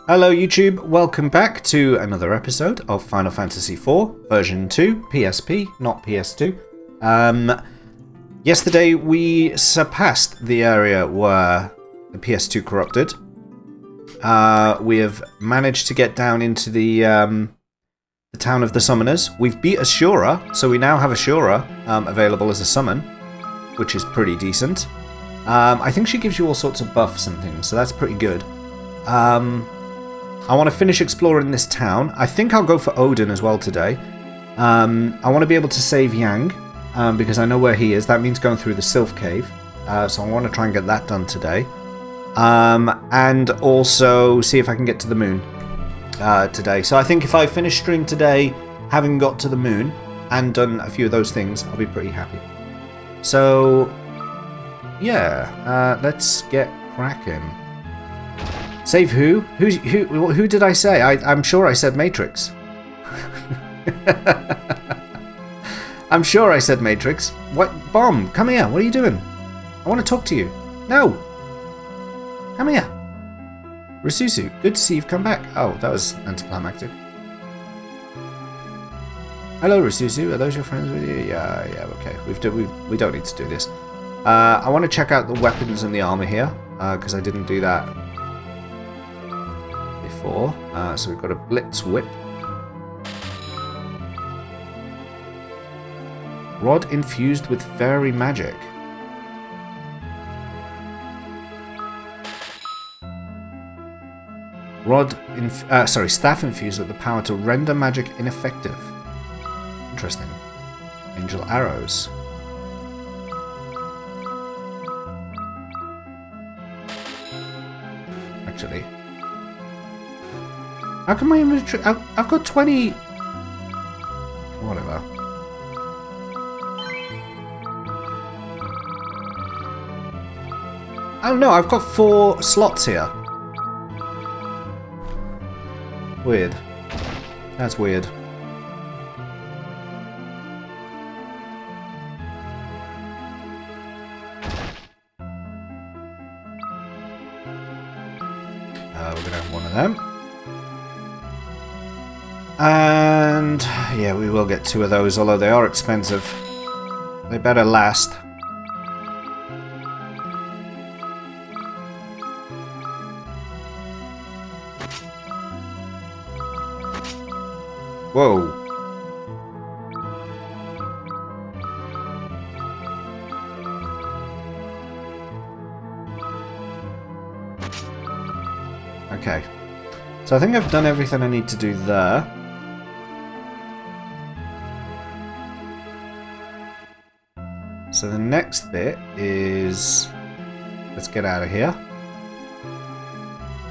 Hello YouTube, welcome back to another episode of Final Fantasy IV version 2, PSP, not PS2. Yesterday we surpassed the area where the PS2 corrupted. We have managed to get down into the town of the summoners. We've beat Ashura, so we now have Ashura available as a summon, which is pretty decent. I think she gives you all sorts of buffs and things, so that's pretty good. I want to finish exploring this town. I think I'll go for Odin as well today. I want to be able to save Yang, because I know where he is. That means going through the Sylph Cave. So I want to try and get that done today. And also see if I can get to the moon today. So I think if I finish stream today, having got to the moon and done a few of those things, I'll be pretty happy. So, yeah, let's get cracking. Save who? Who did I say? I'm sure I said Matrix. I'm sure I said Matrix. What? Bomb, come here. What are you doing? I want to talk to you. No. Come here. Rasusu, good to see you've come back. Oh, that was anticlimactic. Hello, Rasusu. Are those your friends with you? Yeah, okay. We don't need to do this. I want to check out the weapons and the armor here, because I didn't do that before. So we've got a Blitz Whip. Rod infused with fairy magic. Staff infused with the power to render magic ineffective. Interesting. Angel arrows. Actually, how come my inventory? I've got 20. Whatever. Oh no, I've got 4 slots here. Weird. That's weird. We're gonna have one of them. And yeah, we will get 2 of those, although they are expensive. They better last. Whoa. Okay. So I think I've done everything I need to do there. So the next bit is... let's get out of here.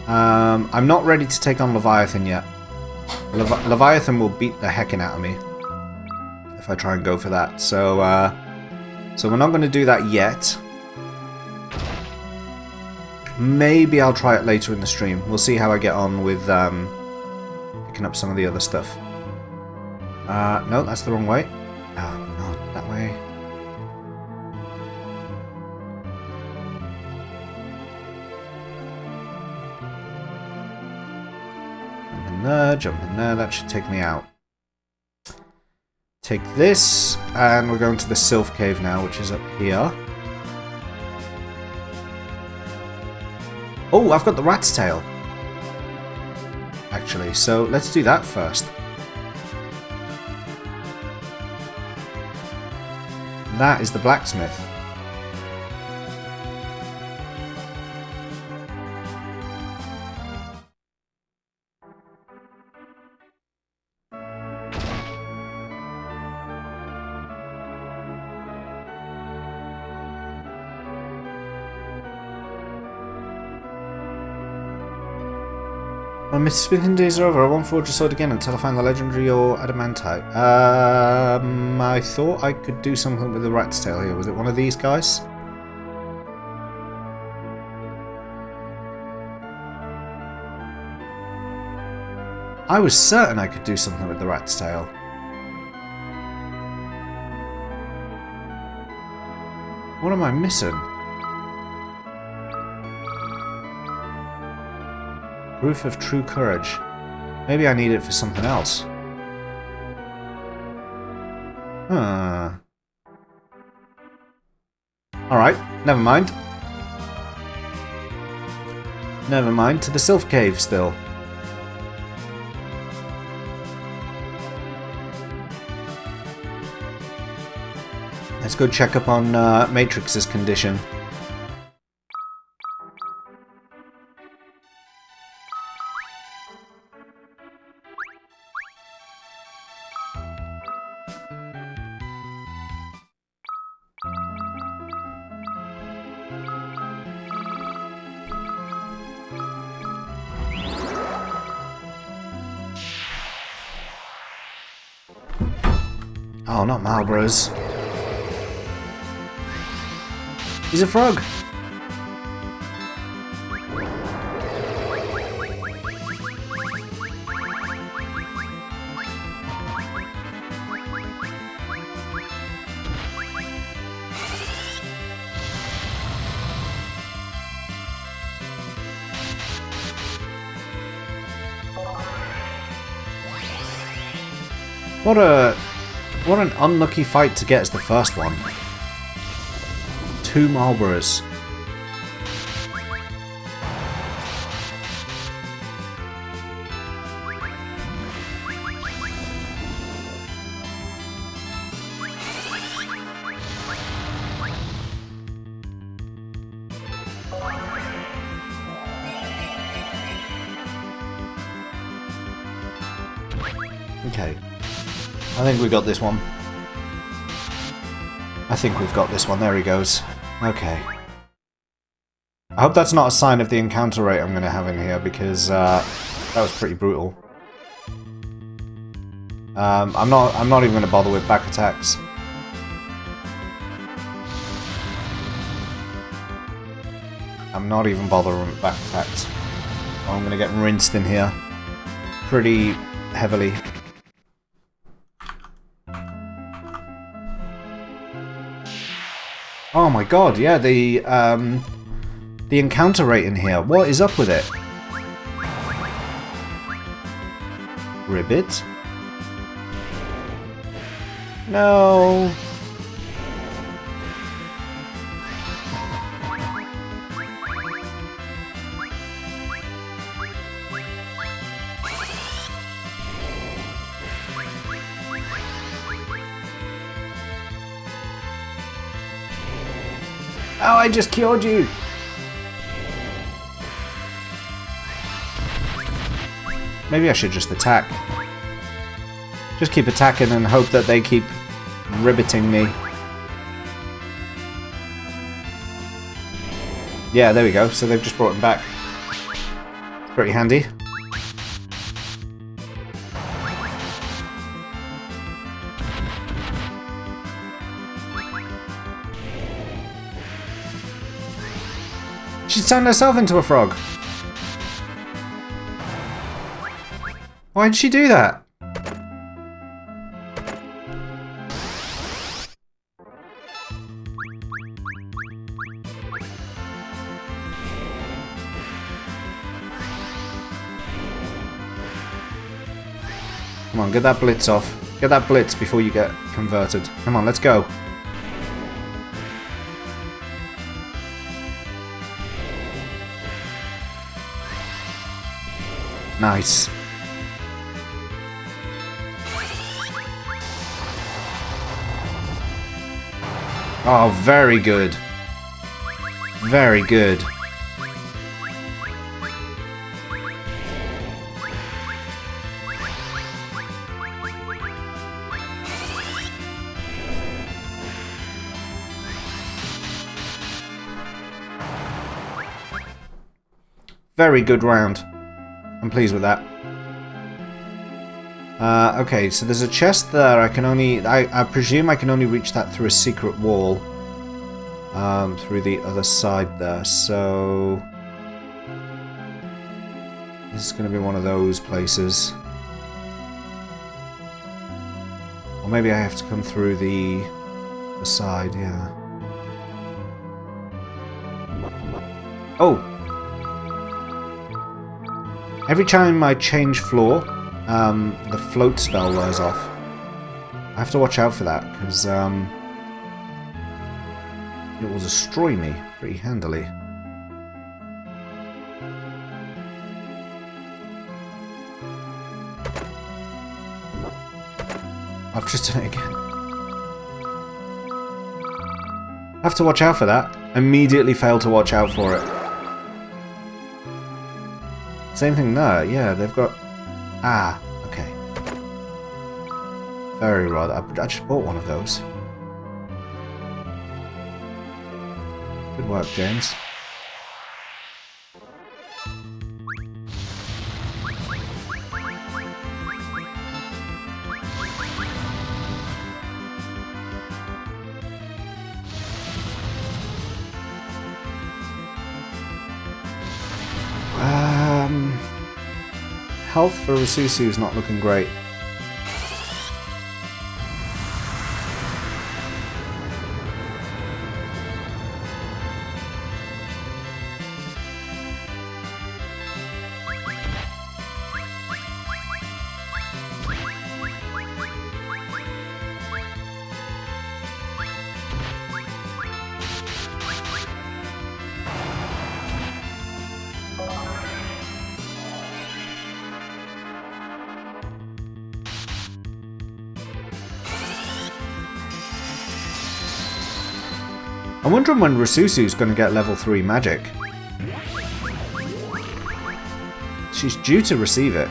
I'm not ready to take on Leviathan yet. Leviathan will beat the heckin' out of me if I try and go for that. So we're not going to do that yet. Maybe I'll try it later in the stream. We'll see how I get on with picking up some of the other stuff. No, that's the wrong way. Oh, no, that way. Jump in there, that should take me out. Take this, and we're going to the Sylph Cave now, which is up here. Oh, I've got the rat's tail. Actually, so let's do that first. That is the blacksmith. Well, Mr. Spinning days are over. I won't forge a sword again until I find the legendary or adamantite. I thought I could do something with the rat's tail here. Was it one of these guys? I was certain I could do something with the rat's tail. What am I missing? Proof of true courage. Maybe I need it for something else. Huh. Alright, never mind. Never mind, to the Sylph Cave still. Let's go check up on Matrix's condition. Oh, not Marlboroughs. He's a frog! What an unlucky fight to get as the first one. 2 Marlboroughs. Okay. I think we got this one. I think we've got this one. There he goes. Okay. I hope that's not a sign of the encounter rate I'm going to have in here, because that was pretty brutal. I'm not even going to bother with back attacks. I'm not even bothering with back attacks. I'm going to get rinsed in here pretty heavily. Oh my god, yeah, the encounter rate in here. What is up with it? Ribbit? No. Oh, I just killed you! Maybe I should just attack. Just keep attacking and hope that they keep ribbiting me. Yeah, there we go. So they've just brought him back. It's pretty handy. She's turned herself into a frog. Why did she do that? Come on, get that blitz off. Get that blitz before you get converted. Come on, let's go. Nice. Oh, very good. Very good. Very good round. I'm pleased with that. Okay, so there's a chest there. I presume I can only reach that through a secret wall. Through the other side there, so... this is going to be one of those places. Or maybe I have to come through the side, yeah. Oh! Every time I change floor, the float spell wears off. I have to watch out for that, because it will destroy me pretty handily. I've just done it again. I have to watch out for that. Immediately fail to watch out for it. Same thing there. Yeah, they've got... Ah, okay. Fairy rod. I just bought one of those. Good work, James. Health for Rasusu is not looking great. I'm wondering when Rasusu's going to get level 3 magic. She's due to receive it.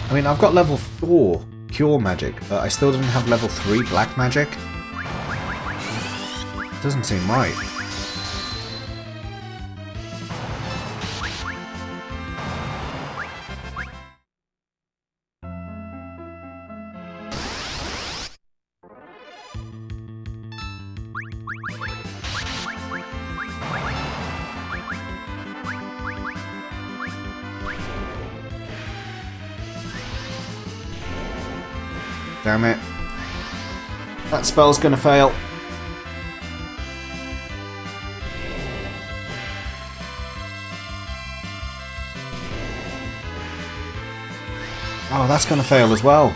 I mean, I've got level 4 Cure Magic, but I still don't have level 3 Black Magic. Doesn't seem right. Damn it. That spell's gonna fail. Oh, that's gonna fail as well.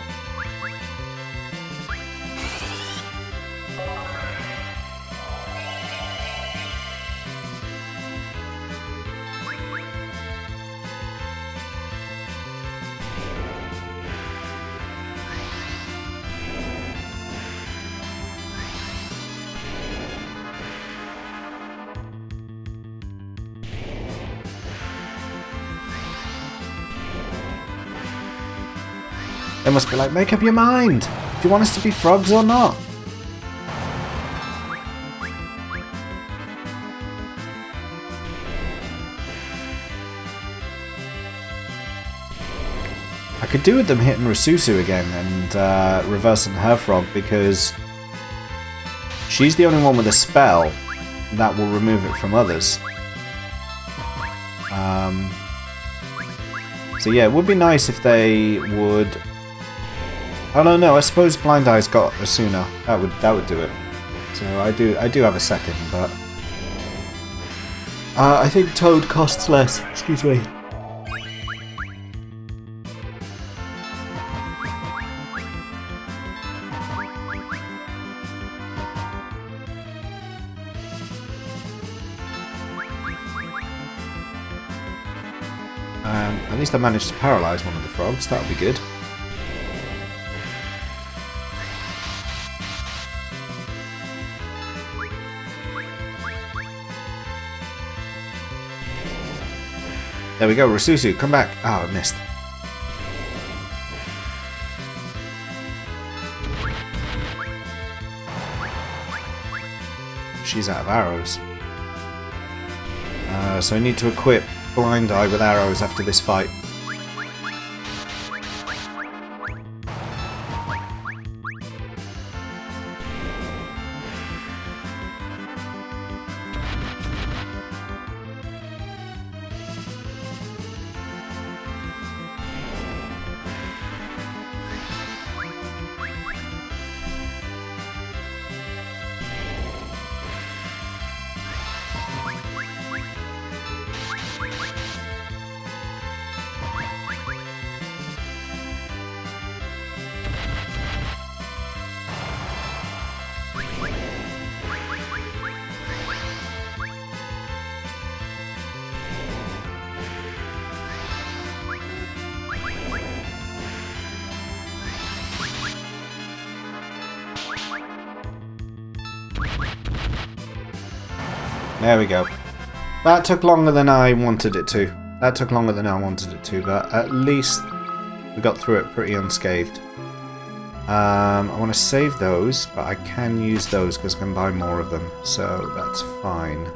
They must be like, make up your mind! Do you want us to be frogs or not? I could do with them hitting Rasusu again and reversing her frog, because she's the only one with a spell that will remove it from others. So yeah, it would be nice if they would... Oh no, no, I suppose Blind Eye's got Asuna. That would do it. So I do have a second, but I think Toad costs less. Excuse me. At least I managed to paralyze one of the frogs. That would be good. There we go, Rasusu, come back. Oh, I missed. She's out of arrows. So I need to equip Blind Eye with arrows after this fight. There we go. That took longer than I wanted it to. But at least we got through it pretty unscathed. I want to save those, but I can use those because I can buy more of them, so that's fine.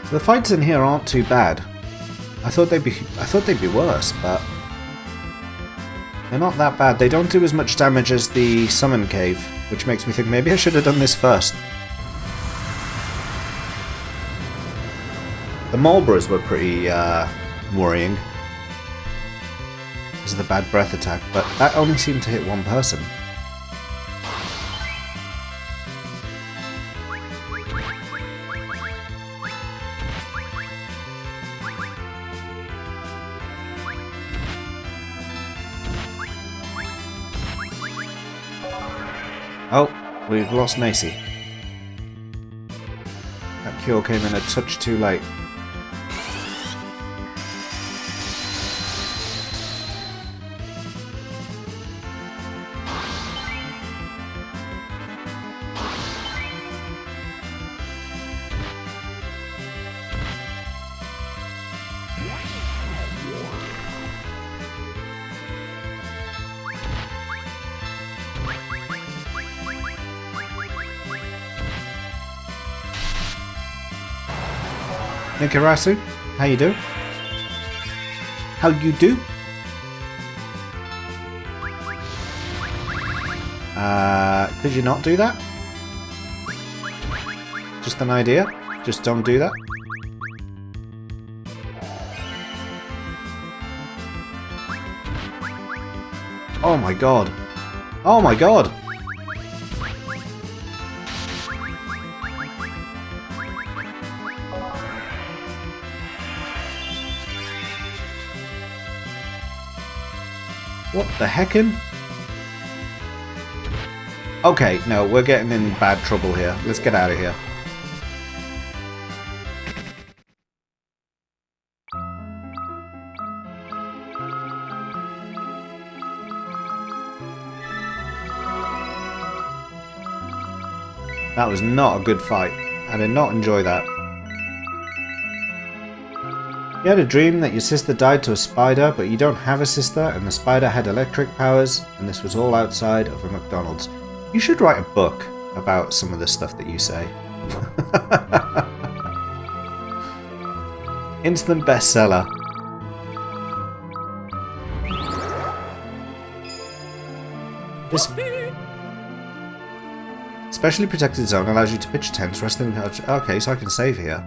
So the fights in here aren't too bad. I thought they'd be worse, but they're not that bad. They don't do as much damage as the Summon Cave, which makes me think maybe I should have done this first. The Marlboros were pretty worrying because of the bad breath attack, but that only seemed to hit one person. Oh, we've lost Macy. That cure came in a touch too late. Nikarasu, how you do? How you do? Could you not do that? Just an idea? Just don't do that? Oh my god. Oh my god! What the heckin'? Okay, no, we're getting in bad trouble here. Let's get out of here. That was not a good fight. I did not enjoy that. You had a dream that your sister died to a spider, but you don't have a sister, and the spider had electric powers, and this was all outside of a McDonald's. You should write a book about some of the stuff that you say. Instant bestseller. This specially protected zone allows you to pitch tents, rest in the... Okay, so I can save here.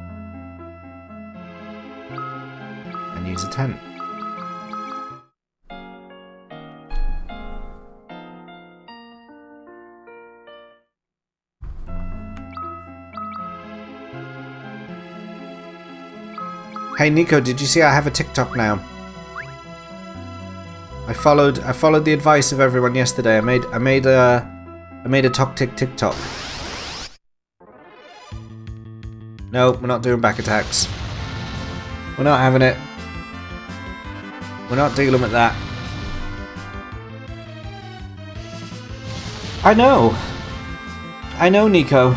And use a tent. Hey Nico, did you see I have a TikTok now? I followed the advice of everyone yesterday. I made a TikTok. No, we're not doing back attacks. We're not having it. We're not dealing with that. I know. I know, Nico.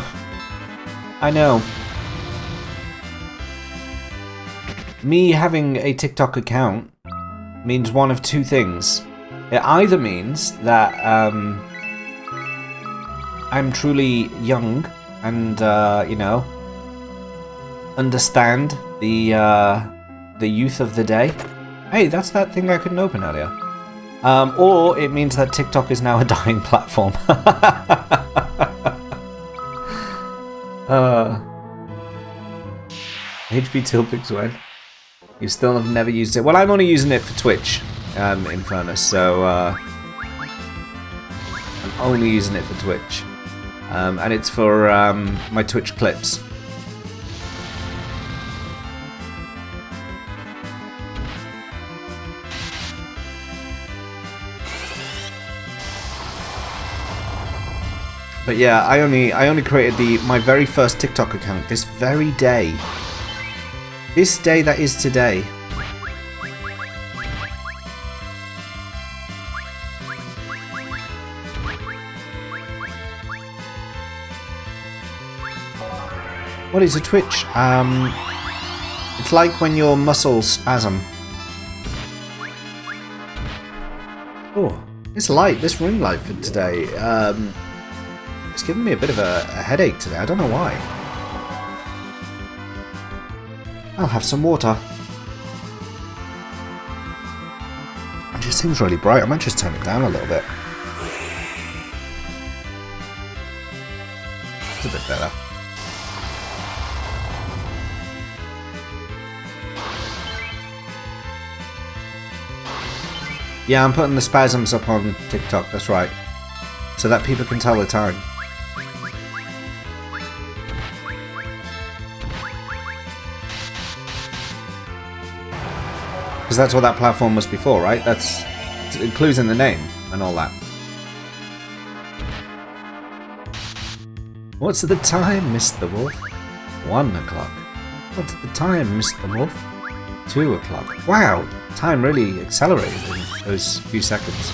I know. Me having a TikTok account means one of two things. It either means that I'm truly young and, you know, understand the youth of the day. Hey, that's that thing I couldn't open earlier. Or it means that TikTok is now a dying platform. HB Tilpix when? You still have never used it. Well, I'm only using it for Twitch, in fairness, so I'm only using it for Twitch. And it's for my Twitch clips. But yeah, I only created my very first TikTok account this very day. This day that is today. What is a twitch? It's like when your muscles spasm. Oh, this light, this ring light for today. It's giving me a bit of a headache today. I don't know why. I'll have some water. It just seems really bright. I might just turn it down a little bit. It's a bit better. Yeah, I'm putting the spasms up on TikTok, that's right. So that people can tell the time. Because that's what that platform was before, right? It includes in the name and all that. What's the time, Mr. Wolf? 1 o'clock. What's the time, Mr. Wolf? 2 o'clock. Wow, time really accelerated in those few seconds.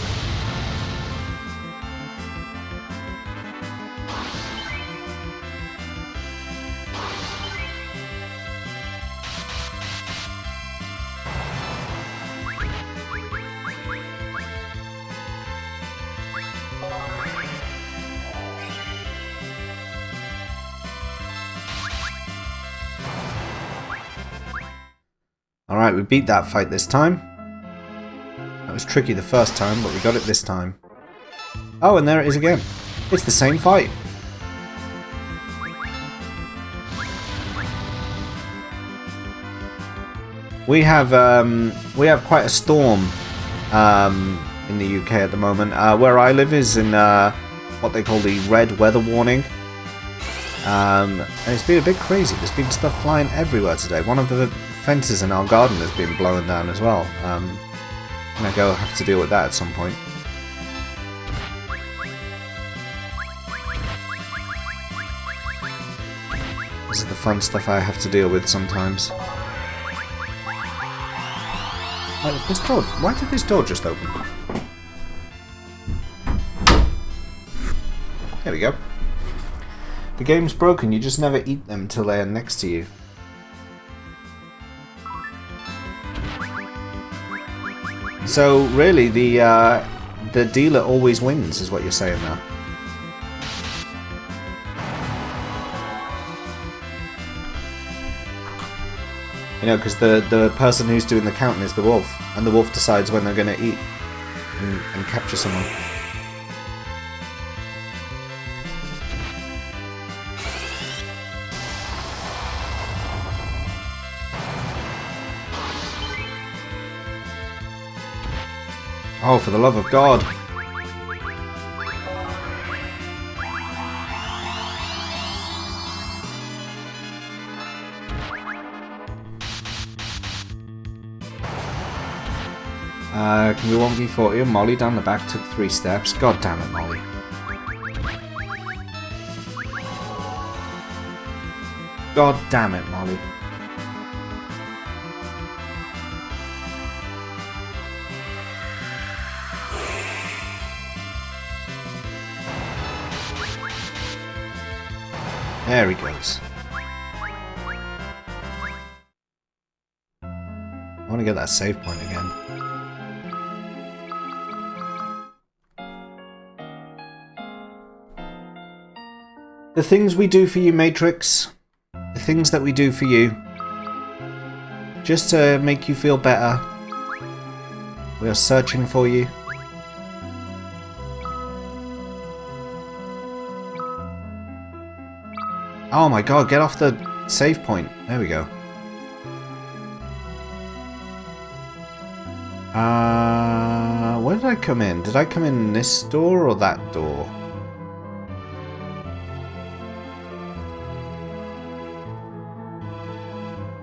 Alright, we beat that fight this time. That was tricky the first time, but we got it this time. Oh, and there it is again. It's the same fight. We have quite a storm in the UK at the moment. Where I live is in what they call the red weather warning. And it's been a bit crazy. There's been stuff flying everywhere today. One of the fences in our garden has been blown down as well. I'm gonna go have to deal with that at some point. This is the fun stuff I have to deal with sometimes. Why did this door just open? There we go. The game's broken, you just never eat them till they're next to you. So really, the dealer always wins, is what you're saying now. You know, because the person who's doing the counting is the wolf, and the wolf decides when they're going to eat and capture someone. Oh, for the love of God. Can we 1v40 and Molly down the back took 3 steps? God damn it, Molly. God damn it, Molly. There he goes. I want to get that save point again. The things we do for you, Matrix. The things that we do for you. Just to make you feel better. We are searching for you. Oh my god, get off the save point. There we go. Where did I come in? Did I come in this door or that door?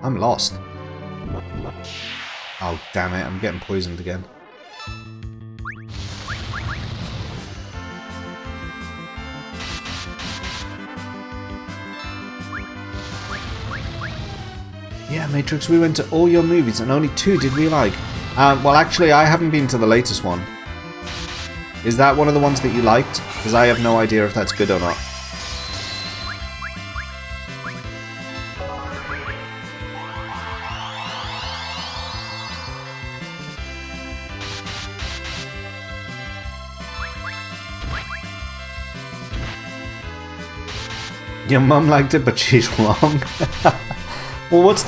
I'm lost. Oh, damn it. I'm getting poisoned again. Yeah, Matrix, we went to all your movies and only 2 did we like. Well, actually, I haven't been to the latest one. Is that one of the ones that you liked? Because I have no idea if that's good or not. Your mum liked it, but she's wrong. Well, what's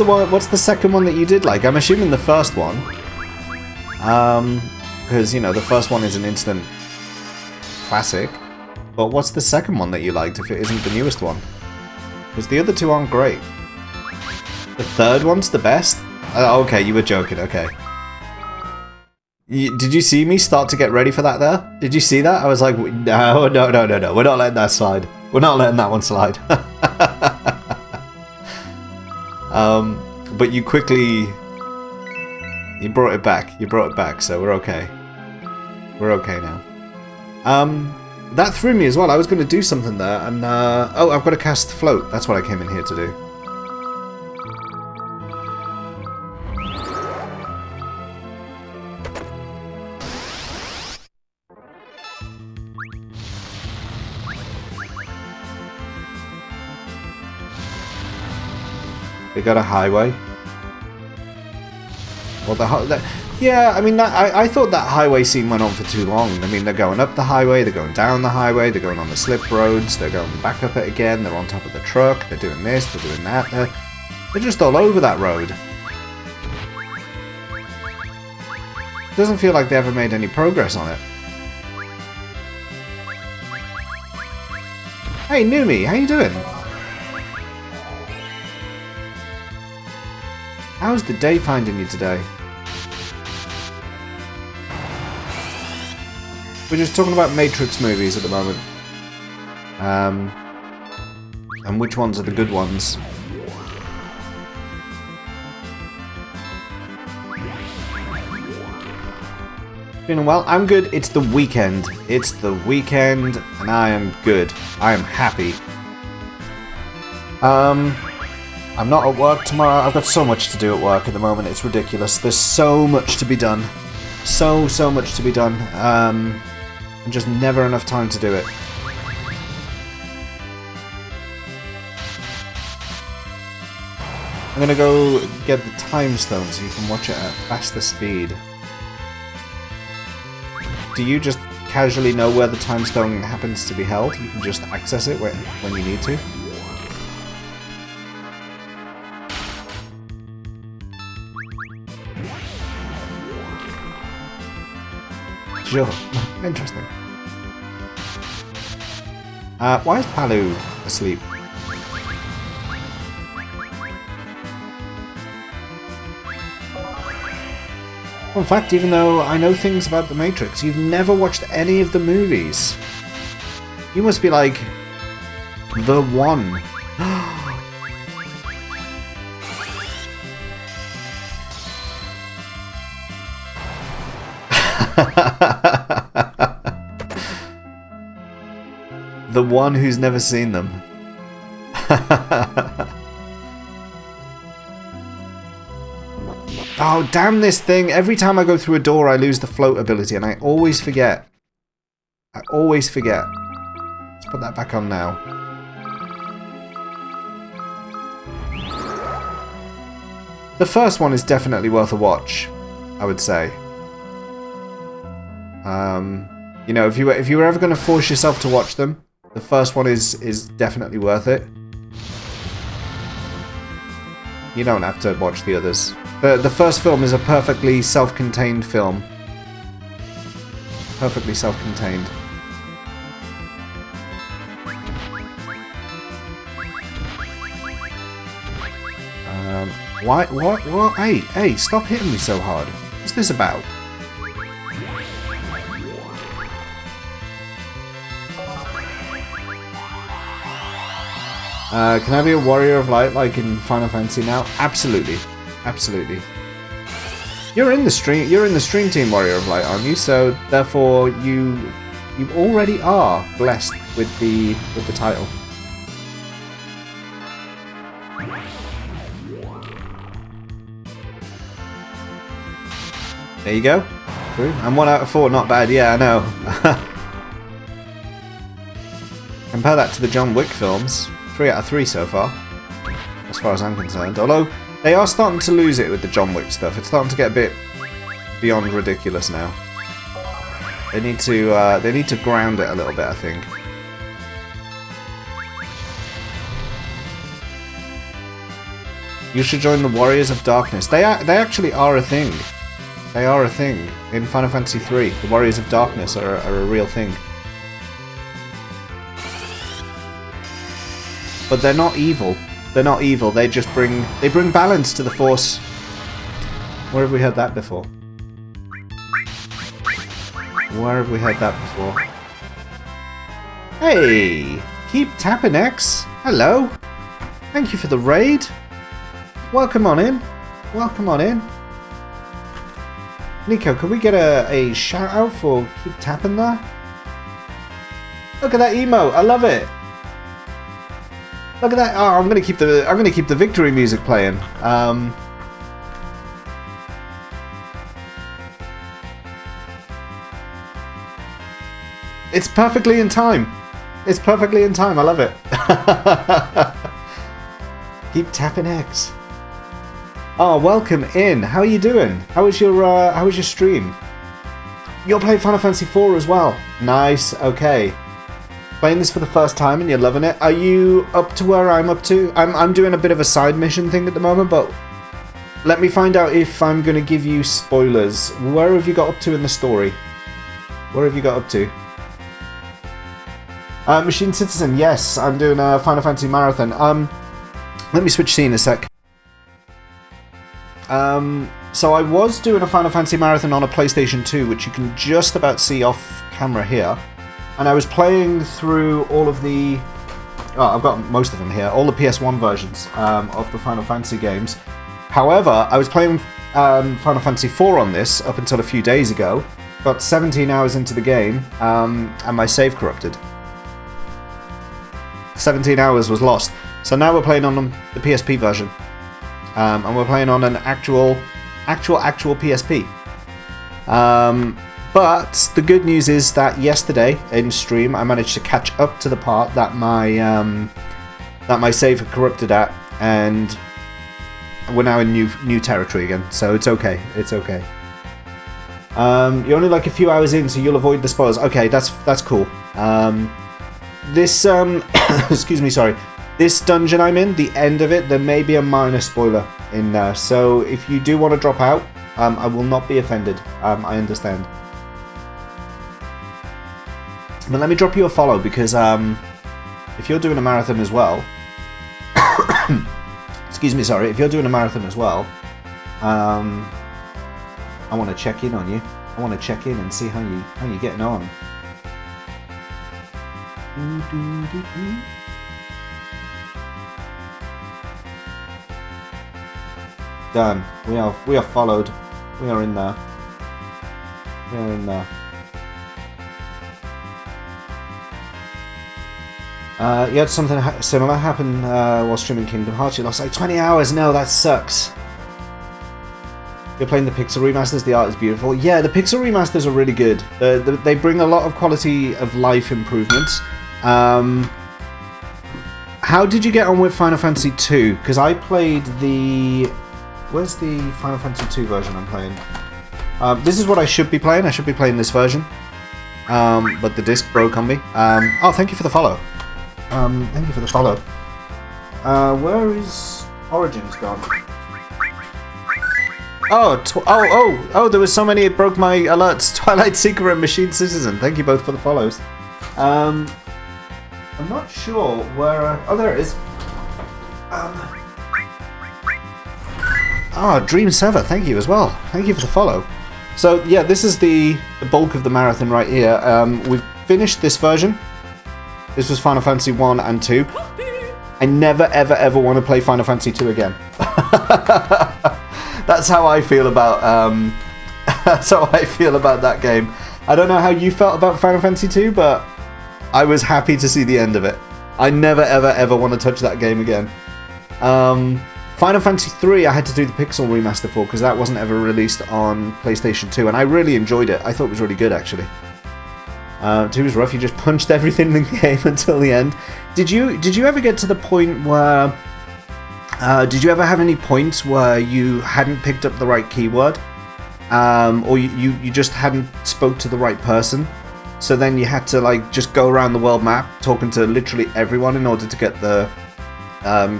the second one that you did like? I'm assuming the first one. Because, you know, the first one is an instant classic. But what's the second one that you liked if it isn't the newest one? Because the other 2 aren't great. The third one's the best? Okay, you were joking, okay. Did you see me start to get ready for that there? Did you see that? I was like, no, we're not letting that slide. We're not letting that one slide. But you quickly... You brought it back. You brought it back, so we're okay. We're okay now. That threw me as well. I was going to do something there, and... oh, I've got to cast Float. That's what I came in here to do. They got a highway. Well, yeah, I mean, I thought that highway scene went on for too long. I mean, they're going up the highway, they're going down the highway, they're going on the slip roads, they're going back up it again, they're on top of the truck, they're doing this, they're doing that. They're just all over that road. It doesn't feel like they ever made any progress on it. Hey, Numi, how you doing? How's the day finding you today? We're just talking about Matrix movies at the moment. And which ones are the good ones. Feeling well? I'm good. It's the weekend. It's the weekend and I am good. I am happy. I'm not at work tomorrow. I've got so much to do at work at the moment. It's ridiculous. There's so much to be done. So much to be done. And just never enough time to do it. I'm gonna go get the time stone so you can watch it at faster speed. Do you just casually know where the time stone happens to be held? You can just access it when you need to? Sure. Interesting. Why is Palu asleep? In fact, even though I know things about The Matrix, you've never watched any of the movies. You must be like... the one. The one who's never seen them. Oh, damn this thing. Every time I go through a door, I lose the float ability, and I always forget. I always forget. Let's put that back on now. The first one is definitely worth a watch, I would say. You know, if you were ever going to force yourself to watch them, the first one is definitely worth it. You don't have to watch the others. The first film is a perfectly self-contained film. Perfectly self-contained. What? Hey, stop hitting me so hard. What's this about? Can I be a warrior of light like in Final Fantasy now? Absolutely. Absolutely. You're in the stream team, Warrior of Light, aren't you? So therefore you already are blessed with the title. There you go. True. And 1 out of 4, not bad. Yeah, I know. Compare that to the John Wick films. 3 out of 3 so far, as far as I'm concerned. Although they are starting to lose it with the John Wick stuff. It's starting to get a bit beyond ridiculous now. They need to ground it a little bit, I think. You should join the Warriors of Darkness. They actually are a thing. They are a thing in Final Fantasy III. The Warriors of Darkness are a real thing. But they're not evil. They're not evil. They just bring balance to the Force. Where have we heard that before? Where have we heard that before? Hey! Keep tapping X. Hello. Thank you for the raid. Welcome on in. Welcome on in. Nico, could we get a shout out for keep tapping there? Look at that emote. I love it. Look at that! Oh, I'm gonna keep the victory music playing. It's perfectly in time. It's perfectly in time. I love it. Keep tapping X. Oh, welcome in. How are you doing? How was your stream? You're playing Final Fantasy IV as well. Nice. Okay. Playing this for the first time and you're loving it. Are you up to where I'm up to? I'm doing a bit of a side mission thing at the moment, but let me find out if I'm going to give you spoilers. Where have you got up to in the story? Where have you got up to? Machine Citizen, yes, I'm doing a Final Fantasy marathon. Let me switch scene a sec. So I was doing a Final Fantasy marathon on a PlayStation 2, which you can just about see off camera here. And I was playing through all of the... Oh, I've got most of them here. All the PS1 versions of the Final Fantasy games. However, I was playing Final Fantasy IV on this up until a few days ago. Got 17 hours into the game, and my save corrupted. 17 hours was lost. So now we're playing on the PSP version. And we're playing on an actual PSP. But the good news is that yesterday in stream I managed to catch up to the part that my save had corrupted at, and we're now in new territory again. So it's okay. It's okay. You're only like a few hours in, so you'll avoid the spoilers. Okay, that's cool. This excuse me, sorry. This dungeon I'm in, the end of it, there may be a minor spoiler in there. So if you do want to drop out, I will not be offended. I understand. But let me drop you a follow, because if you're doing a marathon as well, excuse me, sorry, if you're doing a marathon as well, I want to check in on you. I want to check in and see how you're getting on. Done. We are followed. We are in there. We are in there. You had something similar happen while streaming Kingdom Hearts. You lost like 20 hours. No, that sucks. You're playing the Pixel remasters. The art is beautiful. Yeah, the Pixel remasters are really good. They bring a lot of quality of life improvements. How did you get on with Final Fantasy II? Because I played the Where's the Final Fantasy 2 version I'm playing? This is what I should be playing. I should be playing this version. But the disc broke on me. Oh, thank you for the follow. Thank you for the follow. Where is Origins gone? Oh, there was so many it broke my alerts. Twilight Seeker and Machine Citizen. Thank you both for the follows. I'm not sure where... oh, there it is. Dream Sever, thank you as well. Thank you for the follow. So, yeah, this is the bulk of the marathon right here. We've finished this version. This was Final Fantasy 1 and 2. I never, ever, ever want to play Final Fantasy 2 again. That's how I feel about that game. I don't know how you felt about Final Fantasy 2, but I was happy to see the end of it. I never, ever, ever want to touch that game again. Final Fantasy 3 I had to do the Pixel remaster for because that wasn't ever released on PlayStation 2, and I really enjoyed it. I thought it was really good, actually. 2 was rough. You just punched everything in the game until the end. Did you ever get to the point where... did you ever have any points where you hadn't picked up the right keyword? Or you just hadn't spoke to the right person? So then you had to like just go around the world map talking to literally everyone in order to get the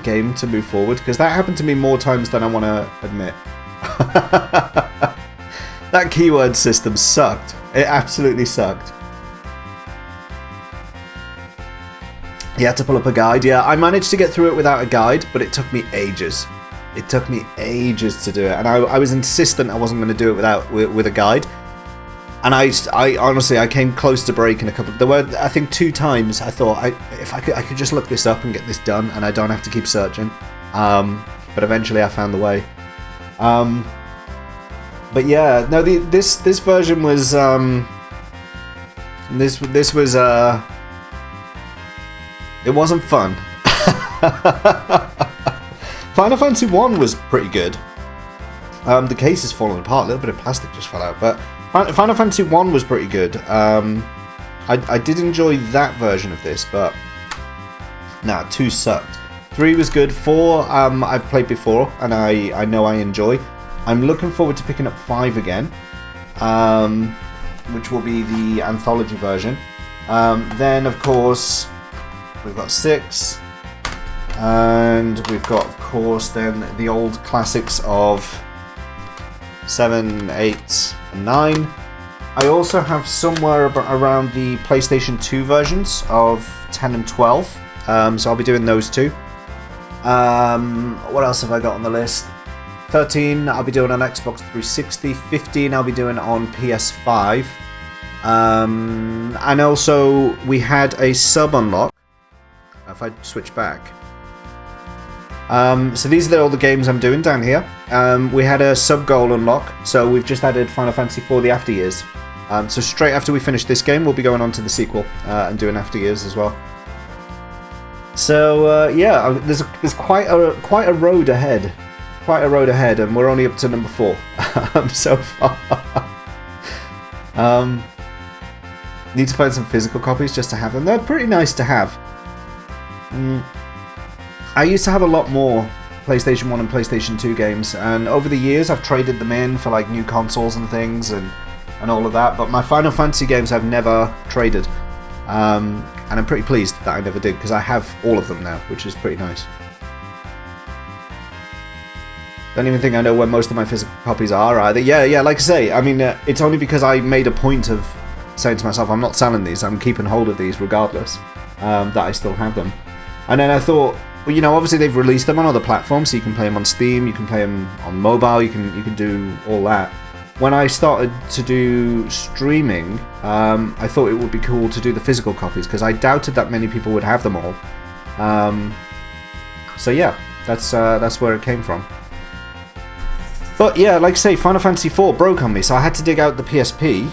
game to move forward? Because that happened to me more times than I want to admit. That keyword system sucked. It absolutely sucked. You had to pull up a guide. Yeah, I managed to get through it without a guide, but it took me ages. It took me ages to do it, and I was insistent I wasn't going to do it with a guide. And I honestly, I came close to breaking a couple. There were, I think, 2 times I thought if I could just look this up and get this done, and I don't have to keep searching. But eventually, I found the way. But yeah, no, this version was this was it wasn't fun. Final Fantasy 1 was pretty good. The case is falling apart. A little bit of plastic just fell out. But Final Fantasy 1 was pretty good. I did enjoy that version of this, but... nah, 2 sucked. 3 was good. 4 I've played before, and I know I enjoy. I'm looking forward to picking up 5 again. Which will be the anthology version. Then, of course... we've got 6, and we've got, of course, then the old classics of 7, 8, and 9. I also have somewhere around the PlayStation 2 versions of 10 and 12, so I'll be doing those 2. What else have I got on the list? 13 I'll be doing on Xbox 360, 15 I'll be doing on PS5, and also we had a sub unlock. If I switch back. So these are all the games I'm doing down here. We had a sub-goal unlock, so we've just added Final Fantasy 4 The After Years. So straight after we finish this game, we'll be going on to the sequel and doing After Years as well. So yeah, there's quite a road ahead. Quite a road ahead, and we're only up to number 4 so far. Need to find some physical copies just to have them. They're pretty nice to have. I used to have a lot more PlayStation 1 and PlayStation 2 games, and over the years I've traded them in for like new consoles and things and all of that, but my Final Fantasy games I've never traded, and I'm pretty pleased that I never did, because I have all of them now, which is pretty nice. Don't even think I know where most of my physical copies are either. Yeah, like I say, I mean, it's only because I made a point of saying to myself, I'm not selling these, I'm keeping hold of these regardless, that I still have them. And then I thought, well, you know, obviously they've released them on other platforms, so you can play them on Steam, you can play them on mobile, you can do all that. When I started to do streaming, I thought it would be cool to do the physical copies, because I doubted that many people would have them all. So yeah, that's where it came from. But yeah, like I say, Final Fantasy 4 broke on me, so I had to dig out the PSP.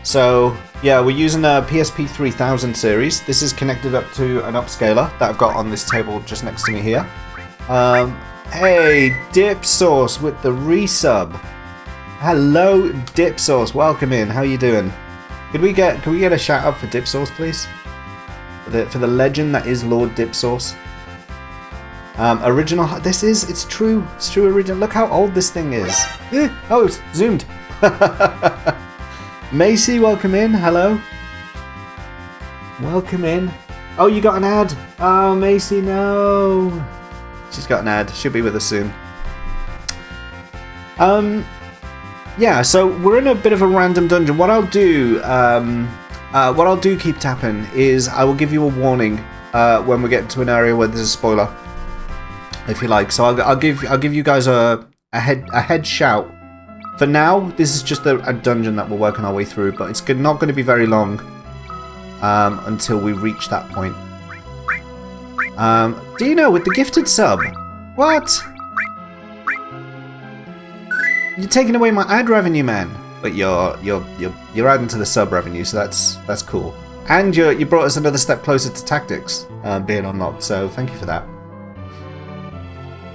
So yeah, we're using a PSP 3000 series. This is connected up to an upscaler that I've got on this table just next to me here. Hey, Dip Sauce with the resub. Hello, Dip Sauce. Welcome in. How you doing? Can we get a shout out for Dip Sauce, please? For the legend that is Lord Dip Sauce. Original. It's true. It's true original. Look how old this thing is. Oh, it's zoomed. Macy, welcome in. Hello. Welcome in. Oh, you got an ad. Oh, Macy, no. She's got an ad. She'll be with us soon. Yeah, so we're in a bit of a random dungeon. What I'll do, keep tapping, is I will give you a warning when we get to an area where there's a spoiler, if you like. So I'll give you guys a head shout. For now, this is just a dungeon that we're working our way through, but it's not going to be very long until we reach that point. Dino with the gifted sub. What? You're taking away my ad revenue, man. But you're adding to the sub revenue, so that's cool. And you brought us another step closer to tactics being unlocked, so thank you for that.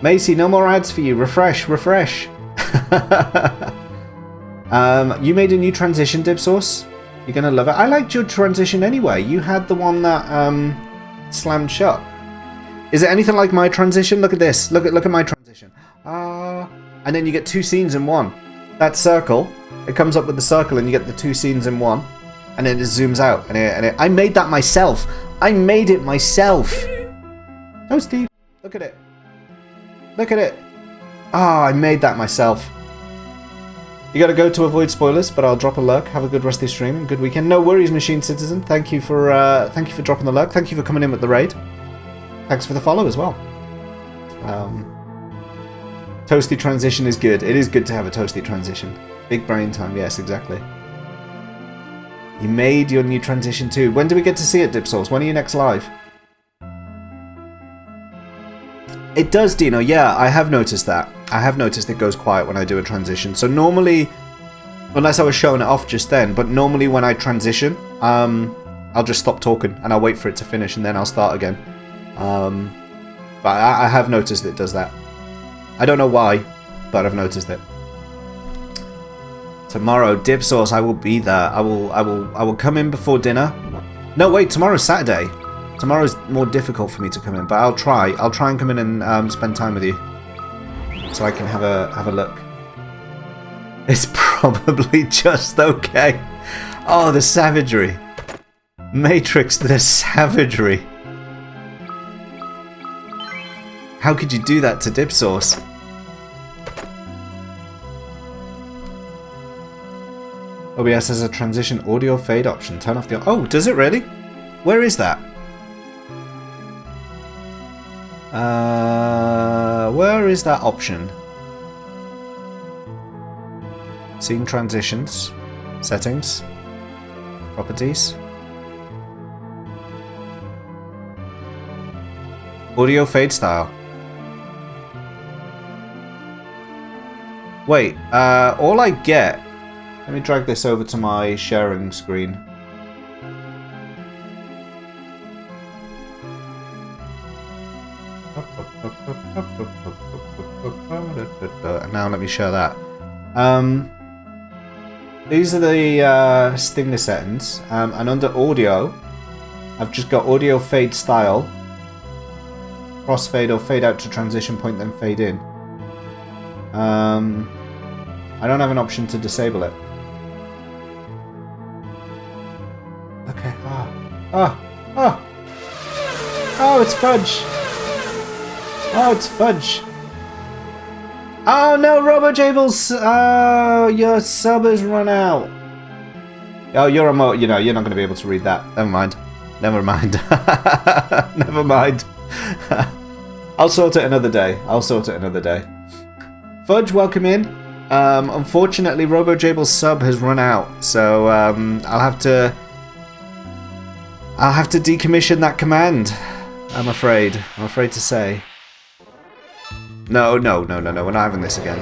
Macy, no more ads for you. Refresh. You made a new transition, Dipsauce. You're gonna love it. I liked your transition anyway. You had the one that slammed shut. Is it anything like my transition? Look at this. Look at my transition. And then you get two scenes in one. That circle, it comes up with the circle, and you get the two scenes in one, and then it zooms out. And I made that myself. I made it myself. Oh, Steve, look at it. Look at it. I made that myself. You gotta go to avoid spoilers, but I'll drop a lurk. Have a good rest of your stream and good weekend. No worries, Machine Citizen. Thank you for dropping the lurk. Thank you for coming in with the raid. Thanks for the follow as well. Toasty transition is good. It is good to have a toasty transition. Big brain time. Yes, exactly. You made your new transition too. When do we get to see it, Dipsauce? When are you next live? It does, Dino. Yeah, I have noticed that. I have noticed it goes quiet when I do a transition. So normally, unless I was showing it off just then, but normally when I transition, I'll just stop talking and I'll wait for it to finish and then I'll start again. But I have noticed it does that. I don't know why, but I've noticed it. Tomorrow, Dipsauce, I will be there. I will come in before dinner. No, wait, tomorrow's Saturday. Tomorrow's more difficult for me to come in, but I'll try. I'll try and come in and spend time with you, so I can have a look. It's probably just okay. Oh, the savagery, Matrix, the savagery. How could you do that to Dipsauce? OBS has a transition audio fade option. Turn off the... Oh, does it really? Where is that? Where is that option? Scene transitions. Settings. Properties. Audio fade style. Wait, all I get... Let me drag this over to my sharing screen. Now let me share that. These are the stinger settings, and under audio, I've just got audio fade style, crossfade or fade out to transition point, then fade in. I don't have an option to disable it. Okay. Oh, it's fudge. Oh, it's fudge. Oh no, RoboJables! Oh, your sub has run out. Oh, you're you're not going to be able to read that. Never mind. Never mind. Never mind. I'll sort it another day. Fudge, welcome in. Unfortunately, RoboJables sub has run out, so I'll have to decommission that command. I'm afraid to say. No, we're not having this again.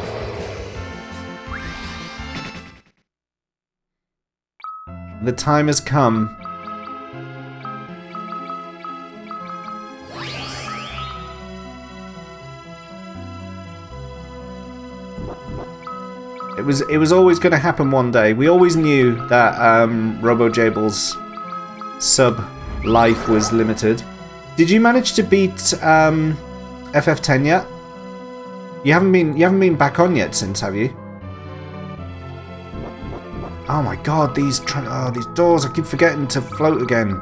The time has come. It was always going to happen one day. We always knew that RoboJables sub life was limited. Did you manage to beat FF10 yet? You haven't been back on yet since, have you? Oh my god, these doors, I keep forgetting to float again.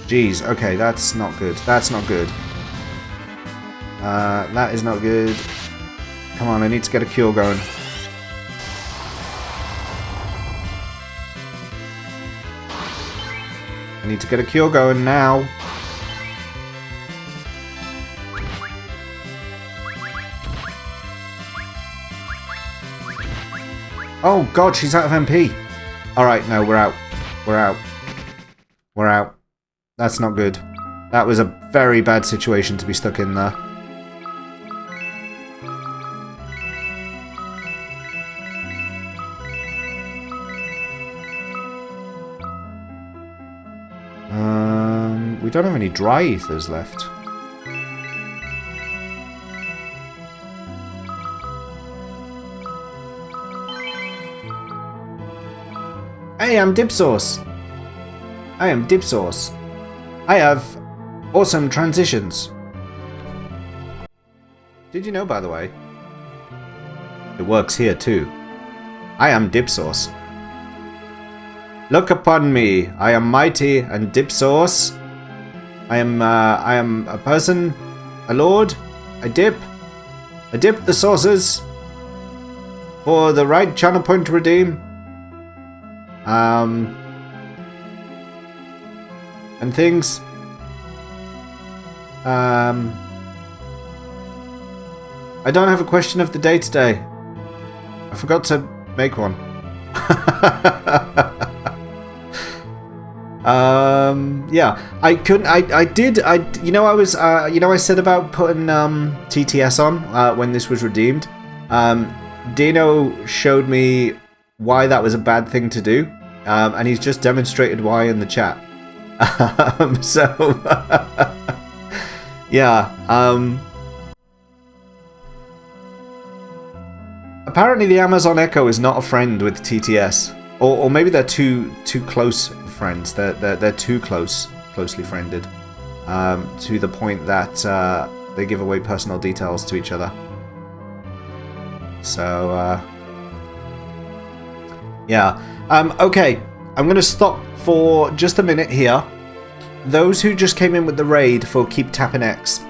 Jeez, okay, that's not good. That's not good. That is not good. Come on, I need to get a cure going. I need to get a cure going now. Oh god, she's out of MP. Alright, no, we're out. We're out. We're out. That's not good. That was a very bad situation to be stuck in there. We don't have any dry ethers left. Hey, I'm Dip Sauce. I am Dip Sauce. I have awesome transitions. Did you know, by the way? It works here too. I am Dip Sauce. Look upon me. I am mighty and Dip Sauce. I am a person, a lord. I dip the sauces for the right channel point to redeem. And things. I don't have a question of the day today. I forgot to make one. Yeah, I couldn't. I did. You know, I was. You know, I said about putting TTS on when this was redeemed. Dino showed me why that was a bad thing to do, and he's just demonstrated why in the chat. So yeah. Apparently, the Amazon Echo is not a friend with TTS, or maybe they're too close friends. They're too closely friended, to the point that they give away personal details to each other. So yeah. Okay, I'm gonna stop for just a minute here. Those who just came in with the raid for Keep Tapping X.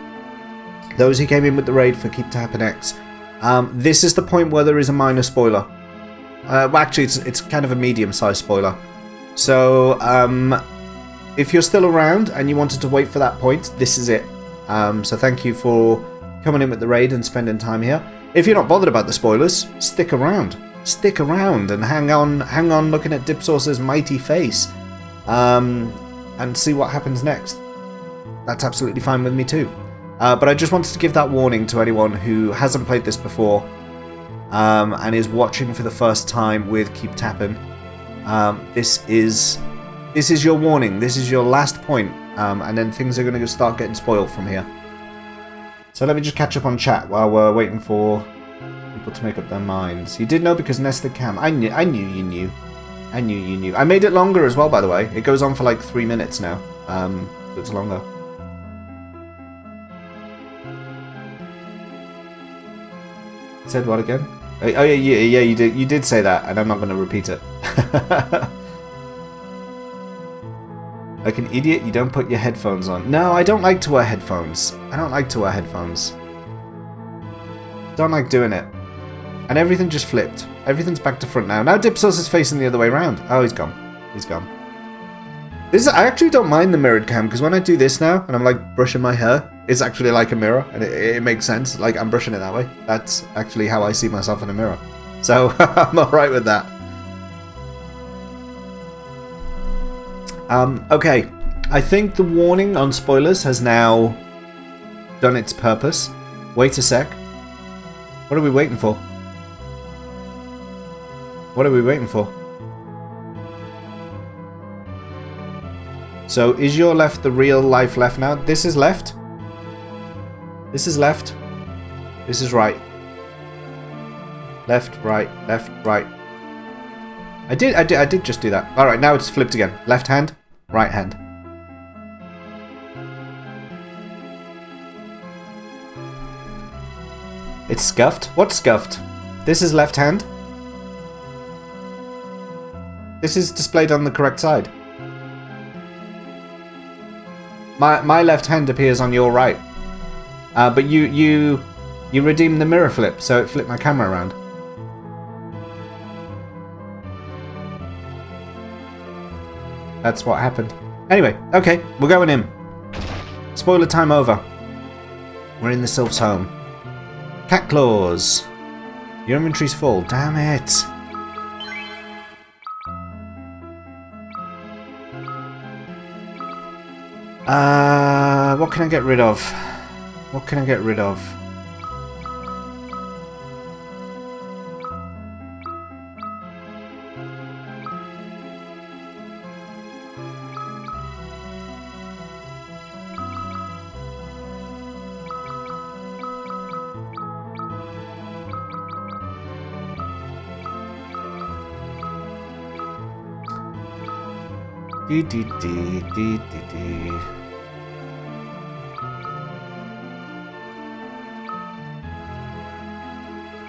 Those who came in with the raid for Keep Tapping X. This is the point where there is a minor spoiler. Well, actually, it's kind of a medium-sized spoiler. So, if you're still around and you wanted to wait for that point, this is it. So thank you for coming in with the raid and spending time here. If you're not bothered about the spoilers, stick around. Stick around and hang on looking at Dipsauce's mighty face. And see what happens next. That's absolutely fine with me too. But I just wanted to give that warning to anyone who hasn't played this before and is watching for the first time with Keep Tapping. This is your warning. This is your last point, and then things are going to start getting spoiled from here. So let me just catch up on chat while we're waiting for people to make up their minds. You did know because Nested Cam. I knew you knew. I knew you knew. I made it longer as well, by the way. It goes on for like 3 minutes now. It's longer. Said what again? Oh yeah, you did say that, and I'm not going to repeat it. Like an idiot, you don't put your headphones on. No, I don't like to wear headphones. I don't like to wear headphones. Don't like doing it. And everything just flipped. Everything's back to front now. Now Dipsauce is facing the other way around. Oh, he's gone. He's gone. I actually don't mind the mirrored cam, because when I do this now, and I'm like brushing my hair, it's actually like a mirror, and it makes sense. Like, I'm brushing it that way. That's actually how I see myself in a mirror. So, I'm alright with that. Okay. I think the warning on spoilers has now done its purpose. Wait a sec. What are we waiting for? What are we waiting for? So is your left the real life left now? This is left. This is left. This is right. Left, right, left, right. I did just do that. Alright, now it's flipped again. Left hand, right hand. It's scuffed? What's scuffed? This is left hand. This is displayed on the correct side. My left hand appears on your right. But you redeemed the mirror flip, so it flipped my camera around. That's what happened. Anyway, okay, we're going in. Spoiler time over. We're in the Sylph's home. Cat claws. Your inventory's full. Damn it. What can I get rid of? What can I get rid of?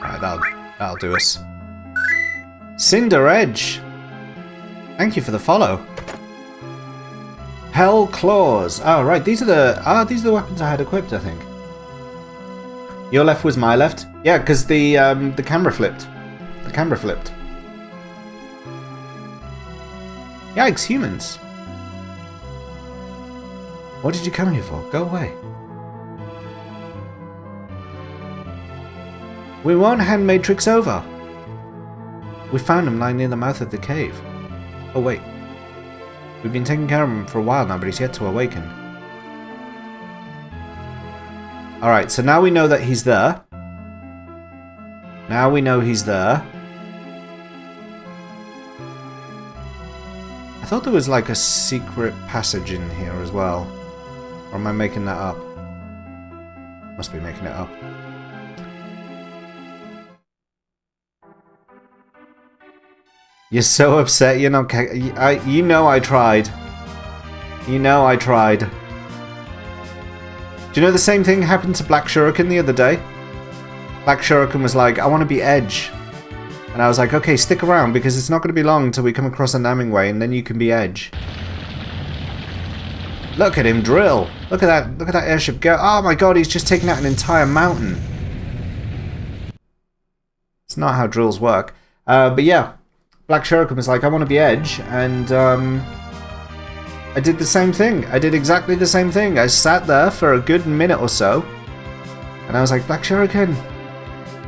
Alright, that'll do us. Cinder Edge! Thank you for the follow. Hell Claws. Oh right, these are the weapons I had equipped, I think. Your left was my left? Yeah, because the camera flipped. The camera flipped. Yikes, humans. What did you come here for? Go away. We won't hand Matrix over. We found him lying near the mouth of the cave. Oh wait. We've been taking care of him for a while now, but he's yet to awaken. Alright, so now we know that he's there. Now we know he's there. I thought there was like a secret passage in here as well. Or am I making that up? Must be making it up. You're so upset you're not... you know I tried. You know I tried. Do you know the same thing happened to Black Shuriken the other day? Black Shuriken was like, I want to be Edge. And I was like, okay, stick around because it's not going to be long until we come across a Namingway and then you can be Edge. Look at him drill. Look at that airship go. Oh my god, he's just taken out an entire mountain. It's not how drills work. But yeah, Black Shuriken was like, I want to be Edge, and I did the same thing. I did exactly the same thing. I sat there for a good minute or so, and I was like, Black Shuriken,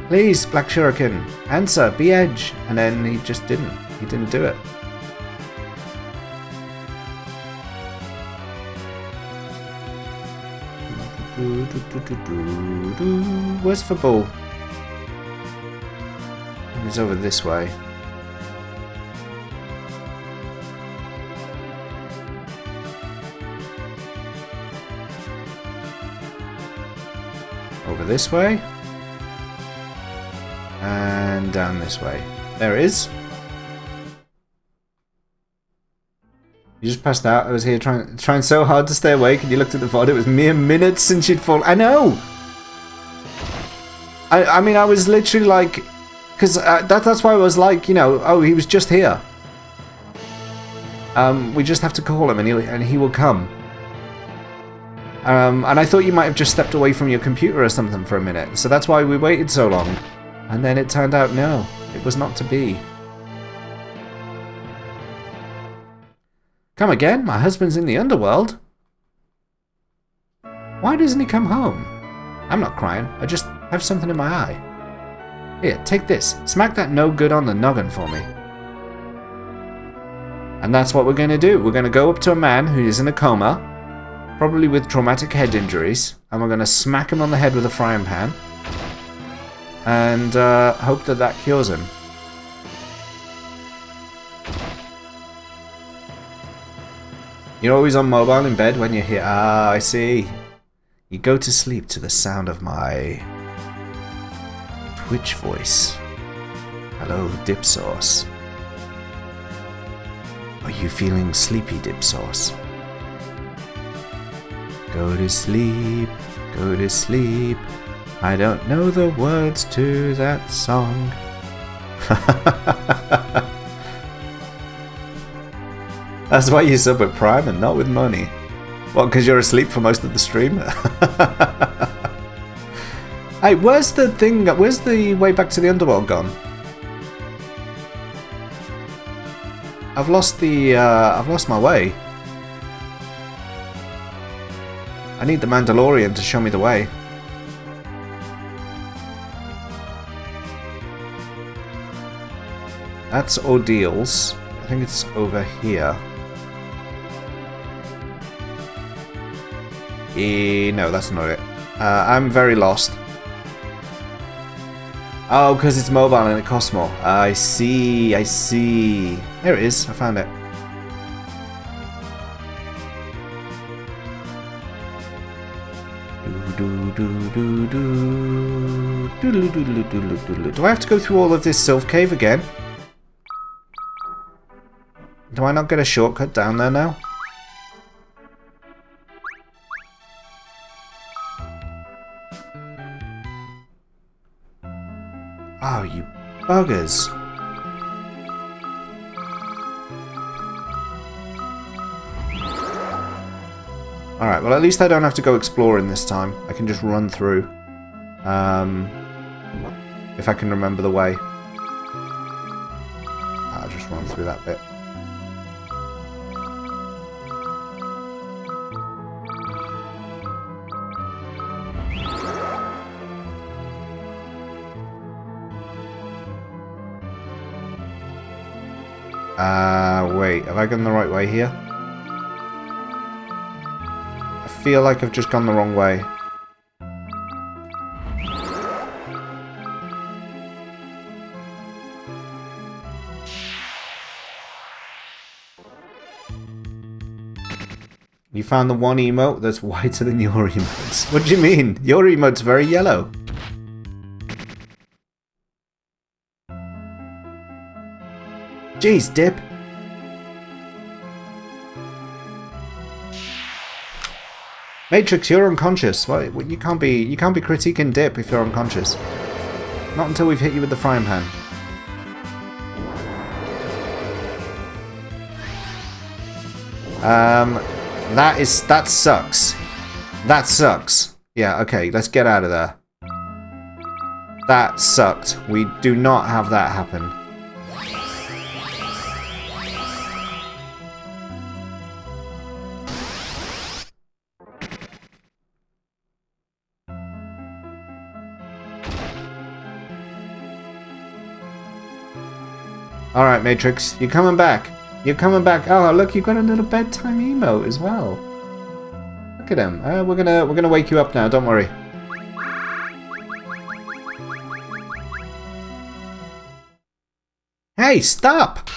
please, Black Shuriken, answer, be Edge. And then he just didn't. He didn't do it. Where's the ball? He's over this way. Over this way. And down this way. There it is. You just passed out. I was here trying so hard to stay awake, and you looked at the VOD. It was mere minutes since you'd fallen. I know. I mean, I was literally like, because that's why I was like, you know, oh, he was just here. We just have to call him, and he will come. And I thought you might have just stepped away from your computer or something for a minute, so that's why we waited so long. And then it turned out, no, it was not to be. Come again? My husband's in the underworld. Why doesn't he come home? I'm not crying. I just have something in my eye. Here, take this. Smack that no good on the noggin for me. And that's what we're going to do. We're going to go up to a man who is in a coma, probably with traumatic head injuries, and we're going to smack him on the head with a frying pan, and hope that that cures him. You're always on mobile in bed when you're here. Ah, I see. You go to sleep to the sound of my Twitch voice. Hello, Dip Sauce. Are you feeling sleepy, Dip Sauce? Go to sleep, go to sleep. I don't know the words to that song. That's why you sub with Prime and not with money. What, because you're asleep for most of the stream? Hey, where's the thing? Where's the way back to the underworld gone? I've lost my way. I need the Mandalorian to show me the way. That's Ordeals. I think it's over here. No, that's not it. I'm very lost. Oh, because it's mobile and it costs more. I see, I see. There it is, I found it. Do I have to go through all of this Sylph Cave again? Do I not get a shortcut down there now? Oh, you buggers. Alright, well at least I don't have to go exploring this time. I can just run through. If I can remember the way. I'll just run through that bit. Wait, have I gone the right way here? I feel like I've just gone the wrong way. You found the one emote that's whiter than your emotes. What do you mean? Your emote's very yellow. Jeez, Dip. Matrix, you're unconscious. What? You can't be critiquing Dip if you're unconscious. Not until we've hit you with the frying pan. That sucks. That sucks. Yeah, okay, let's get out of there. That sucked. We do not have that happen. Alright, Matrix, you're coming back. You're coming back. Oh, look, you've got a little bedtime emote as well. Look at him. We're gonna wake you up now, don't worry. Hey, stop!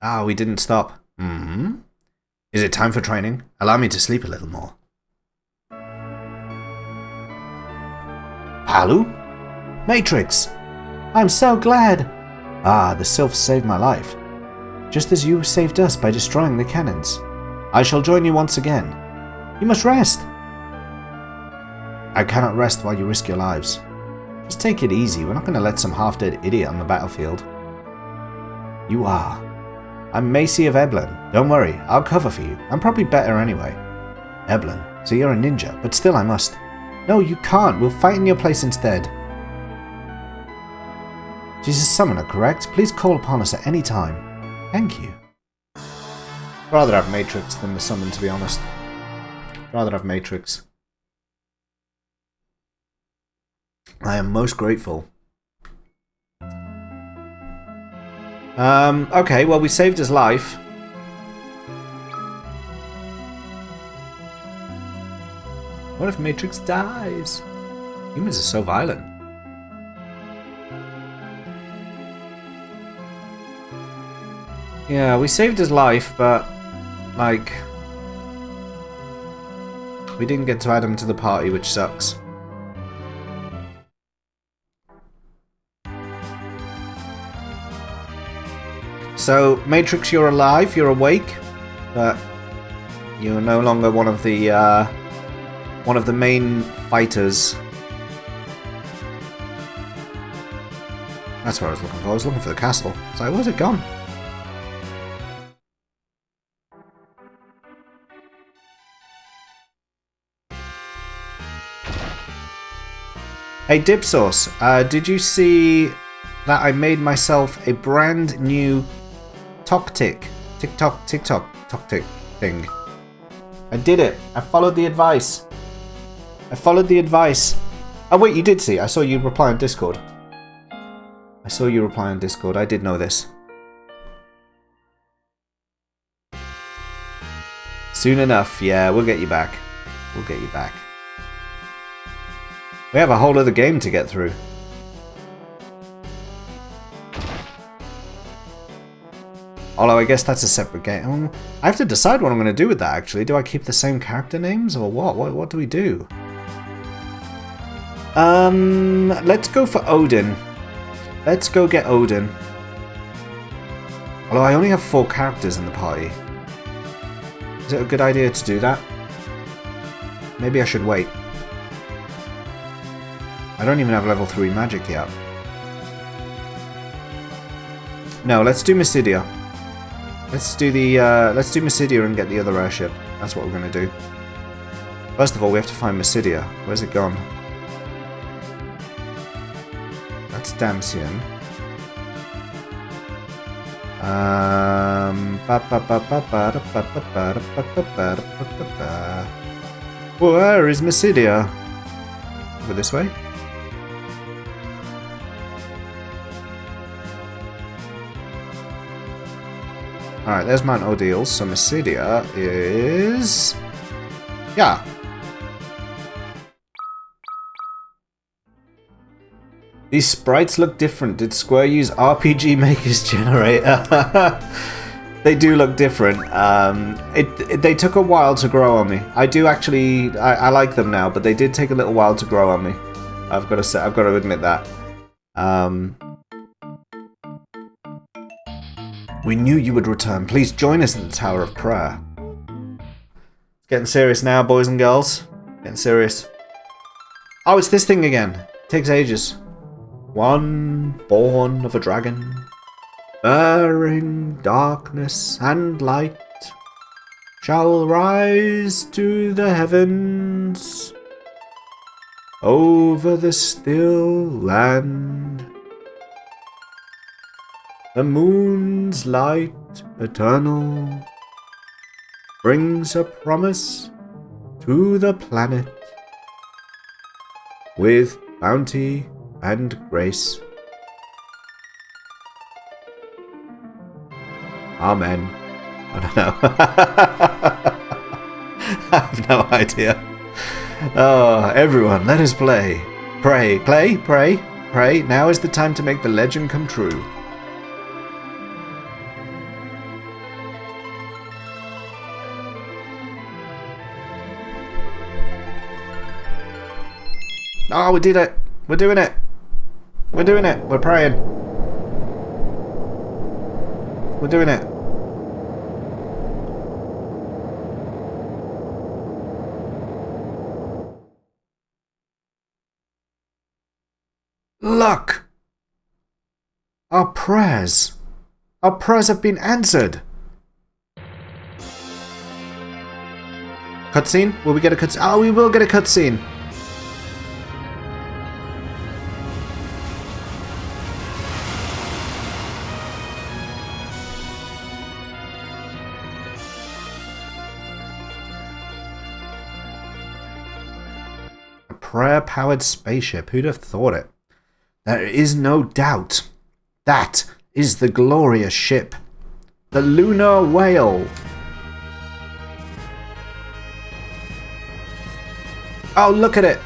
Ah, we didn't stop. Mm-hmm. Is it time for training? Allow me to sleep a little more. Palu? Matrix! I'm so glad! Ah, the Sylphs saved my life. Just as you saved us by destroying the cannons. I shall join you once again. You must rest. I cannot rest while you risk your lives. Just take it easy. We're not going to let some half-dead idiot on the battlefield. You are. I'm Macy of Eblan. Don't worry, I'll cover for you. I'm probably better anyway. Eblan, so you're a ninja, but still I must. No, you can't. We'll fight in your place instead. She's a summoner, correct? Please call upon us at any time. Thank you. I'd rather have Matrix than the summon, to be honest. I'd rather have Matrix. I am most grateful. Okay, well, we saved his life. What if Matrix dies? Humans are so violent. Yeah, we saved his life, but like... We didn't get to add him to the party, which sucks. So, Matrix, you're alive, you're awake, but you're no longer one of the main fighters. That's what I was looking for. I was looking for the castle. It's like, where's it gone? Hey, Dip Sauce, did you see that I made myself a brand new TikTok thing? I did it. I followed the advice. Oh wait, you did see. I saw you reply on Discord. I did know this. Soon enough, yeah, we'll get you back. We have a whole other game to get through. Although I guess that's a separate game. I have to decide what I'm going to do with that, actually. Do I keep the same character names, or what? What do we do? Let's go for Odin. Let's go get Odin. Although I only have 4 characters in the party. Is it a good idea to do that? Maybe I should wait. I don't even have level 3 magic yet. No, let's do Mysidia. Let's do Mysidia and get the other airship. That's what we're gonna do. First of all, we have to find Mysidia. Where's it gone? That's Damsian. Where is Mysidia? Over this way? Alright, there's Mount Odile, so Mysidia is... Yeah. These sprites look different. Did Square use RPG Maker's generator? They do look different. They took a while to grow on me. I do actually... I like them now, but they did take a little while to grow on me. I've got to admit that. We knew you would return. Please join us in the Tower of Prayer. It's getting serious now, boys and girls. Getting serious. Oh, it's this thing again. It takes ages. One born of a dragon, bearing darkness and light, shall rise to the heavens over the still land. The moon's light eternal brings a promise to the planet with bounty and grace. Amen. I don't know. I have no idea. Oh, everyone, let us play. Pray, play, pray, pray. Now is the time to make the legend come true. Oh, we did it! We're doing it! We're doing it! We're praying! We're doing it! Look! Our prayers! Our prayers have been answered! Cutscene? Will we get a cutscene? Oh, we will get a cutscene! Prayer-powered spaceship. Who'd have thought it? There is no doubt. That is the glorious ship. The Lunar Whale. Oh, look at it.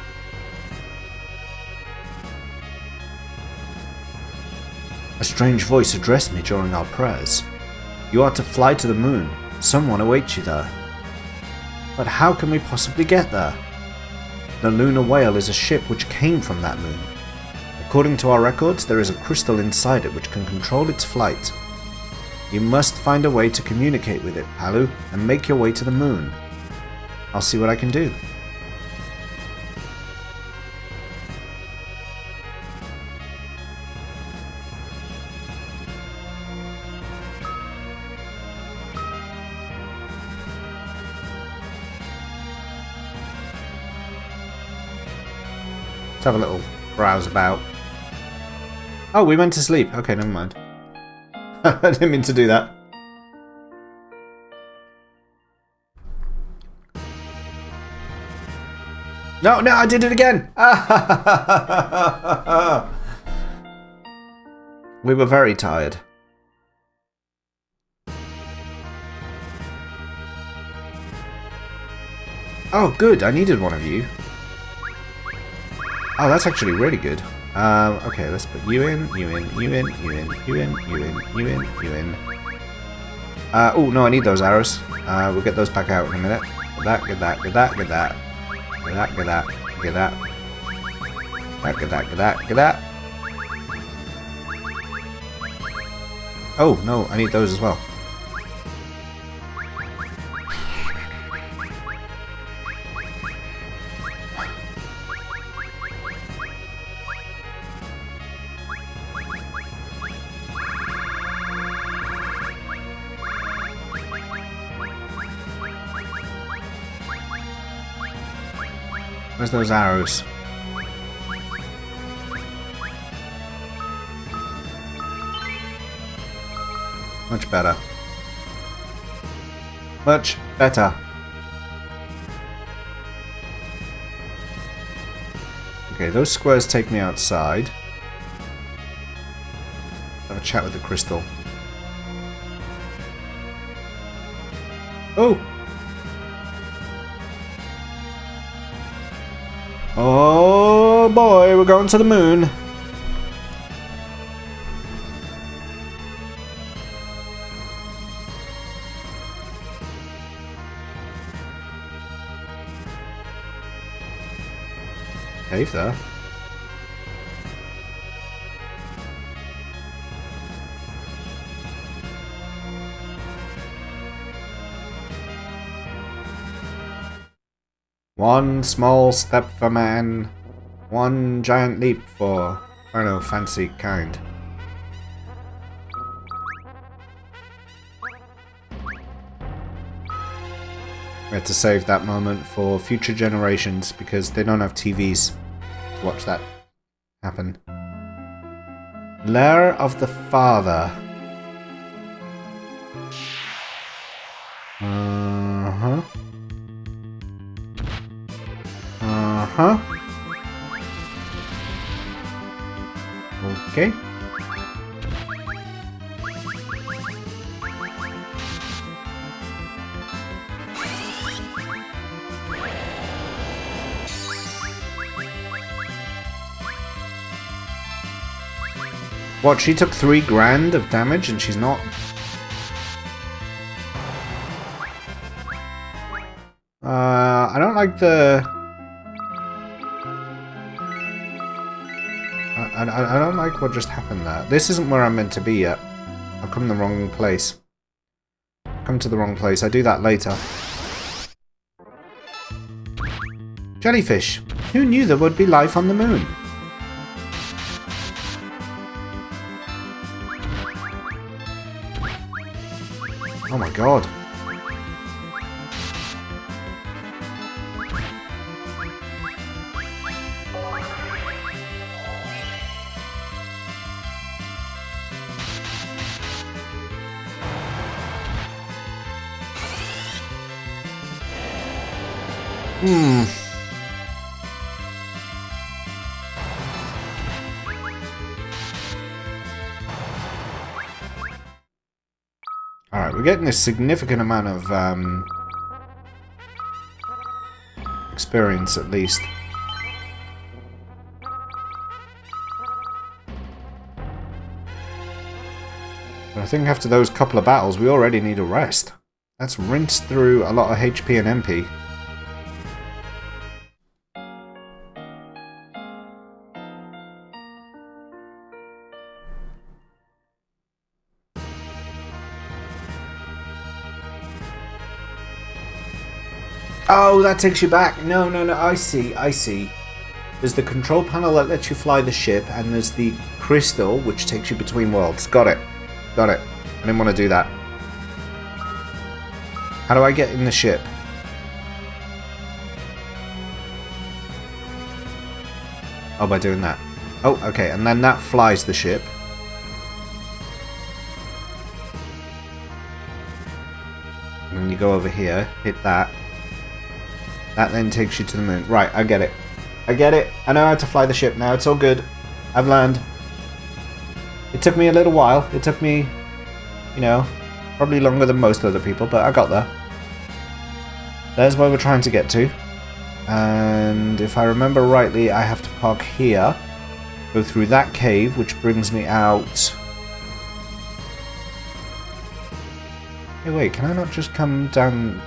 A strange voice addressed me during our prayers. You are to fly to the moon. Someone awaits you there. But how can we possibly get there? The lunar whale is a ship which came from that moon. According to our records, there is a crystal inside it which can control its flight. You must find a way to communicate with it, Palu, and make your way to the moon. I'll see what I can do. Let's have a little browse about. Oh, we went to sleep. Okay, never mind. I didn't mean to do that. No, I did it again! We were very tired. Oh, good. I needed one of you. Oh, that's actually really good. Okay, let's put you in, you in, you in, you in, you in, you in, you in, you in. Oh, no, I need those arrows. We'll get those back out in a minute. Get that, get that, get that, get that. Get that, get that, get that. Get that, get that, get that. Oh, no, I need those as well. Where's those arrows? Much better. Much better. Okay, those squares take me outside. Have a chat with the crystal. Oh! Oh boy, we're going to the moon. Cave there. One small step for man, one giant leap for Final Fancy kind. We had to save that moment for future generations because they don't have TVs to watch that happen. Lair of the Father. Uh-huh. Uh-huh. Okay. What, she took 3 grand of damage and she's not... I don't like the... I don't like what just happened there. This isn't where I'm meant to be yet. I've come to the wrong place. Come to the wrong place. I do that later. Jellyfish. Who knew there would be life on the moon? Oh my god. Alright, we're getting a significant amount of experience at least. But I think after those couple of battles we already need a rest. That's rinsed through a lot of HP and MP. Oh, that takes you back. No, I see. There's the control panel that lets you fly the ship, and there's the crystal, which takes you between worlds. Got it. I didn't want to do that. How do I get in the ship? Oh, by doing that. Oh, okay, and then that flies the ship. And then you go over here, hit that. That then takes you to the moon. Right, I get it. I know how to fly the ship now. It's all good. I've learned. It took me a little while. It took me, you know, probably longer than most other people, but I got there. There's where we're trying to get to. And if I remember rightly, I have to park here, go through that cave, which brings me out. Hey, wait, can I not just come down?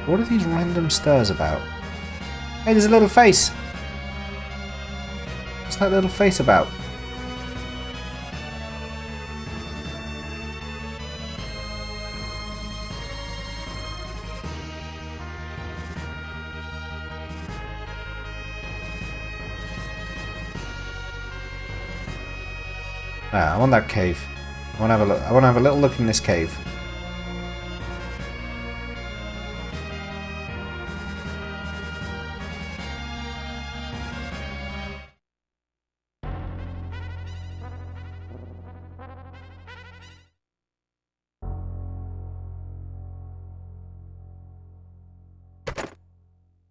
What are these random stairs about? Hey, there's a little face! What's that little face about? Ah, I want that cave. I want to have a look. I want to have a little look in this cave.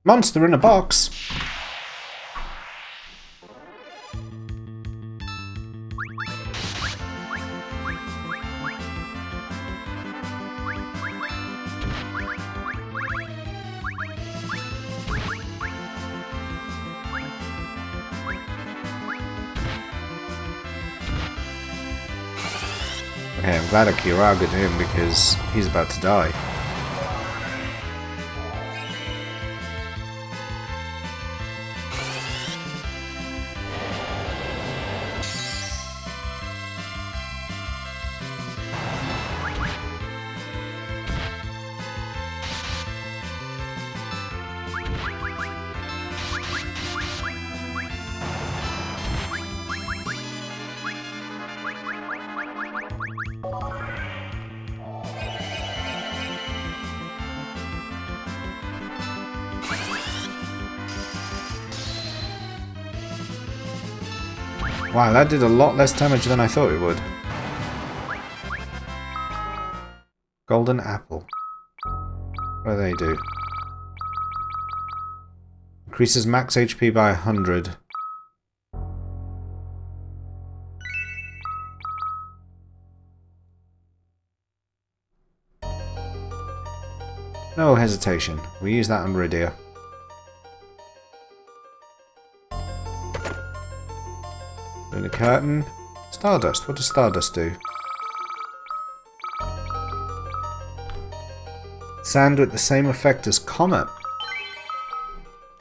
Monster in a box. Okay, I'm glad I Kiraga him because he's about to die. Wow, that did a lot less damage than I thought it would. Golden apple. What do they do? Increases max HP by 100. No hesitation. We use that on Rydia. Lunar curtain. Stardust. What does Stardust do? Sand with the same effect as Comet.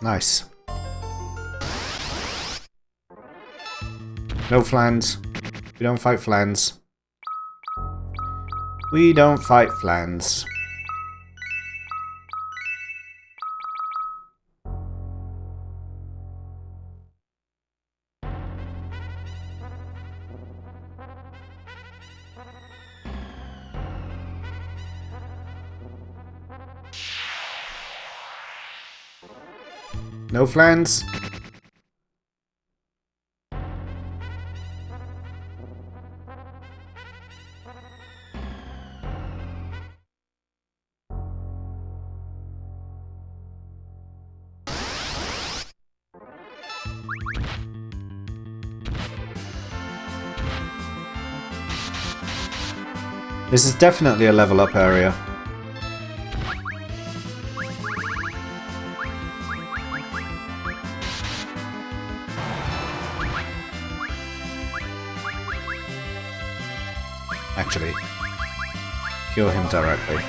Nice. No flans. We don't fight flans. We don't fight flans. No flans. This is definitely a level up area. Actually, cure him directly.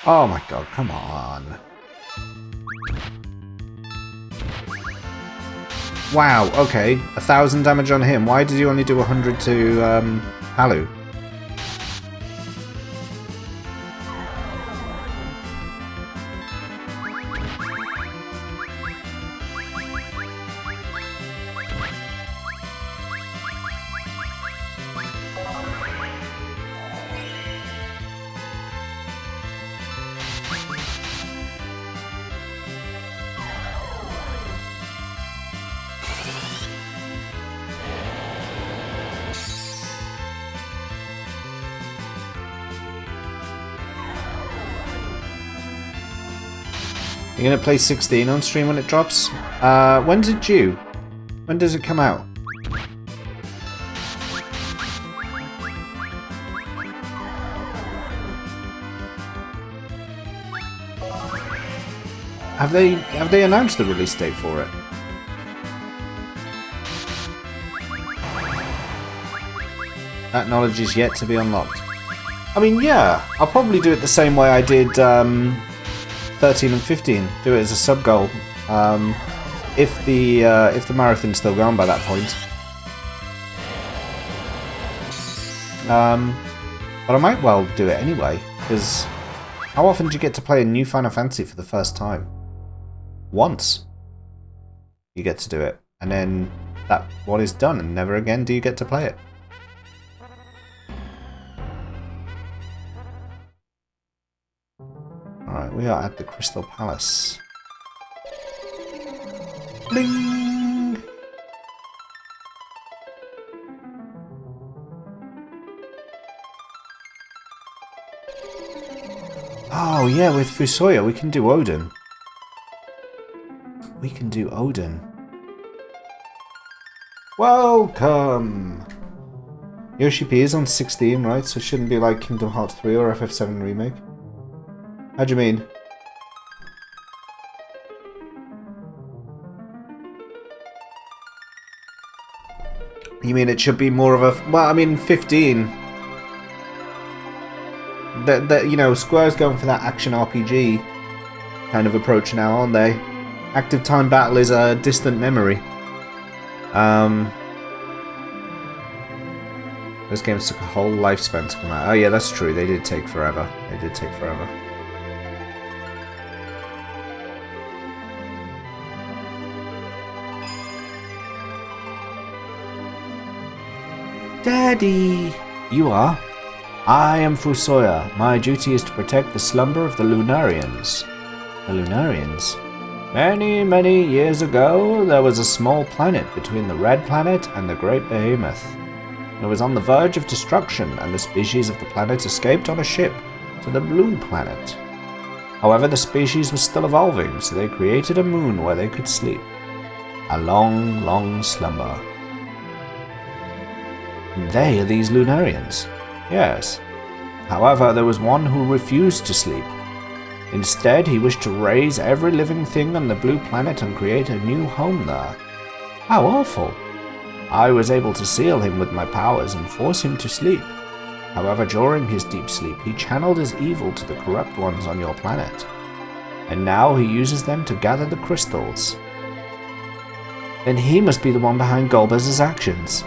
Oh my god, come on. Wow, okay. 1,000 damage on him. Why did you only do 100 to Halu? You're gonna play 16 on stream when it drops? When's it due? When does it come out? Have they announced the release date for it? That knowledge is yet to be unlocked. I mean, yeah, I'll probably do it the same way I did 13 and 15. Do it as a sub goal. If the marathon's still going by that point. But I might well do it anyway, because how often do you get to play a new Final Fantasy for the first time? Once. You get to do it, and then that one is done, and never again do you get to play it. Alright, we are at the Crystal Palace. Bling! Oh yeah, with Fusoya we can do Odin. We can do Odin. Welcome! Yoshi P is on 16, right? So it shouldn't be like Kingdom Hearts 3 or FF7 Remake. How do you mean? You mean it should be more of a... Well, I mean, 15. You know, Square's going for that action RPG kind of approach now, aren't they? Active time battle is a distant memory. Those games took a whole lifespan to come out. Oh yeah, that's true. They did take forever. They did take forever. Daddy! You are? I am Fusoya. My duty is to protect the slumber of the Lunarians. The Lunarians? Many, many years ago, there was a small planet between the Red Planet and the Great Behemoth. It was on the verge of destruction, and the species of the planet escaped on a ship to the Blue Planet. However, the species was still evolving, so they created a moon where they could sleep. A long, long slumber. And they are these Lunarians. Yes. However, there was one who refused to sleep. Instead, he wished to raise every living thing on the Blue Planet and create a new home there. How awful! I was able to seal him with my powers and force him to sleep. However, during his deep sleep, he channeled his evil to the corrupt ones on your planet. And now he uses them to gather the crystals. Then he must be the one behind Golbez's actions.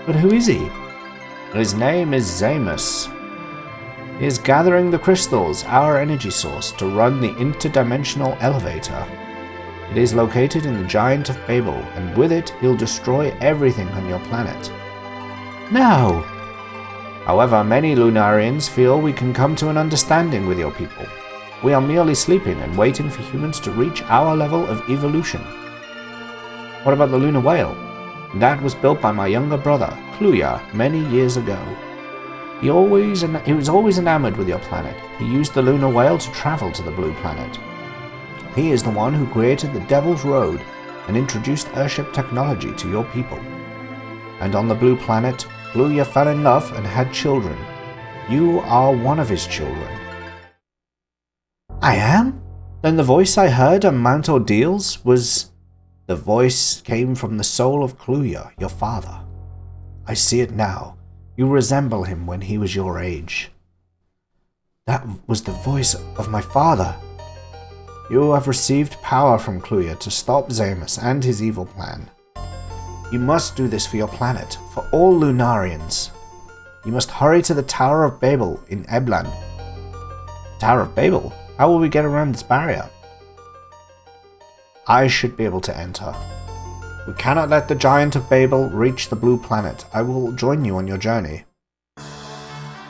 But who is he? His name is Zamus. He is gathering the crystals, our energy source, to run the interdimensional elevator. It is located in the Giant of Babel, and with it, he'll destroy everything on your planet. No! However, many Lunarians feel we can come to an understanding with your people. We are merely sleeping and waiting for humans to reach our level of evolution. What about the Lunar Whale? That was built by my younger brother, Kluya, many years ago. He was always enamored with your planet. He used the lunar whale to travel to the blue planet. He is the one who created the Devil's Road and introduced airship technology to your people. And on the blue planet, Cluya fell in love and had children. You are one of his children. I am? Then the voice I heard on Mount Ordeals was... The voice came from the soul of Cluya, your father. I see it now. You resemble him when he was your age. That was the voice of my father. You have received power from Cluya to stop Zamus and his evil plan. You must do this for your planet, for all Lunarians. You must hurry to the Tower of Babel in Eblan. Tower of Babel? How will we get around this barrier? I should be able to enter. We cannot let the Giant of Babel reach the blue planet. I will join you on your journey.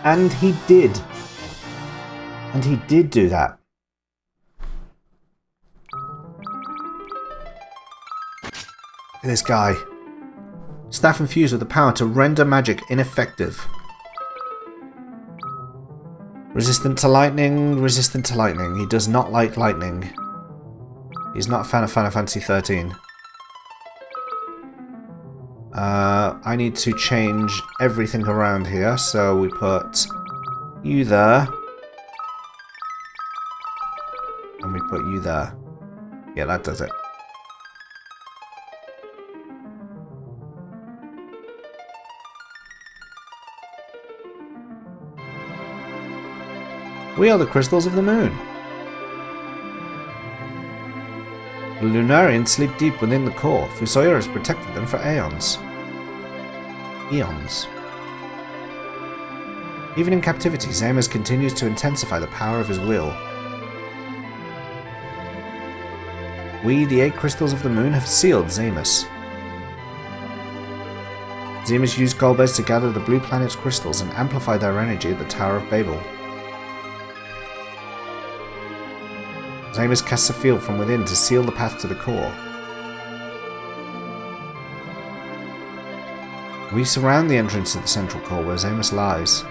And he did. And he did do that. Look at this guy. Staff infused with the power to render magic ineffective. Resistant to lightning, resistant to lightning. He does not like lightning. He's not a fan of Final Fantasy 13. I need to change everything around here, so we put you there. And we put you there. Yeah, that does it. We are the crystals of the moon. The Lunarians sleep deep within the core. Fusoya has protected them for aeons. Eons. Even in captivity, Zamus continues to intensify the power of his will. We, the 8 crystals of the moon, have sealed Zamus. Zamus used Golbez to gather the blue planet's crystals and amplify their energy at the Tower of Babel. Zamus casts a field from within to seal the path to the core. We surround the entrance to the central core where Zamus lies.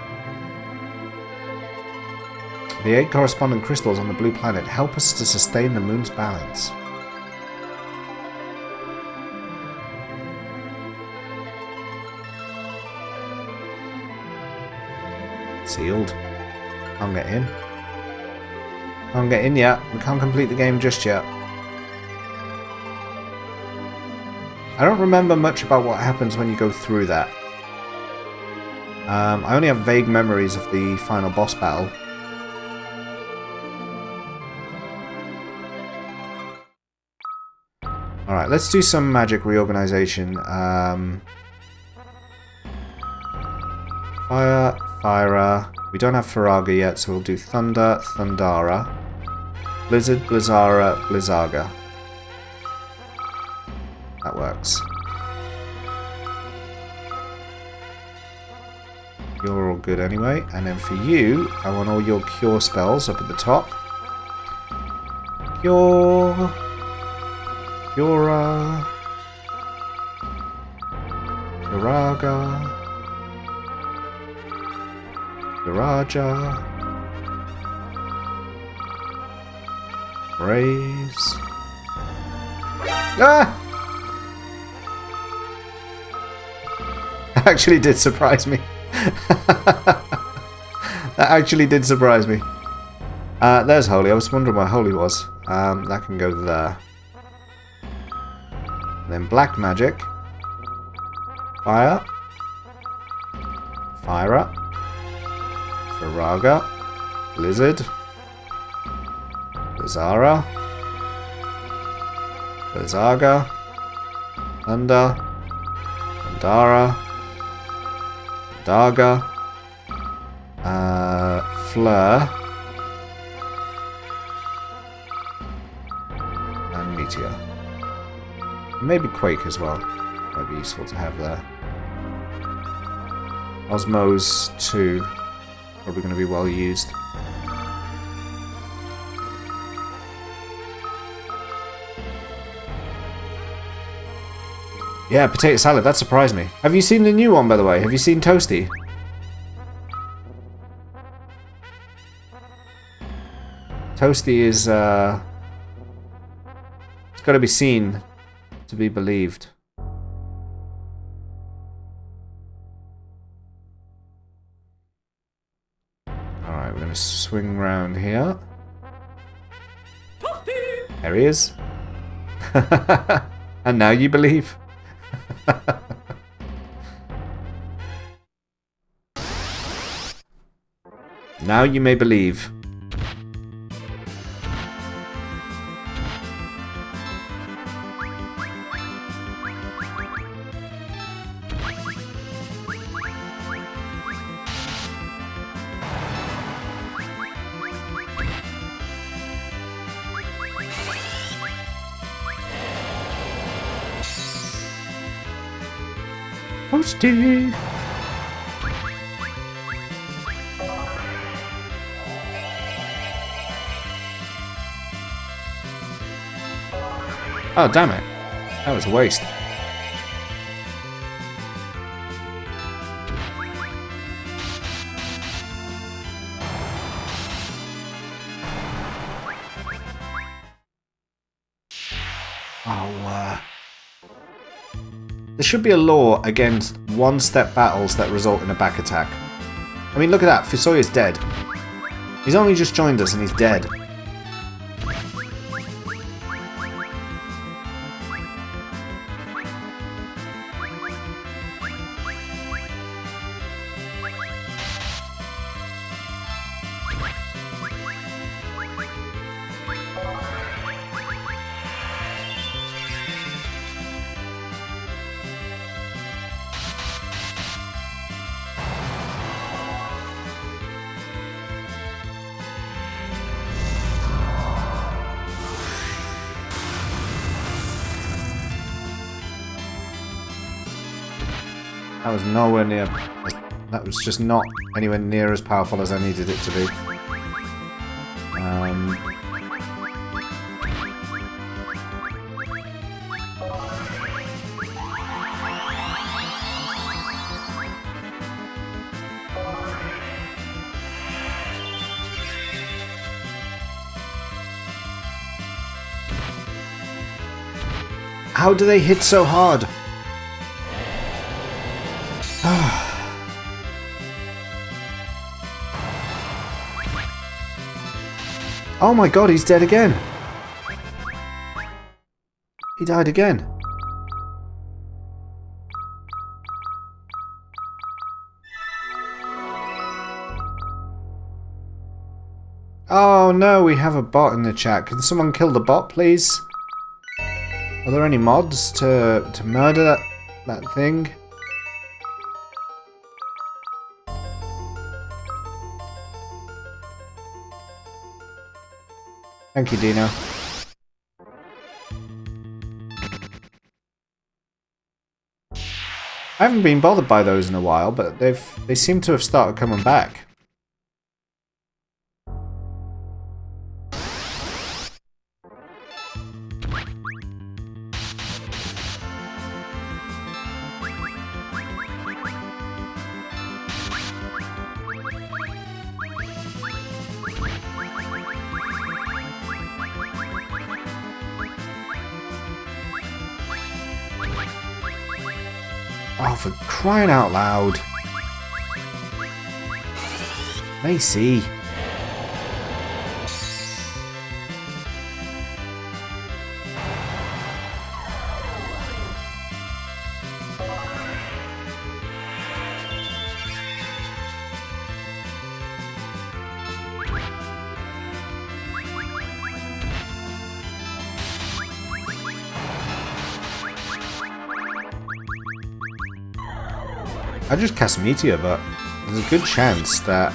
The 8 corresponding crystals on the blue planet help us to sustain the moon's balance. Sealed. Can't get in. Can't get in yet. We can't complete the game just yet. I don't remember much about what happens when you go through that. I only have vague memories of the final boss battle. Alright, let's do some magic reorganization. Fire, Fira. We don't have Faraga yet, so we'll do Thunder, Thundara. Blizzard, Blizzara, Blizzaga. That works. You're all good anyway. And then for you, I want all your cure spells up at the top. Cure. Cura. Curaga. Curaja. Raise. Ah! That actually did surprise me. That actually did surprise me. There's Holy. I was wondering where Holy was. That can go there. And then Black Magic. Fire. Fira. Faraga. Blizzard. Blizzara. Blizzaga. Thunder. Thundara. Daga. Fleur. And Meteor. Maybe Quake as well. Might be useful to have there. Osmos 2. Probably going to be well used. Yeah, potato salad. That surprised me. Have you seen the new one, by the way? Have you seen Toasty? Toasty is, it's got to be seen to be believed. Alright, we're going to swing round here. There he is. And now you believe. Now you may believe. Toasty. Oh, damn it. That was a waste. There should be a law against one-step battles that result in a back attack. I mean, look at that. Fusoya's dead. He's only just joined us and he's dead. That was nowhere near... That was just not anywhere near as powerful as I needed it to be. How do they hit so hard? Oh my god, he's dead again. He died again. Oh no, we have a bot in the chat. Can someone kill the bot, please? Are there any mods to murder that thing? Thank you, Dino. I haven't been bothered by those in a while, but they seem to have started coming back. Oh, for crying out loud. Macy. I just cast Meteor, but there's a good chance that...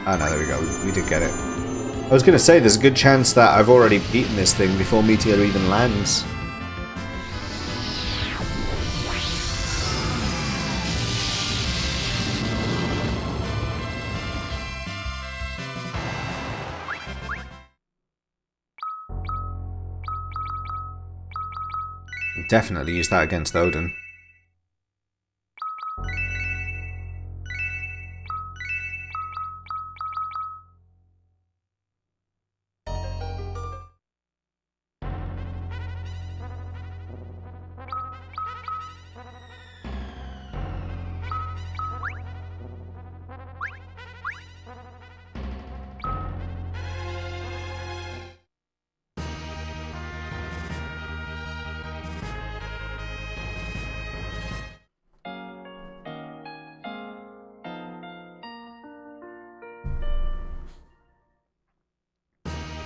Oh no, there we go. We did get it. I was going to say, there's a good chance that I've already beaten this thing before Meteor even lands. Definitely use that against Odin.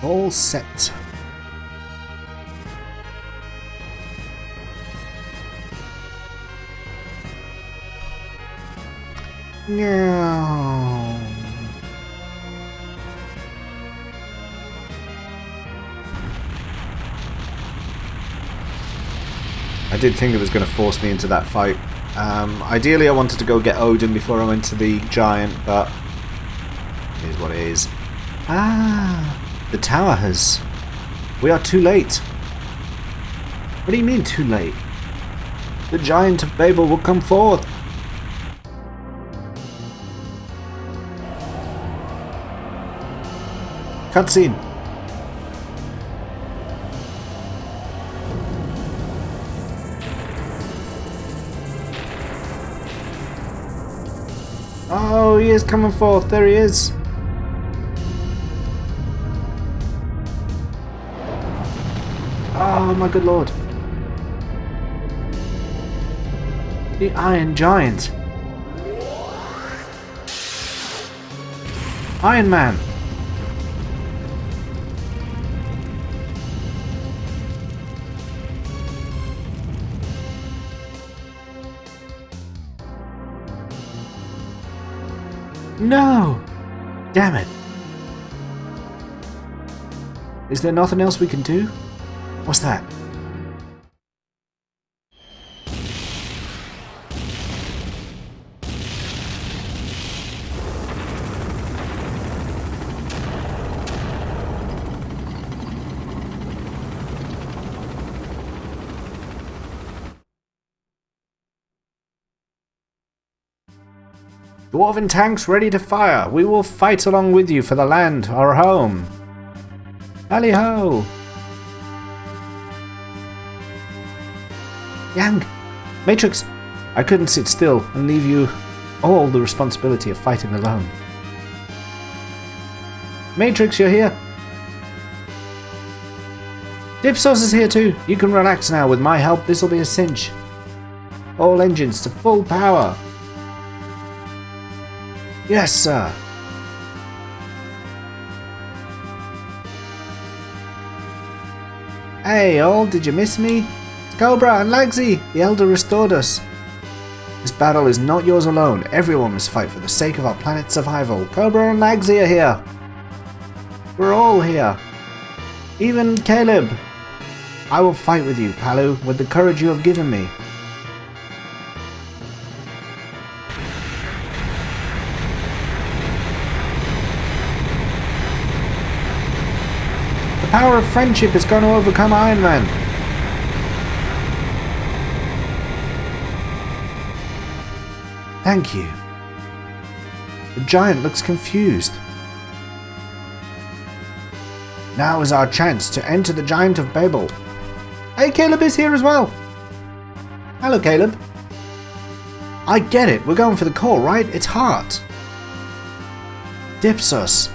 All set. No. I did think it was going to force me into that fight. Ideally I wanted to go get Odin before I went to the giant, but it is what it is. Ah, the tower has... We are too late. What do you mean too late? The giant of Babel will come forth. Cutscene. Oh, he is coming forth. There he is. Oh, my good lord. The Iron Giant. Iron Man. No! Damn it. Is there nothing else we can do? What's that? Dwarven tanks ready to fire. We will fight along with you for the land, our home. Tally-ho! Yang! Matrix! I couldn't sit still and leave you all the responsibility of fighting alone. Matrix, you're here! Dipsos is here too. You can relax now. With my help, this'll be a cinch. All engines to full power. Yes, sir. Hey, all, did you miss me? It's Cobra and Lagsy. The Elder restored us. This battle is not yours alone. Everyone must fight for the sake of our planet's survival. Cobra and Lagsy are here. We're all here. Even Caleb. I will fight with you, Palu, with the courage you have given me. The power of friendship is going to overcome Iron Man. Thank you. The giant looks confused. Now is our chance to enter the Giant of Babel. Hey, Caleb is here as well. Hello, Caleb. I get it. We're going for the core, right? It's heart. Dipsos.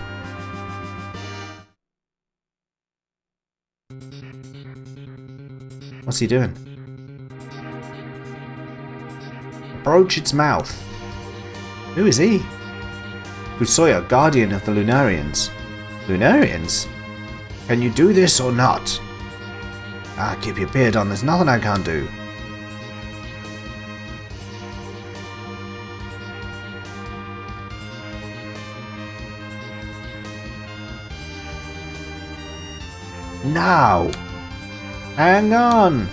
What's he doing? Approach its mouth. Who is he? Fusoya, guardian of the Lunarians. Lunarians? Can you do this or not? Ah, keep your beard on. There's nothing I can't do. Now! Hang on!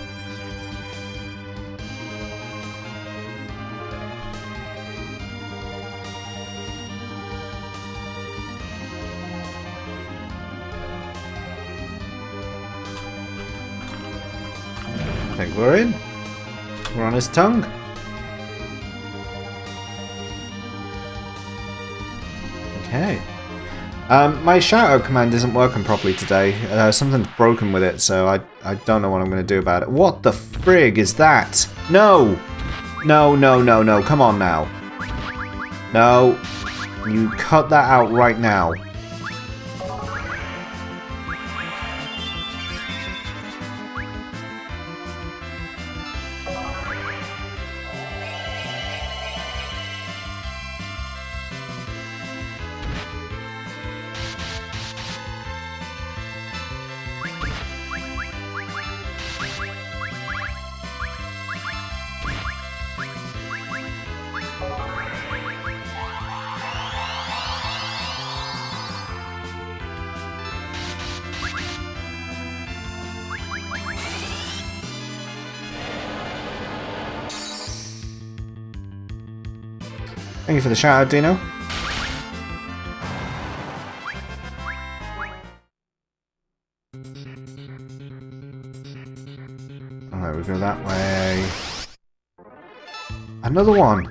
I think we're in. We're on his tongue. Okay. My shout-out command isn't working properly today. Something's broken with it, so I don't know what I'm going to do about it. What the frig is that? No! No, no, no, no. Come on now. No. You cut that out right now. Thank you for the shout out, Dino. Alright, we go that way. Another one!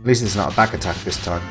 At least it's not a back attack this time.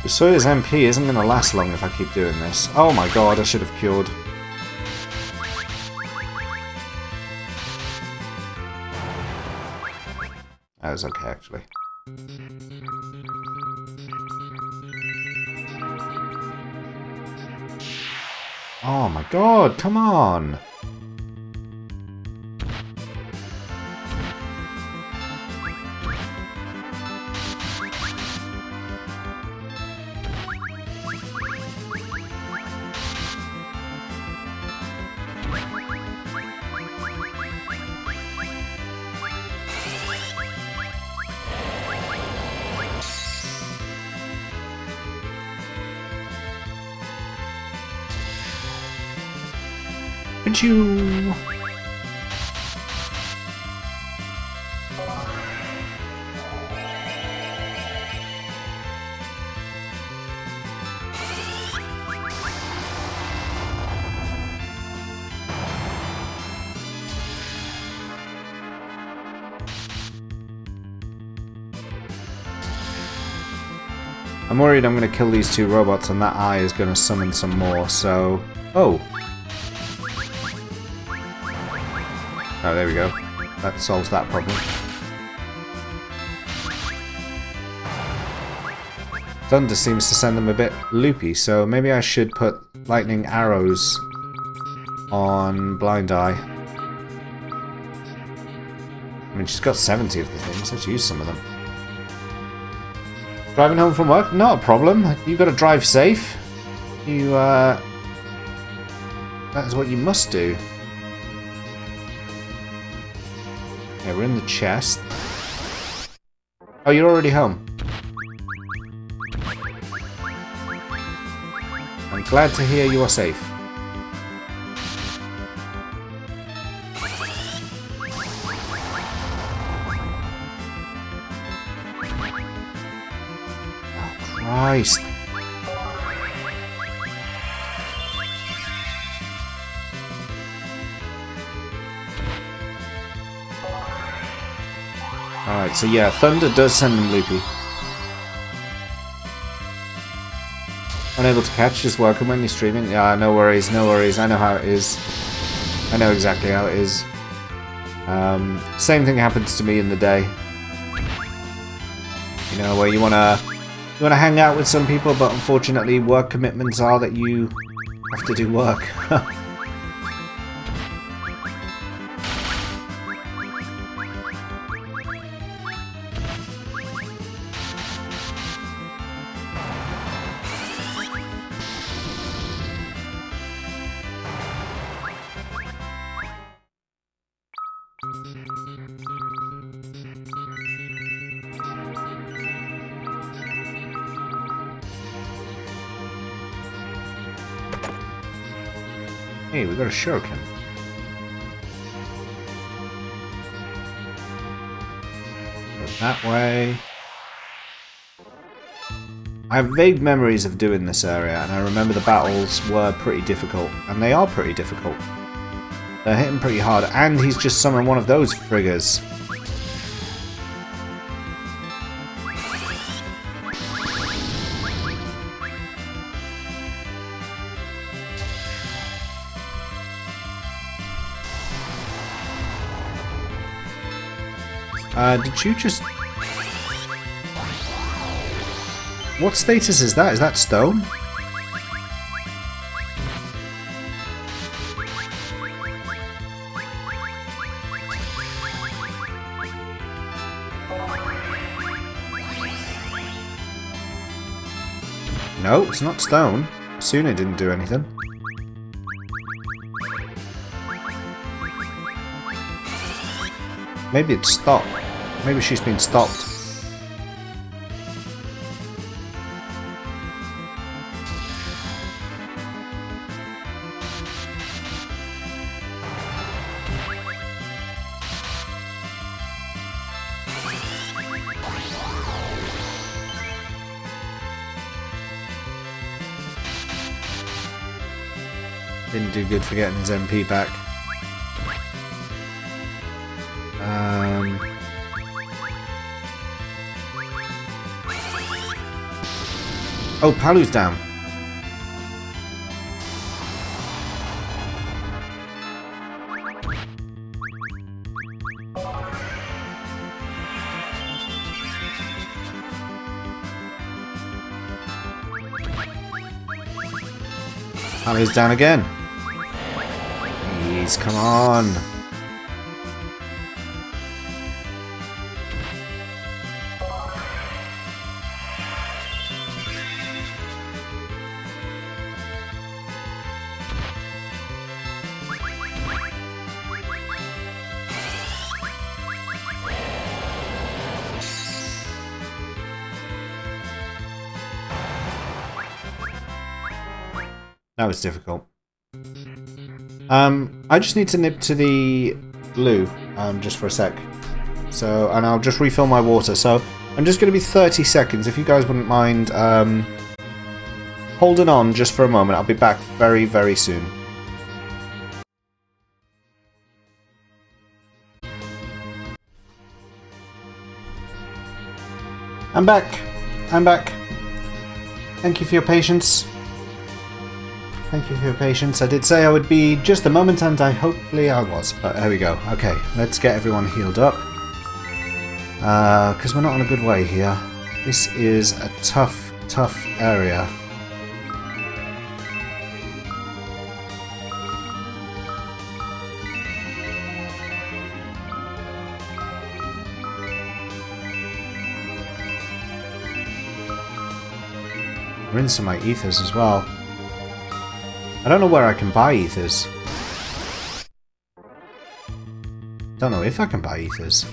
Sawyer's MP isn't going to last long if I keep doing this. Oh my god, I should have cured. That was okay, actually. Oh my god, come on! You. I'm worried I'm going to kill these two robots and that eye is going to summon some more, so... Oh! Oh, there we go. That solves that problem. Thunder seems to send them a bit loopy, so maybe I should put lightning arrows on Blind Eye. I mean, she's got 70 of the things. Let's use some of them. Driving home from work? Not a problem. You got to drive safe. You, that is what you must do. Yeah, we're in the chest. Oh, you're already home. I'm glad to hear you are safe. Oh, Christ. Alright, so yeah, Thunder does send them loopy. Unable to catch, just welcome when you're streaming. Yeah, no worries, no worries. I know how it is. I know exactly how it is. Same thing happens to me in the day. You know, where you wanna hang out with some people, but unfortunately work commitments are that you have to do work. Hey, we got a shuriken. Go that way. I have vague memories of doing this area, and I remember the battles were pretty difficult, and they are pretty difficult. They're hitting pretty hard, and he's just summoned one of those friggers. Did you just... What status is that? Is that stone? No, it's not stone. Suna didn't do anything. Maybe it's stopped. Maybe she's been stopped. Didn't do good for getting his MP back. Oh, Palu's down. Palu's down again. Please, come on. That was difficult. I just need to nip to the loo, just for a sec. So, and I'll just refill my water. So, I'm just going to be 30 seconds. If you guys wouldn't mind holding on just for a moment. I'll be back very, very soon. I'm back. I'm back. Thank you for your patience. Thank you for your patience. I did say I would be just a moment, and hopefully I was. But there we go. Okay, let's get everyone healed up. Because we're not on a good way here. This is a tough, tough area. Rinse my ethers as well. I don't know where I can buy ethers. Don't know if I can buy ethers.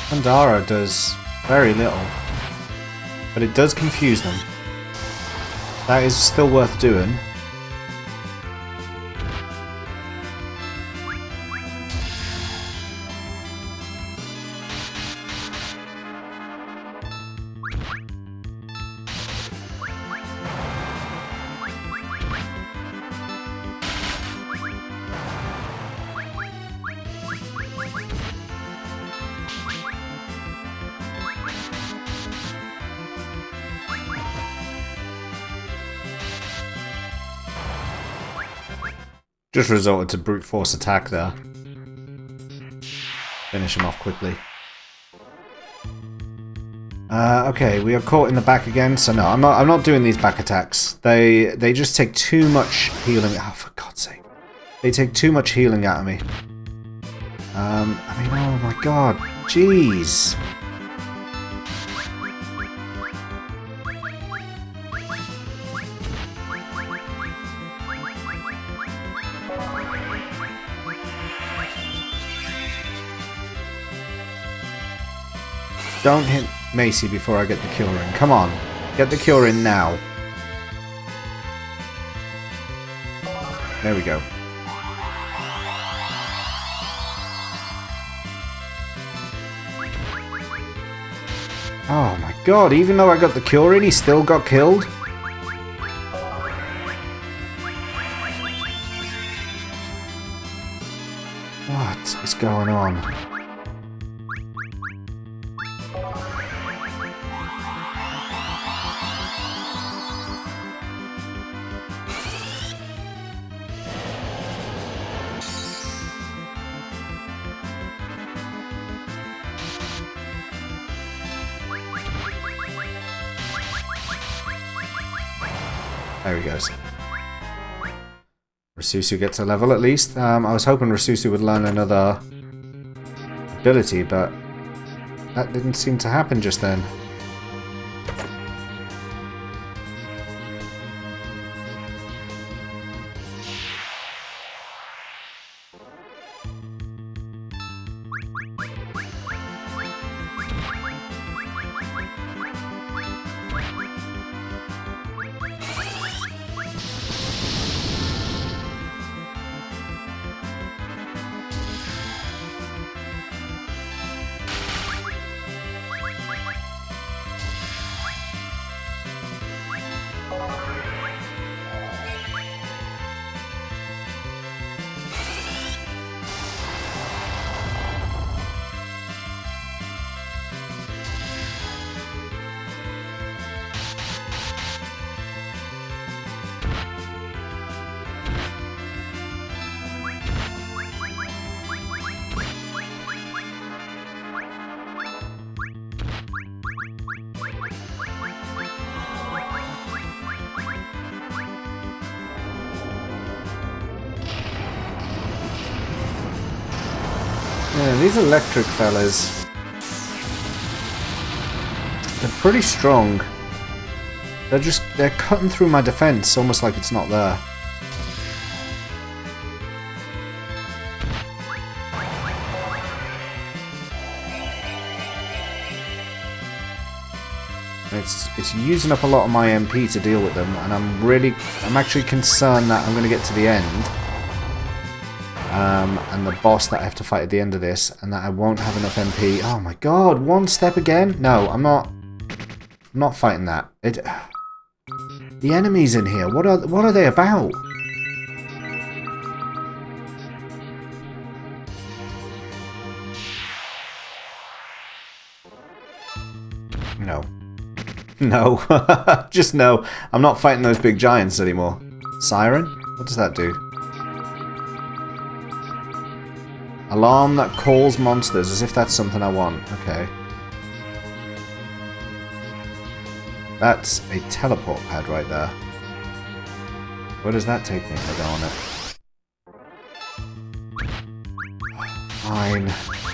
Pandara does very little, but it does confuse them. That is still worth doing. Just resorted to brute force attack there. Finish him off quickly. Okay, we are caught in the back again, so no, I'm not doing these back attacks. They just take too much healing. Oh, for God's sake. They take too much healing out of me. I mean, oh my god. Jeez. Don't hit Macy before I get the cure in. Come on. Get the cure in now. There we go. Oh my god, even though I got the cure in, he still got killed? What is going on? There he goes. Rasusu gets a level at least. I was hoping Rasusu would learn another ability, but that didn't seem to happen just then. Yeah, these electric fellas, they're pretty strong. They're cutting through my defense almost like it's not there. It's using up a lot of my MP to deal with them, and I'm actually concerned that I'm going to get to the end. And the boss that I have to fight at the end of this, and that I won't have enough MP. Oh my god, one step again? No, I'm not fighting that. The enemies in here, what are they about? No. No. Just no. I'm not fighting those big giants anymore. Siren? What does that do? Alarm that calls monsters, as if that's something I want. Okay. That's a teleport pad right there. Where does that take me if I go on it? Fine.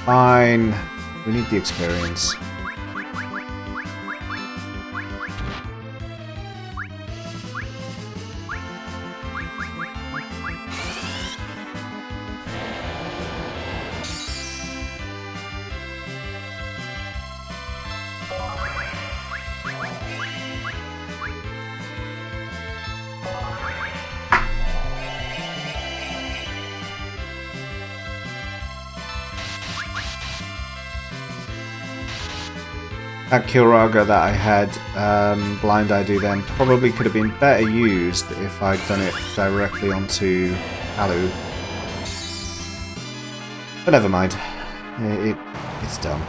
Fine. We need the experience. That Kyoraga that I had Blind Eye do then probably could have been better used if I'd done it directly onto Alu. But never mind. It's dumb.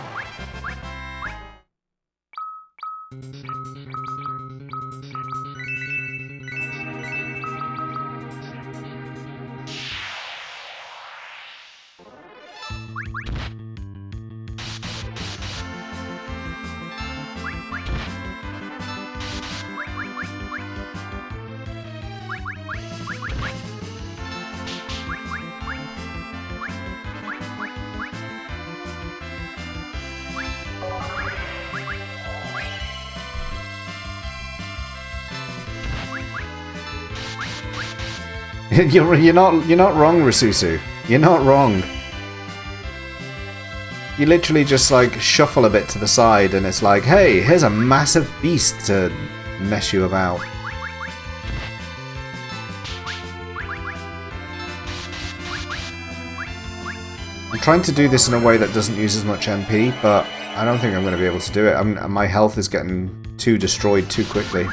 You're not wrong, Rasusu. You're not wrong. You literally just like shuffle a bit to the side and it's like, hey, here's a massive beast to mess you about. I'm trying to do this in a way that doesn't use as much MP, but I don't think I'm going to be able to do it. My health is getting too destroyed too quickly.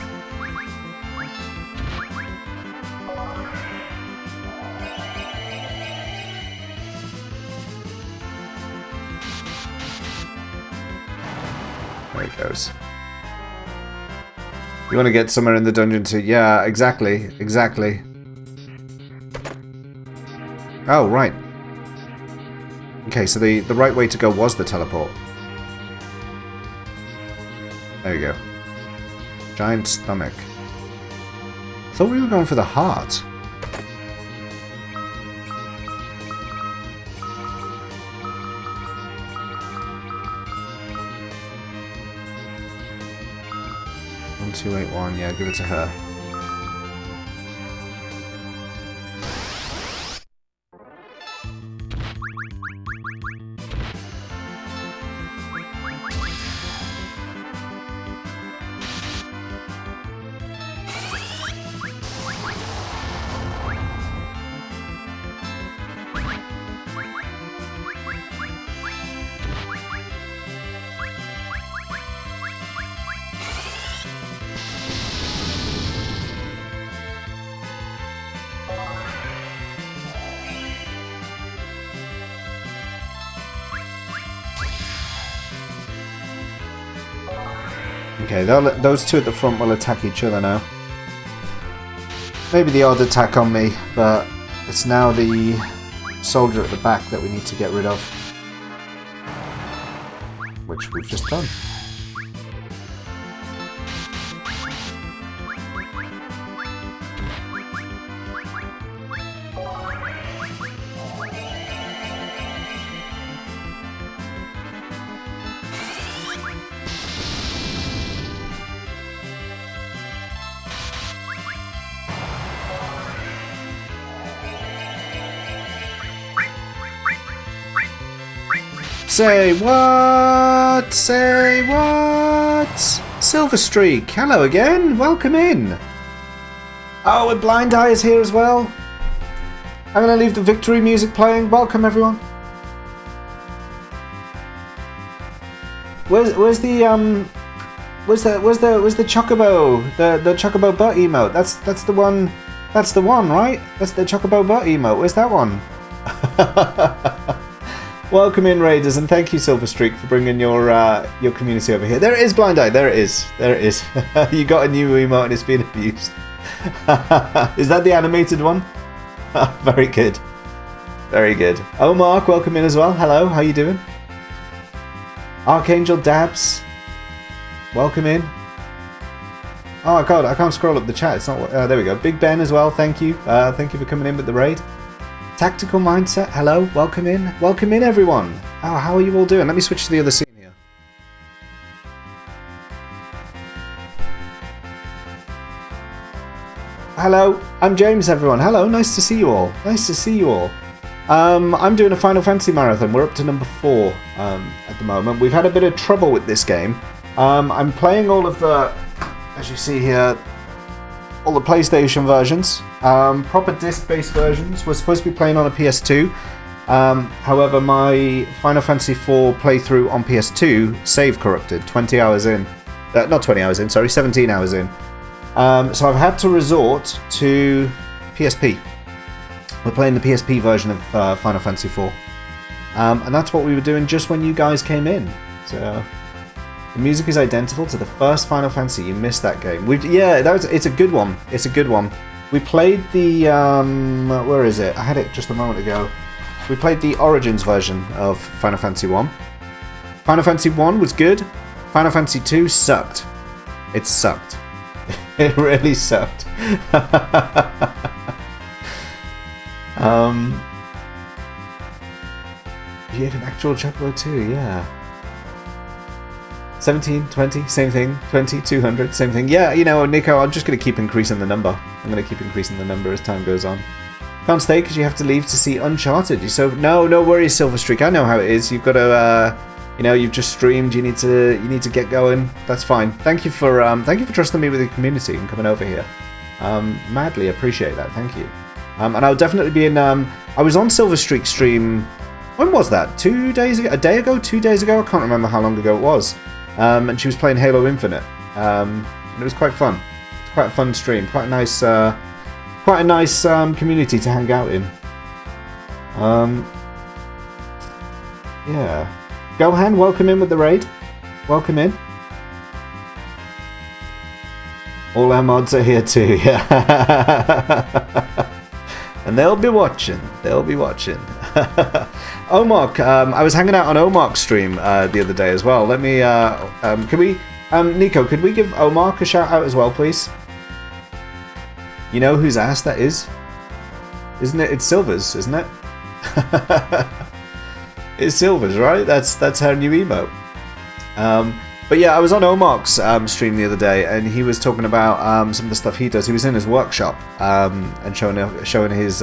There he goes. You want to get somewhere in the dungeon too? Yeah, exactly. Exactly. Oh, right. Okay, so the right way to go was the teleport. There you go. Giant stomach. thought we were going for the heart. One, 2, 8, 1. Yeah, give it to her. Okay, those two at the front will attack each other now. Maybe the odd attack on me, but it's now the soldier at the back that we need to get rid of. Which we've just done. Say what? Say what? Silver Streak, hello again. Welcome in. Oh, and Blind Eye is here as well. I'm gonna leave the victory music playing. Welcome everyone. Where's the Chocobo? The Chocobo butt emote. That's the one. That's the one, right? That's the Chocobo butt emote. Where's that one? Welcome in, Raiders, and thank you, Silver Streak, for bringing your community over here. There it is, Blind Eye. There it is. There it is. You got a new emote and it's been abused. Is that the animated one? Very good. Very good. Oh, Mark, welcome in as well. Hello, how you doing? Archangel Dabs, welcome in. Oh God, I can't scroll up the chat. It's not. There we go. Big Ben as well. Thank you. Thank you for coming in with the raid. Tactical Mindset, hello, welcome in. Welcome in, everyone. Oh, how are you all doing? Let me switch to the other scene here. Hello, I'm James, everyone. Hello, nice to see you all. Nice to see you all. I'm doing a Final Fantasy marathon. We're up to number 4 at the moment. We've had a bit of trouble with this game. I'm playing all of the, as you see here, all the PlayStation versions, proper disc-based versions. We're supposed to be playing on a PS2. However, my Final Fantasy IV playthrough on PS2 save corrupted 20 hours in. Not 20 hours in, sorry, 17 hours in. So I've had to resort to PSP. We're playing the PSP version of Final Fantasy IV. And that's what we were doing just when you guys came in. So the music is identical to the first Final Fantasy. You missed that game. It's a good one. It's a good one. We played the where is it? I had it just a moment ago. We played the Origins version of Final Fantasy 1. Final Fantasy 1 was good. Final Fantasy 2 sucked. It sucked. It really sucked. You have an actual Chocobo too, yeah. 17, 20, same thing. 20, 200, same thing. Yeah, you know, Nico, I'm just going to keep increasing the number. I'm going to keep increasing the number as time goes on. Can't stay because you have to leave to see Uncharted. No worries, Silver Streak. I know how it is. You've got to, you've just streamed. You need to get going. That's fine. Thank you for trusting me with the community and coming over here. Madly appreciate that. Thank you. And I'll definitely be in. I was on Silver Streak stream. When was that? 2 days ago? A day ago? 2 days ago? I can't remember how long ago it was. And she was playing Halo Infinite. And it was quite fun. It's quite a fun stream. Quite a nice community to hang out in. Yeah. Gohan, welcome in with the raid. Welcome in. All our mods are here too, yeah. And they'll be watching. They'll be watching. Omark, I was hanging out on Omark's stream the other day as well. Let me, Nico, could we give Omark a shout out as well, please? You know whose ass that is? Isn't it? It's Silver's, isn't it? It's Silver's, right? That's her new emote. But yeah, I was on Omark's stream the other day, and he was talking about some of the stuff he does. He was in his workshop and showing his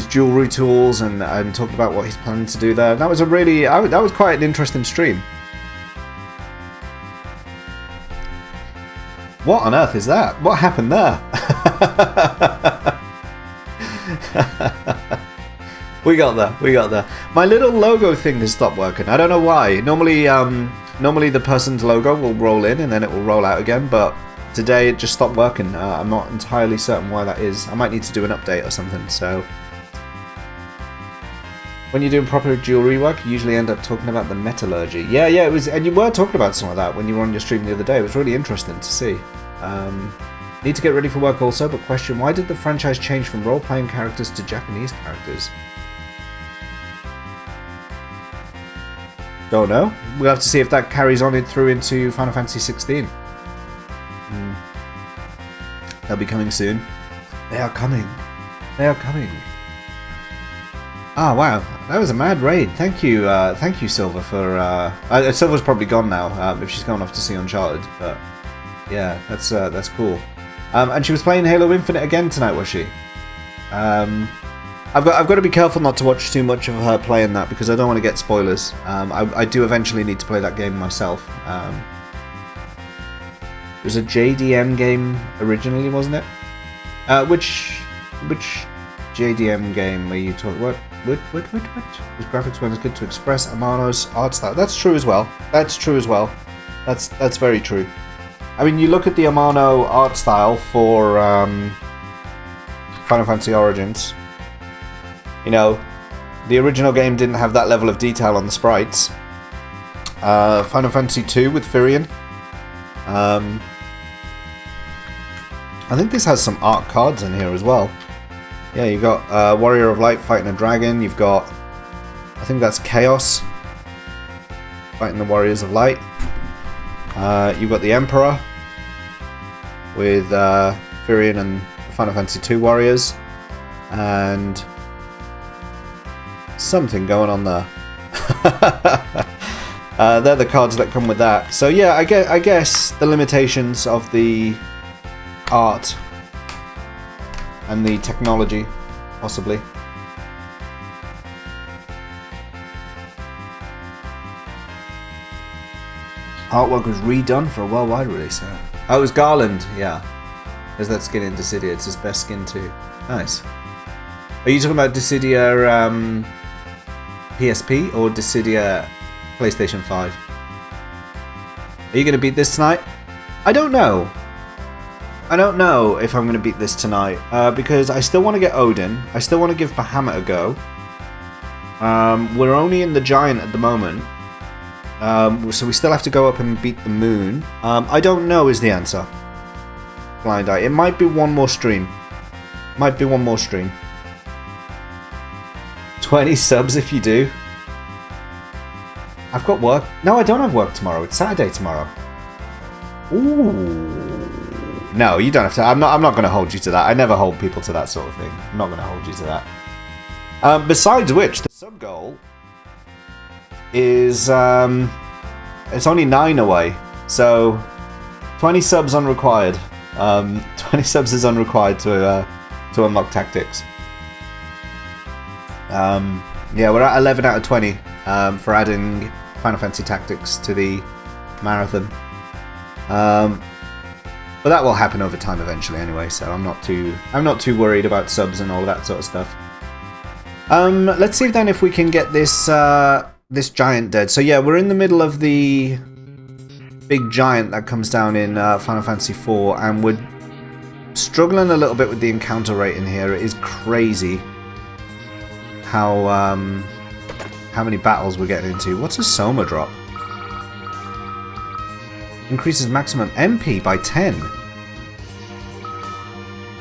jewelry tools and talking about what he's planning to do there. And that was that was quite an interesting stream. What on earth is that? What happened there? We got there. My little logo thing has stopped working. I don't know why. Normally the person's logo will roll in and then it will roll out again, but today it just stopped working. I'm not entirely certain why that is. I might need to do an update or something, so... When you're doing proper jewelry work, you usually end up talking about the metallurgy. Yeah, it was, and you were talking about some of that when you were on your stream the other day. It was really interesting to see. Need to get ready for work also, but question, why did the franchise change from role-playing characters to Japanese characters? Don't know. We'll have to see if that carries on through into Final Fantasy 16. They'll be coming soon. They are coming. Ah, wow. That was a mad raid. Thank you, Silver, for... Silver's probably gone now, if she's gone off to see Uncharted, but... Yeah, that's cool. And she was playing Halo Infinite again tonight, was she? I've got to be careful not to watch too much of her playing that because I don't want to get spoilers. I do eventually need to play that game myself. It was a JDM game originally, wasn't it? Which JDM game were you talking? What? His graphics weren't as good to express Amano's art style. That's true as well. That's very true. I mean, you look at the Amano art style for Final Fantasy Origins. You know, the original game didn't have that level of detail on the sprites. Final Fantasy 2 with Firion. I think this has some art cards in here as well. Yeah, you've got Warrior of Light fighting a dragon. You've got, I think that's Chaos fighting the Warriors of Light. You've got the Emperor with Firion and Final Fantasy 2 warriors. And... something going on there. They're the cards that come with that. So yeah, I guess the limitations of the art and the technology, possibly. Artwork was redone for a worldwide release. Oh, it was Garland, yeah. There's that skin in Dissidia. It's his best skin too. Nice. Are you talking about Dissidia PSP or Dissidia PlayStation 5? Are you going to beat this tonight? I don't know. I don't know if I'm going to beat this tonight because I still want to get Odin. I still want to give Bahamut a go. We're only in the Giant at the moment. So we still have to go up and beat the Moon. I don't know is the answer. Blind Eye. It might be one more stream. 20 subs if you do. I've got work. No, I don't have work tomorrow. It's Saturday tomorrow. Ooh. No, you don't have to. I'm not going to hold you to that. I never hold people to that sort of thing. I'm not going to hold you to that. Besides which, the sub goal is it's only 9 away. So 20 subs unrequired. 20 subs is unrequired to unlock tactics. Yeah, we're at 11 out of 20 for adding Final Fantasy Tactics to the marathon. But that will happen over time eventually anyway, so I'm not too worried about subs and all of that sort of stuff. Let's see then if we can get this this giant dead. So yeah, we're in the middle of the big giant that comes down in Final Fantasy IV, and we're struggling a little bit with the encounter rate in here. It is crazy how many battles we're getting into. What's a Soma drop? Increases maximum MP by 10.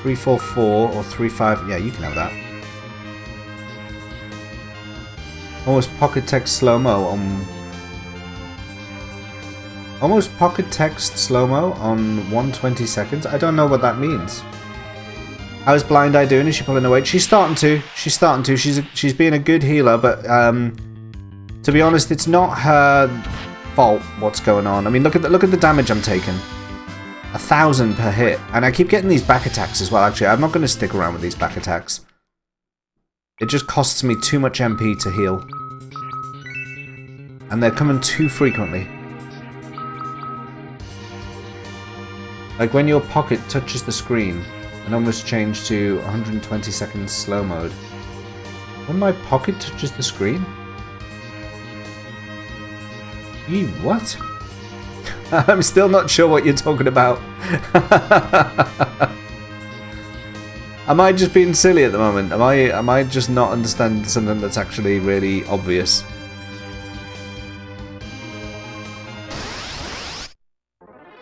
344 or 35. Yeah, you can have that. Almost pocket text slow-mo on... Almost pocket text slow-mo on 120 seconds? I don't know what that means. How's Blind Eye doing? Is she pulling her weight? She's starting to. She's starting to. She's being a good healer, but to be honest, it's not her fault what's going on. I mean, look at the damage I'm taking. 1,000 per hit, and I keep getting these back attacks as well. Actually, I'm not going to stick around with these back attacks. It just costs me too much MP to heal, and they're coming too frequently. Like when your pocket touches the screen. And almost changed to 120 seconds slow mode. When my pocket touches the screen? You what? I'm still not sure what you're talking about. Am I just being silly at the moment? Am I just not understanding something that's actually really obvious?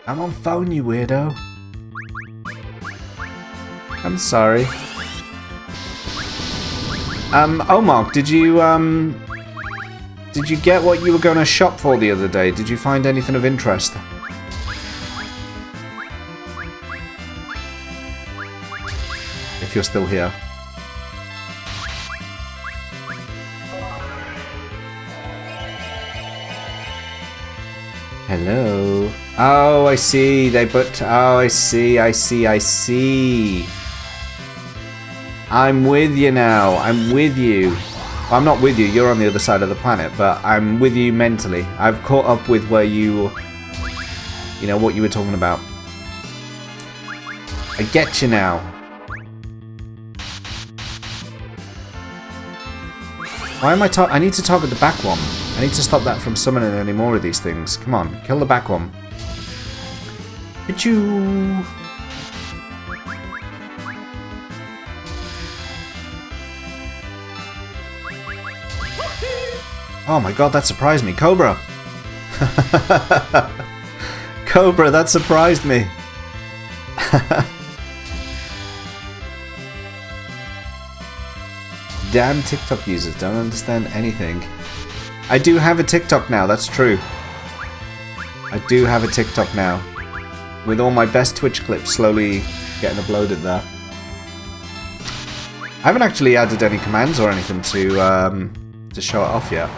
I'm on phone, you weirdo. I'm sorry. Omar, did you get what you were going to shop for the other day? Did you find anything of interest? If you're still here. Hello. Oh, I see. They put... Oh, I see. I'm with you now. I'm with you. Well, I'm not with you. You're on the other side of the planet, but I'm with you mentally. I've caught up with where you know, what you were talking about. I get you now. Why am I need to target the back one. I need to stop that from summoning any more of these things. Come on, kill the back one. Achoo! Oh my god, that surprised me. Cobra! Cobra, that surprised me. Damn TikTok users don't understand anything. I do have a TikTok now, that's true. I do have a TikTok now. With all my best Twitch clips slowly getting uploaded there. I haven't actually added any commands or anything to show it off yet.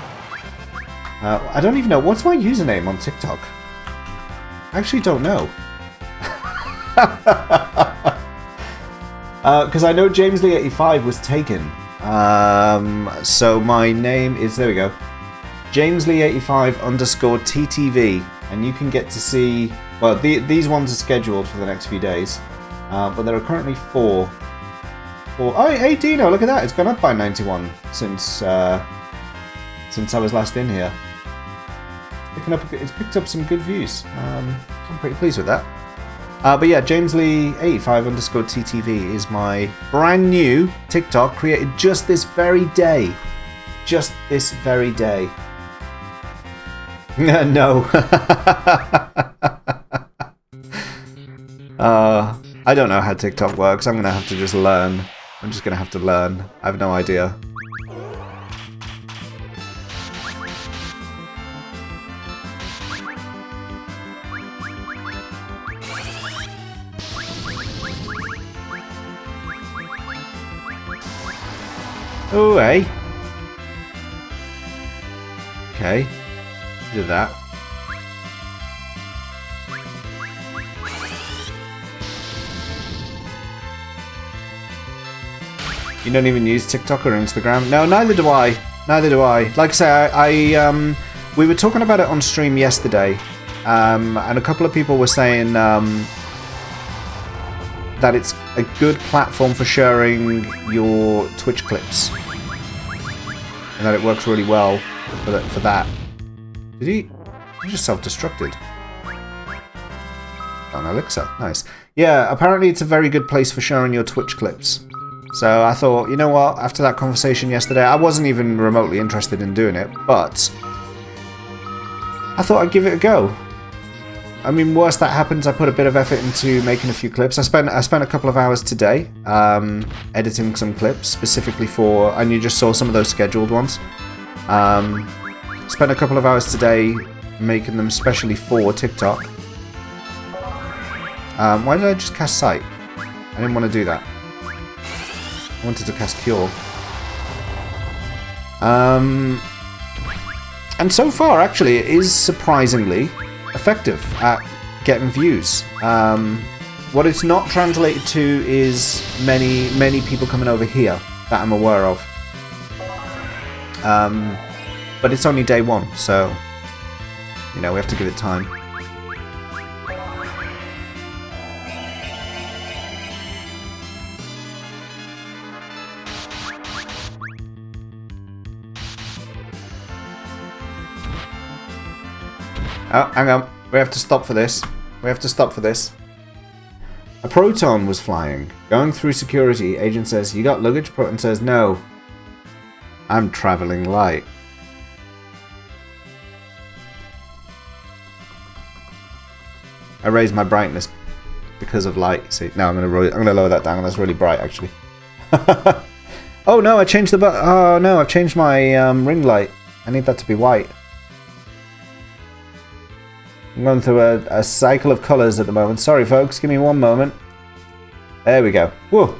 I don't even know. What's my username on TikTok? I actually don't know. Because I know JamesLee85 was taken. So my name is... There we go. JamesLee85_TTV. And you can get to see... Well, these ones are scheduled for the next few days. But there are currently 4. Oh, hey Dino, look at that. It's gone up by 91 since I was last in here. It's picked up some good views. I'm pretty pleased with that. But yeah, JamesLee85_TTV is my brand new TikTok created just this very day. Just this very day. No. I don't know how TikTok works. I'm going to have to just learn. I'm just going to have to learn. I have no idea. Oh, hey. Okay. Did that. You don't even use TikTok or Instagram? No, neither do I. Neither do I. Like I say, we were talking about it on stream yesterday, and a couple of people were saying that it's a good platform for sharing your Twitch clips, and that it works really well for that. Did he just self-destructed? Oh, an elixir. Nice. Yeah, apparently it's a very good place for sharing your Twitch clips. So I thought, you know what, after that conversation yesterday, I wasn't even remotely interested in doing it, but I thought I'd give it a go. I mean, worst that happens, I put a bit of effort into making a few clips. I spent a couple of hours today editing some clips specifically for, and you just saw some of those scheduled ones. Spent a couple of hours today making them specially for TikTok. Why did I just cast Sight? I didn't want to do that. I wanted to cast Cure. And so far, actually, it is surprisingly effective at getting views. What it's not translated to is many people coming over here that I'm aware of. But it's only day one, so you know we have to give it time. Oh, hang on. We have to stop for this. We have to stop for this. A Proton was flying. Going through security, agent says, "You got luggage?" Proton says, "No. I'm traveling light." I raised my brightness because of light. See, now I'm gonna lower that down. That's really bright, actually. Oh no, I changed the oh no, I've changed my ring light. I need that to be white. I'm going through a cycle of colours at the moment. Sorry, folks. Give me one moment. There we go. Whoa.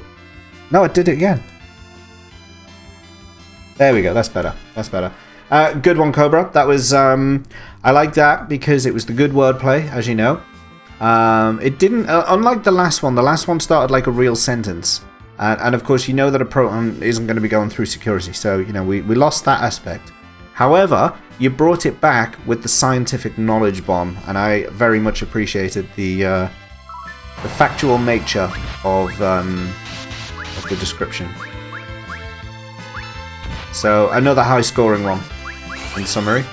No, I did it again. There we go. That's better. That's better. Good one, Cobra. That was... I like that because it was the good wordplay, as you know. It didn't... unlike the last one started like a real sentence. And of course, you know that a Proton isn't going to be going through security. So, you know, we lost that aspect. However, you brought it back with the scientific knowledge bomb, and I very much appreciated the factual nature of the description. So another high-scoring one. In summary.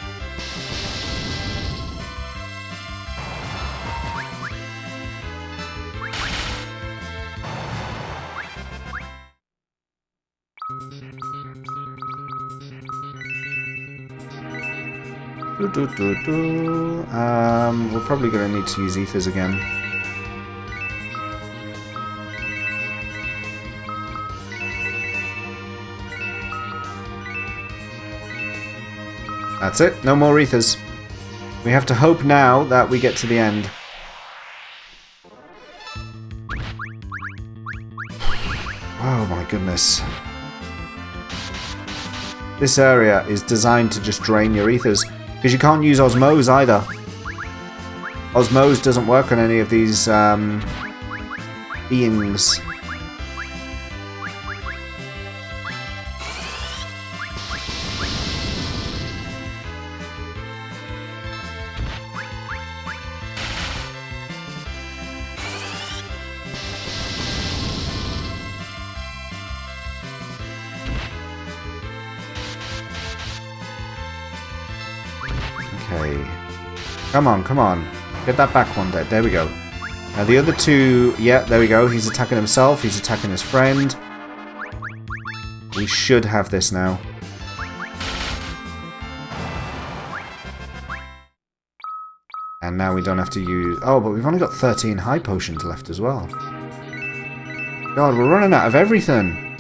We're probably going to need to use ethers again. That's it. No more ethers. We have to hope now that we get to the end. Oh my goodness. This area is designed to just drain your ethers. Because you can't use Osmose either. Osmose doesn't work on any of these beings. Okay. Come on, come on. Get that back one day. There we go. Now the other two... Yeah, there we go. He's attacking himself. He's attacking his friend. We should have this now. And now we don't have to use... Oh, but we've only got 13 high potions left as well. God, we're running out of everything.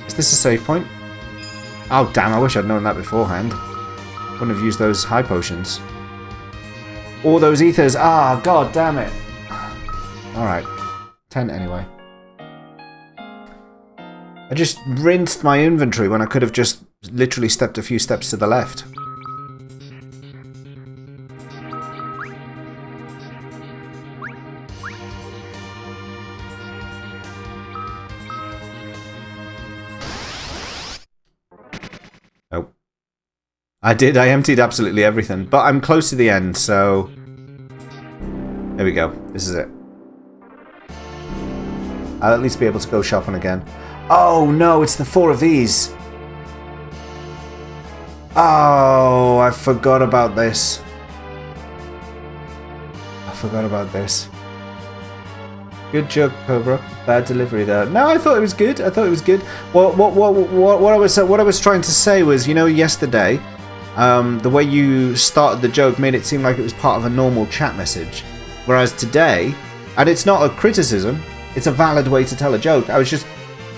Is this a save point? Oh, damn, I wish I'd known that beforehand. Wouldn't have used those high potions. Or those ethers. Ah, god damn it. Alright. 10 anyway. I just rinsed my inventory when I could have just literally stepped a few steps to the left. I did, I emptied absolutely everything, but I'm close to the end, so... There we go, this is it. I'll at least be able to go shopping again. Oh no, it's the 4 of these! Oh, I forgot about this. I forgot about this. Good joke, Cobra. Bad delivery there. No, I thought it was good. I thought it was good. What I was trying to say was, you know, yesterday... the way you started the joke made it seem like it was part of a normal chat message. Whereas today, and it's not a criticism, it's a valid way to tell a joke. I was just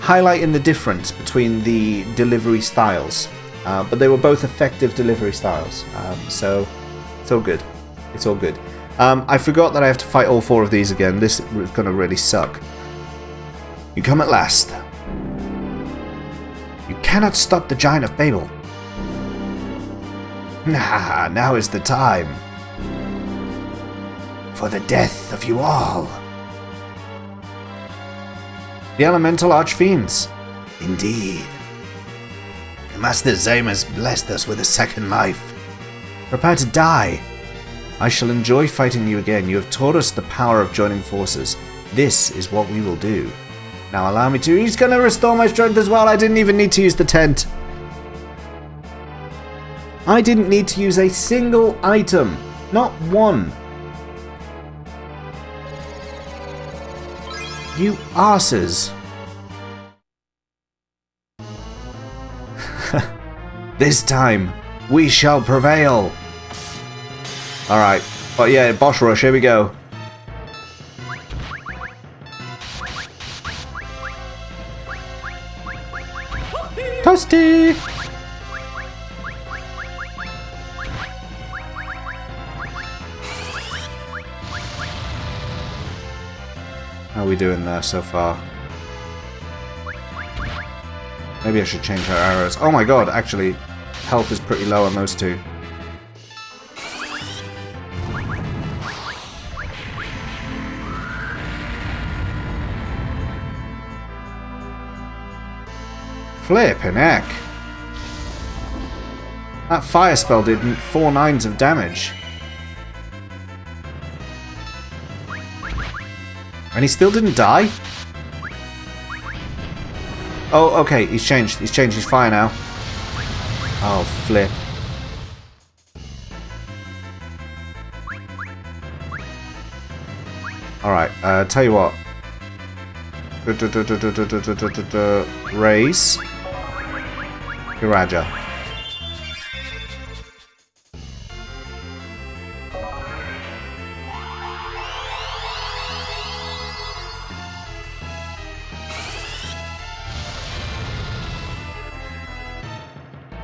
highlighting the difference between the delivery styles. But they were both effective delivery styles. So it's all good. It's all good. I forgot that I have to fight all 4 of these again. This is going to really suck. You come at last. You cannot stop the Giant of Babel. Now is the time for the death of you all. The elemental archfiends. Indeed. Master Zame has blessed us with a second life. Prepare to die. I shall enjoy fighting you again. You have taught us the power of joining forces. This is what we will do. Now allow me to... He's gonna restore my strength as well. I didn't even need to use the tent. I didn't need to use a single item. Not one. You arses. This time, we shall prevail. Alright. But yeah, boss rush, here we go. Toasty! How are we doing there so far? Maybe I should change our arrows. Oh my god, actually, health is pretty low on those two. Flippin' heck. That fire spell did 4 9s of damage. And he still didn't die? Oh, okay, he's changed. He's changed his fire now. Oh, flip. Alright, tell you what. Raise. Kiraja.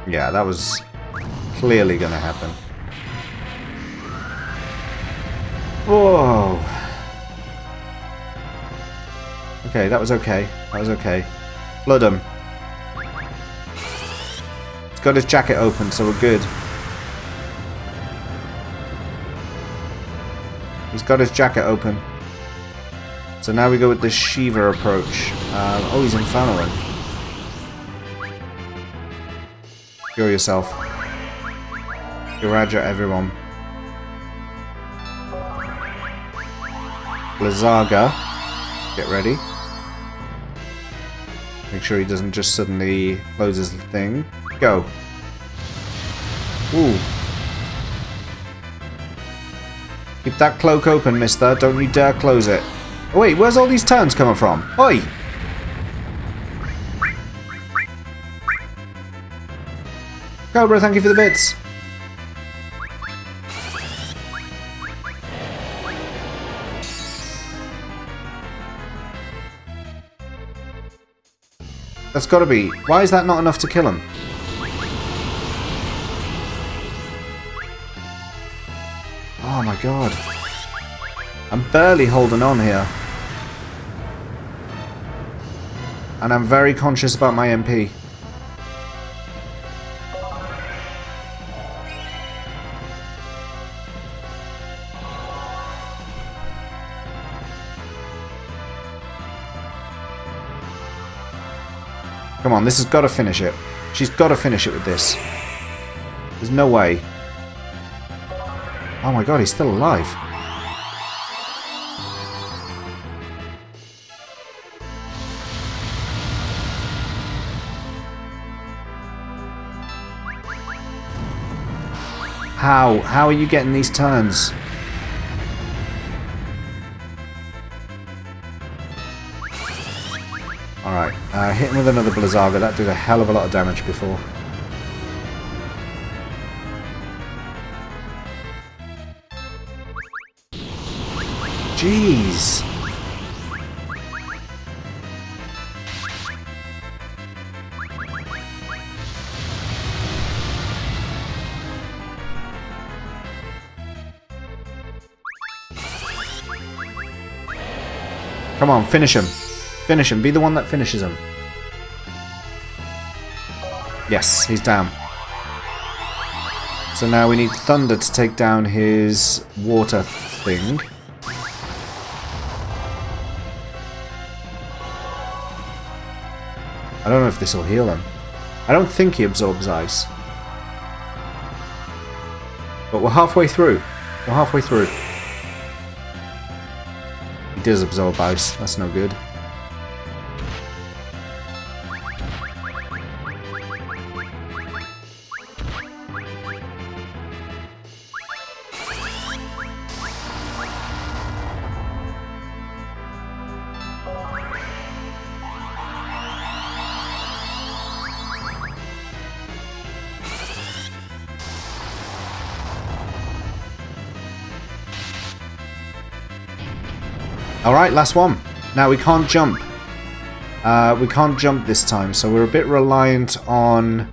Yeah, that was clearly gonna happen. Whoa. Okay, that was okay. That was okay. Flood him. He's got his jacket open, so we're good. He's got his jacket open. So now we go with the Shiva approach. Oh, he's infernoing. Cure yourself. Kiraja everyone. Blizzaga. Get ready. Make sure he doesn't just suddenly close his thing. Go. Ooh. Keep that cloak open, mister. Don't you dare close it. Oh, wait, where's all these turns coming from? Oi! Cobra, thank you for the bits. That's gotta be. Why is that not enough to kill him? Oh my god. I'm barely holding on here. And I'm very conscious about my MP. Come on, this has got to finish it. She's got to finish it with this. There's no way. Oh my god, he's still alive. How? How are you getting these turns? Alright, hit him with another Blizzaga. That did a hell of a lot of damage before. Jeez. Come on, finish him. Finish him. Be the one that finishes him. Yes, he's down. So now we need Thunder to take down his water thing. I don't know if this will heal him. I don't think he absorbs ice. But we're halfway through. We're halfway through. He does absorb ice. That's no good. Alright, last one. Now we can't jump. We can't jump this time, so we're a bit reliant on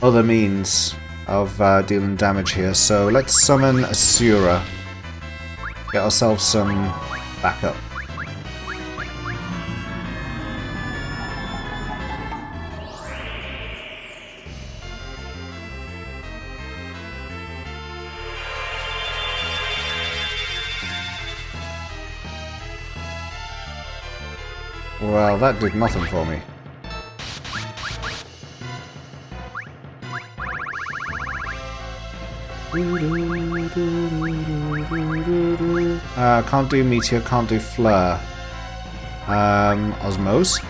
other means of dealing damage here. So let's summon Asura. Get ourselves some backup. Well, that did nothing for me. Can't do Meteor, can't do Flare. Osmose.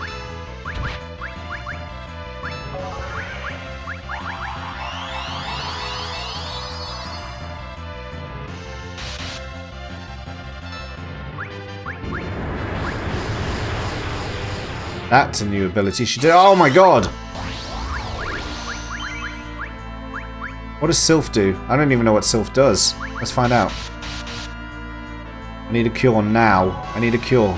That's a new ability she did. Oh my god! What does Sylph do? I don't even know what Sylph does. Let's find out. I need a cure now. I need a cure.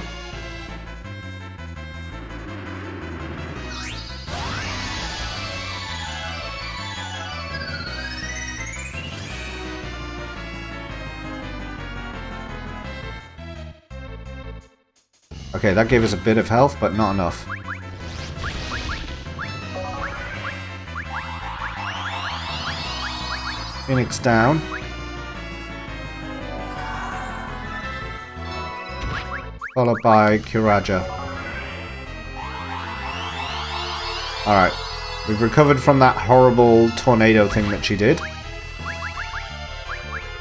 Okay, that gave us a bit of health, but not enough. Phoenix down. Followed by Kiraja. Alright. We've recovered from that horrible tornado thing that she did.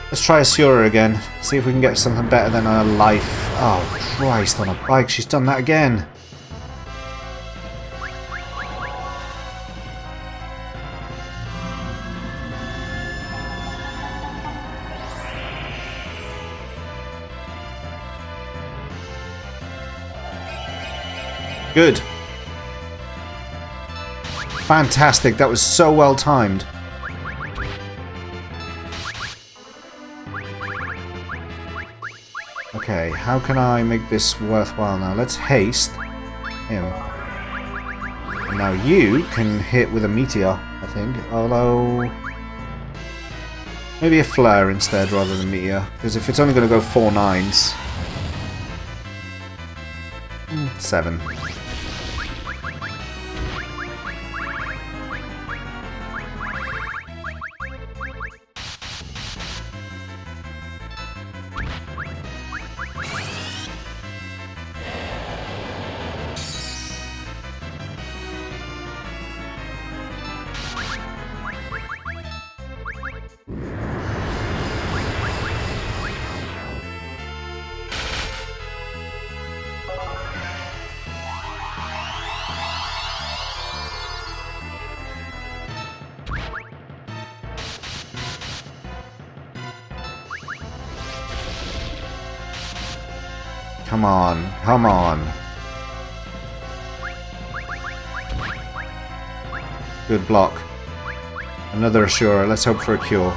Let's try Asura again. See if we can get something better than her life. Oh, Christ, on a bike. She's done that again. Good. Fantastic. That was so well timed. Okay, how can I make this worthwhile now? Let's haste him. And now you can hit with a meteor, I think. Although maybe a flare instead rather than meteor. Because if it's only going to go 4 9s. 7. Come on, come on. Good block. Another Asura. Let's hope for a cure.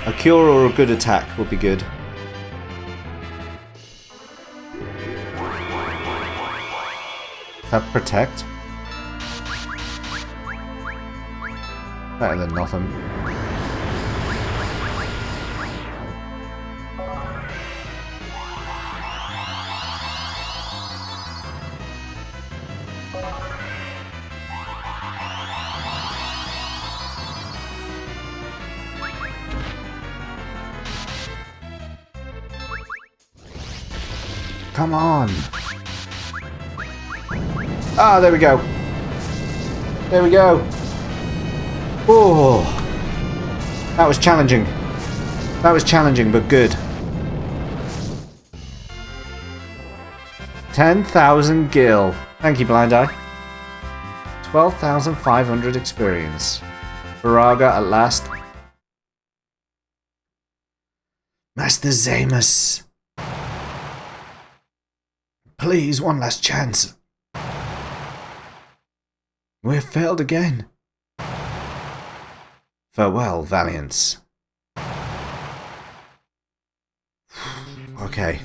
A cure or a good attack would be good. That protect? Better than nothing. come on. Ah, there we go. There we go. Oh, that was challenging. That was challenging, but good. 10,000 gil. Thank you, Blind Eye. 12,500 experience. Viraga at last. Master Zamus. Please, one last chance. We've failed again. Farewell, Valiance. Okay.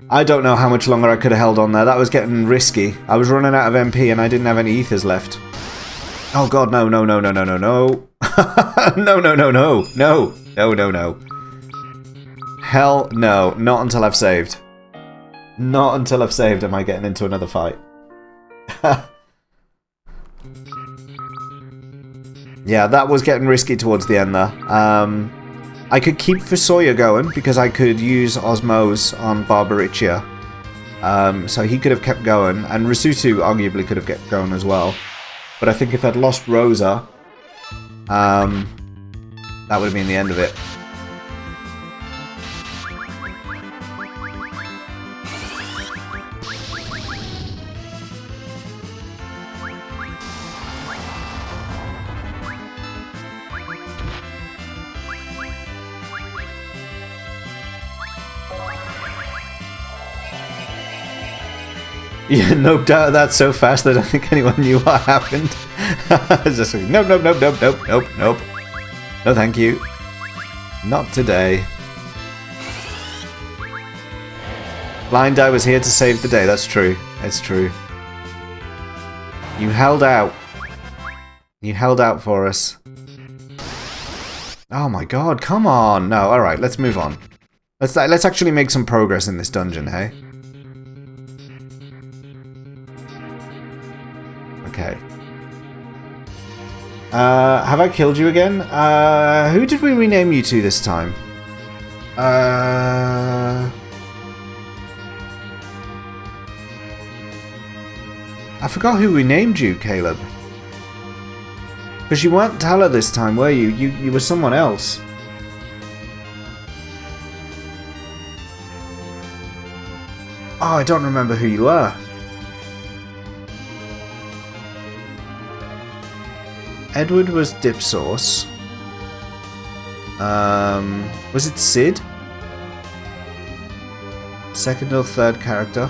I don't know how much longer I could have held on there. That was getting risky. I was running out of MP and I didn't have any ethers left. Oh god, no, no, no, no, no, no, no. No, no, no, no. No. No, no, no. Hell no. Not until I've saved. Not until I've saved am I getting into another fight. Yeah, that was getting risky towards the end there. I could keep Fusoya going because I could use Osmose on Barbaricia. So he could have kept going, and Risutu arguably could have kept going as well. But I think if I'd lost Rosa, that would have been the end of it. Yeah, noped out of that so fast that I don't think anyone knew what happened. It's just like, nope, nope, nope, nope, nope, nope, nope. No thank you. Not today. Blind Eye was here to save the day, that's true. It's true. You held out. You held out for us. Oh my god, come on. No, alright, let's move on. Let's actually make some progress in this dungeon, hey? Okay. Have I killed you again? Who did we rename you to this time? I forgot who we named you, Caleb. Because you weren't Tala this time, were you? You were someone else. Oh, I don't remember who you were. Edward was Dip Sauce. Was it Sid? Second or third character?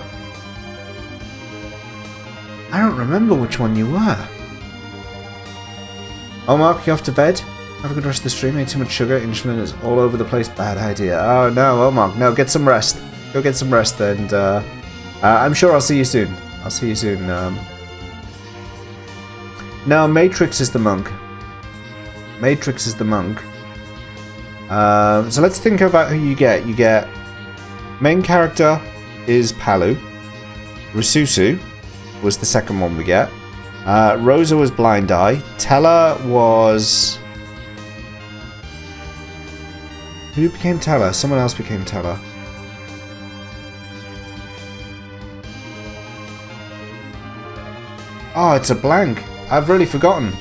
I don't remember which one you were. Oh, Mark, you off to bed? Have a good rest of the stream. Ate too much sugar. Insulin is all over the place. Bad idea. Oh, no. Oh, Mark. No, get some rest. Go get some rest, and I'm sure I'll see you soon. I'll see you soon. No, Matrix is the monk. Matrix is the monk. So let's think about who you get. You get... Main character is Palu. Risusu was the second one we get. Rosa was Blind Eye. Tella was... Who became Tella? Someone else became Tella. Oh, it's a blank. I've really forgotten.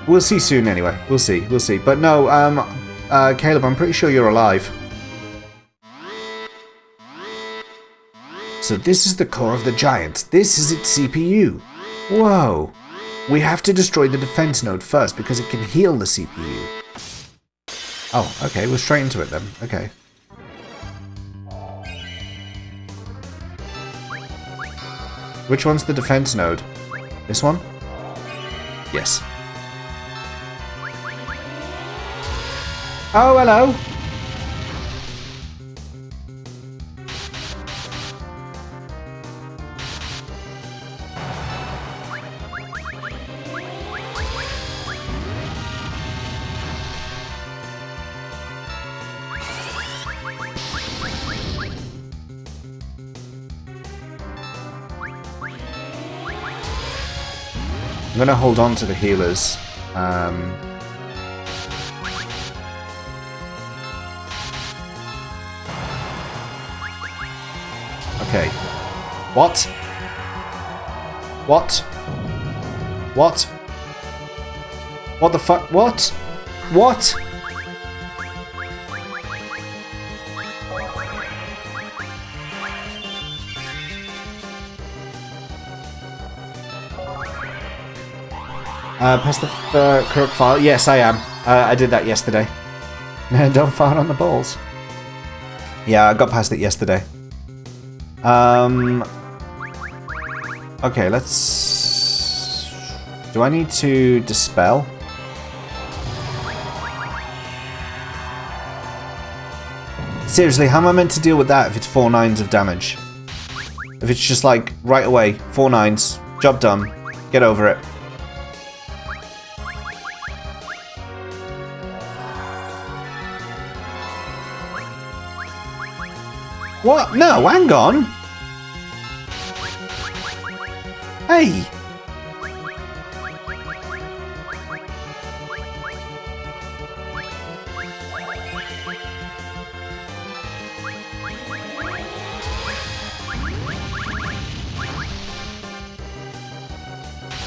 We'll see soon anyway. We'll see. We'll see. But no, Caleb, I'm pretty sure you're alive. So this is the core of the giant. This is its CPU. Whoa. We have to destroy the defense node first because it can heal the CPU. Oh, okay. We're straight into it then. Okay. Which one's the defense node? This one? Yes. Oh, hello! I'm going to hold on to the healers. Okay. What? What? What? What the fuck? What? What? Past the corrupt file? Yes, I am. I did that yesterday. Don't fire on the balls. Yeah, I got past it yesterday. Okay, let's... Do I need to dispel? Seriously, how am I meant to deal with that if it's 4 9s of damage? If it's just like, right away, 4 9s, job done, get over it. What? No, hang on! Hey!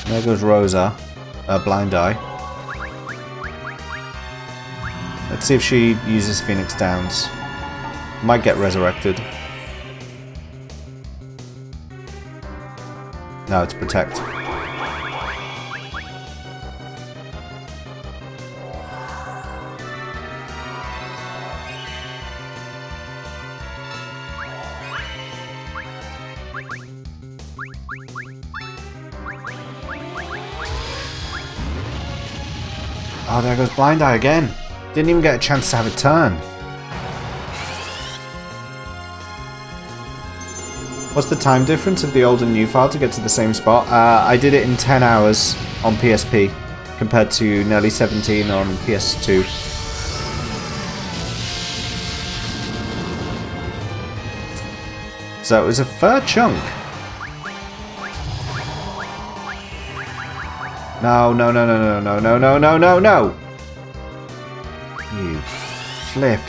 There goes Rosa. Blind Eye. Let's see if she uses Phoenix Downs. Might get resurrected. No, it's Protect. Oh, there goes Blind Eye again. Didn't even get a chance to have a turn. What's the time difference of the old and new file to get to the same spot? I did it in 10 hours on PSP compared to nearly 17 on PS2. So it was a fair chunk. No, no, no, no, no, no, no, no, no, no! You flip.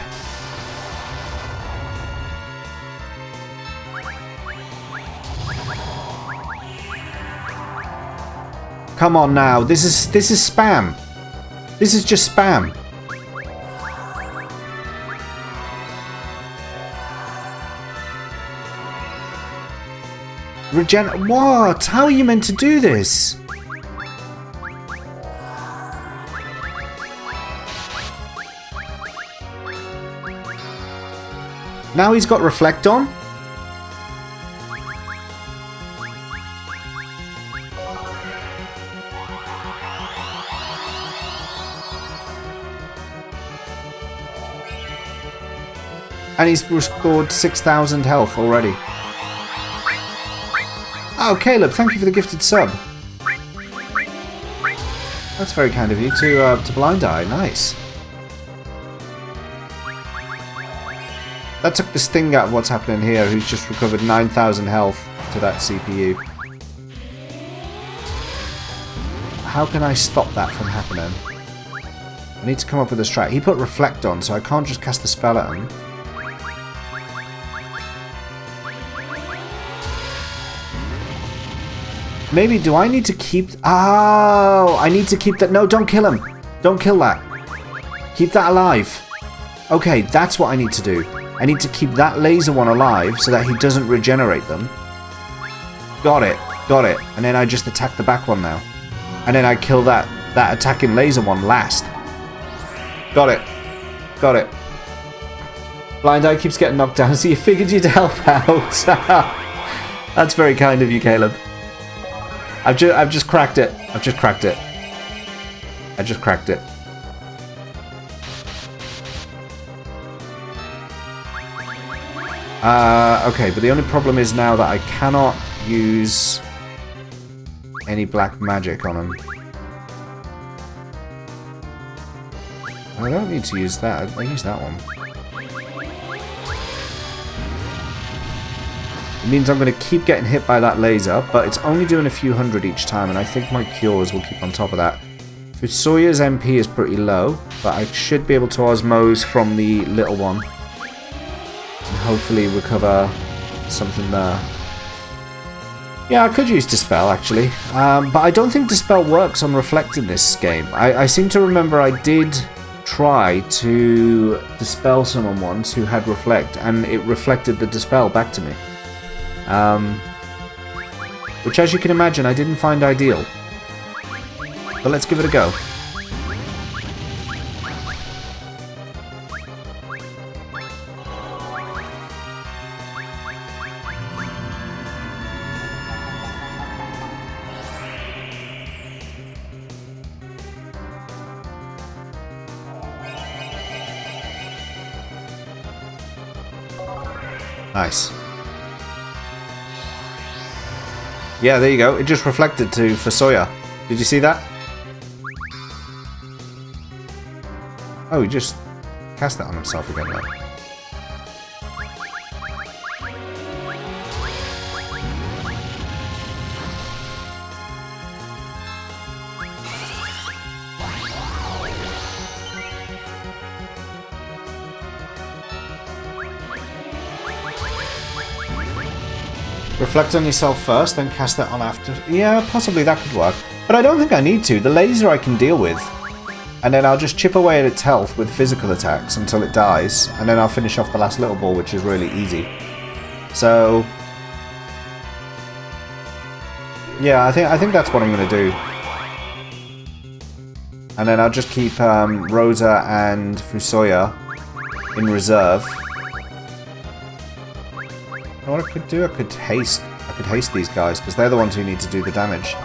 Come on now, this is spam. This is just spam. What? How are you meant to do this? Now he's got Reflect on? And he's restored 6,000 health already. Oh, Caleb, thank you for the gifted sub. That's very kind of you to Blind Eye. Nice. That took the sting out of what's happening here, who's just recovered 9,000 health to that CPU. How can I stop that from happening? I need to come up with a strat. He put Reflect on, so I can't just cast the spell at him. Maybe, do I need to keep... Oh, I need to keep that... No, don't kill him. Don't kill that. Keep that alive. Okay, that's what I need to do. I need to keep that laser one alive so that he doesn't regenerate them. Got it. Got it. And then I just attack the back one now. And then I kill that attacking laser one last. Got it. Got it. Blind Eye keeps getting knocked down, so you figured you'd help out. That's very kind of you, Caleb. I've just cracked it. I've just cracked it. I just cracked it. Okay, but the only problem is now that I cannot use any black magic on him. I don't need to use that. I use that one. It means I'm going to keep getting hit by that laser, but it's only doing a few hundred each time, and I think my cures will keep on top of that. Fusoya's MP is pretty low, but I should be able to osmose from the little one. And hopefully recover something there. Yeah, I could use Dispel, actually. But I don't think Dispel works on Reflect in this game. I seem to remember I did try to Dispel someone once who had Reflect, and it reflected the Dispel back to me. Which, as you can imagine, I didn't find ideal. But let's give it a go. Nice. Yeah, there you go. It just reflected to Fusoya. Did you see that? Oh, he just cast that on himself again now. Reflect on yourself first, then cast that on after. Yeah, possibly that could work. But I don't think I need to. The laser I can deal with. And then I'll just chip away at its health with physical attacks until it dies. And then I'll finish off the last little ball, which is really easy. So... yeah, I think that's what I'm going to do. And then I'll just keep Rosa and Fusoya in reserve. What I could do, I could haste these guys, because they're the ones who need to do the damage.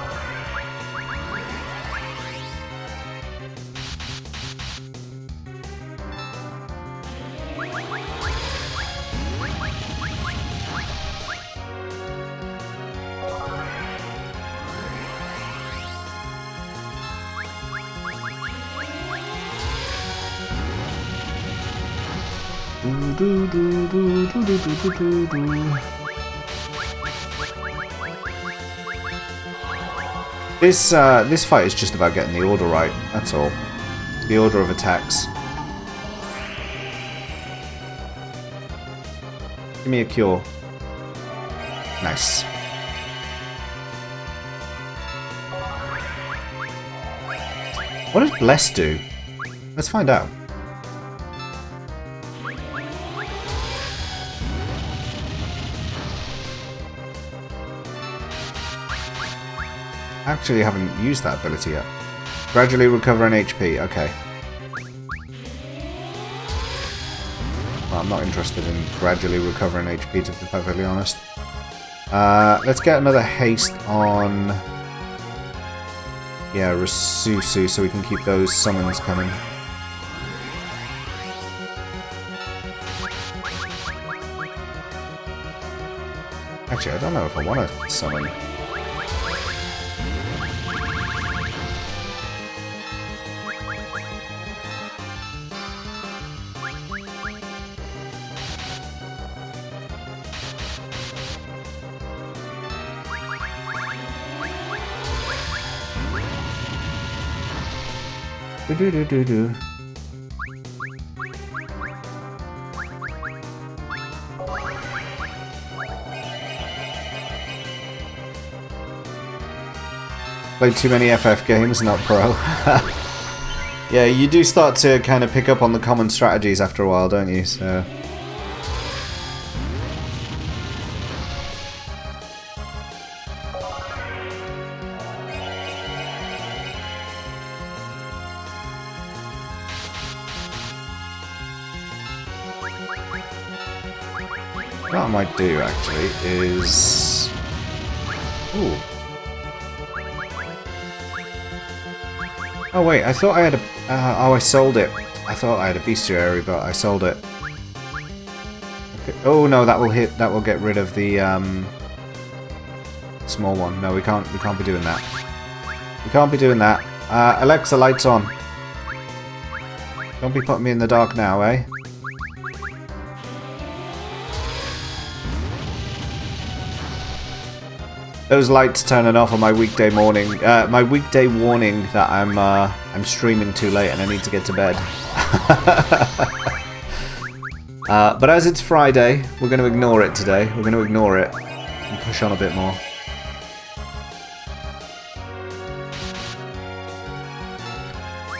This fight is just about getting the order right, that's all. The order of attacks. Give me a cure. Nice. What does Bless do? Let's find out. Actually, I haven't used that ability yet. Gradually recover an HP, okay. Well, I'm not interested in gradually recovering HP, to be perfectly honest. Let's get another haste on... yeah, Rasusu, so we can keep those summons coming. Actually, I don't know if I want to summon... Do-do-do-do-do. Played too many FF games, not pro. Yeah, you do start to kind of pick up on the common strategies after a while, don't you? So... what I might do, actually, is... ooh. Oh, wait, I thought I had a... oh, I sold it. I thought I had a bestiary, but I sold it. Okay. Oh, no, that will hit... that will get rid of the, small one. No, we can't be doing that. We can't be doing that. Alexa, lights on. Don't be putting me in the dark now, eh? Those lights turning off on my weekday morning, my weekday warning that I'm streaming too late and I need to get to bed. But as it's Friday, we're going to ignore it today. We're going to ignore it and push on a bit more.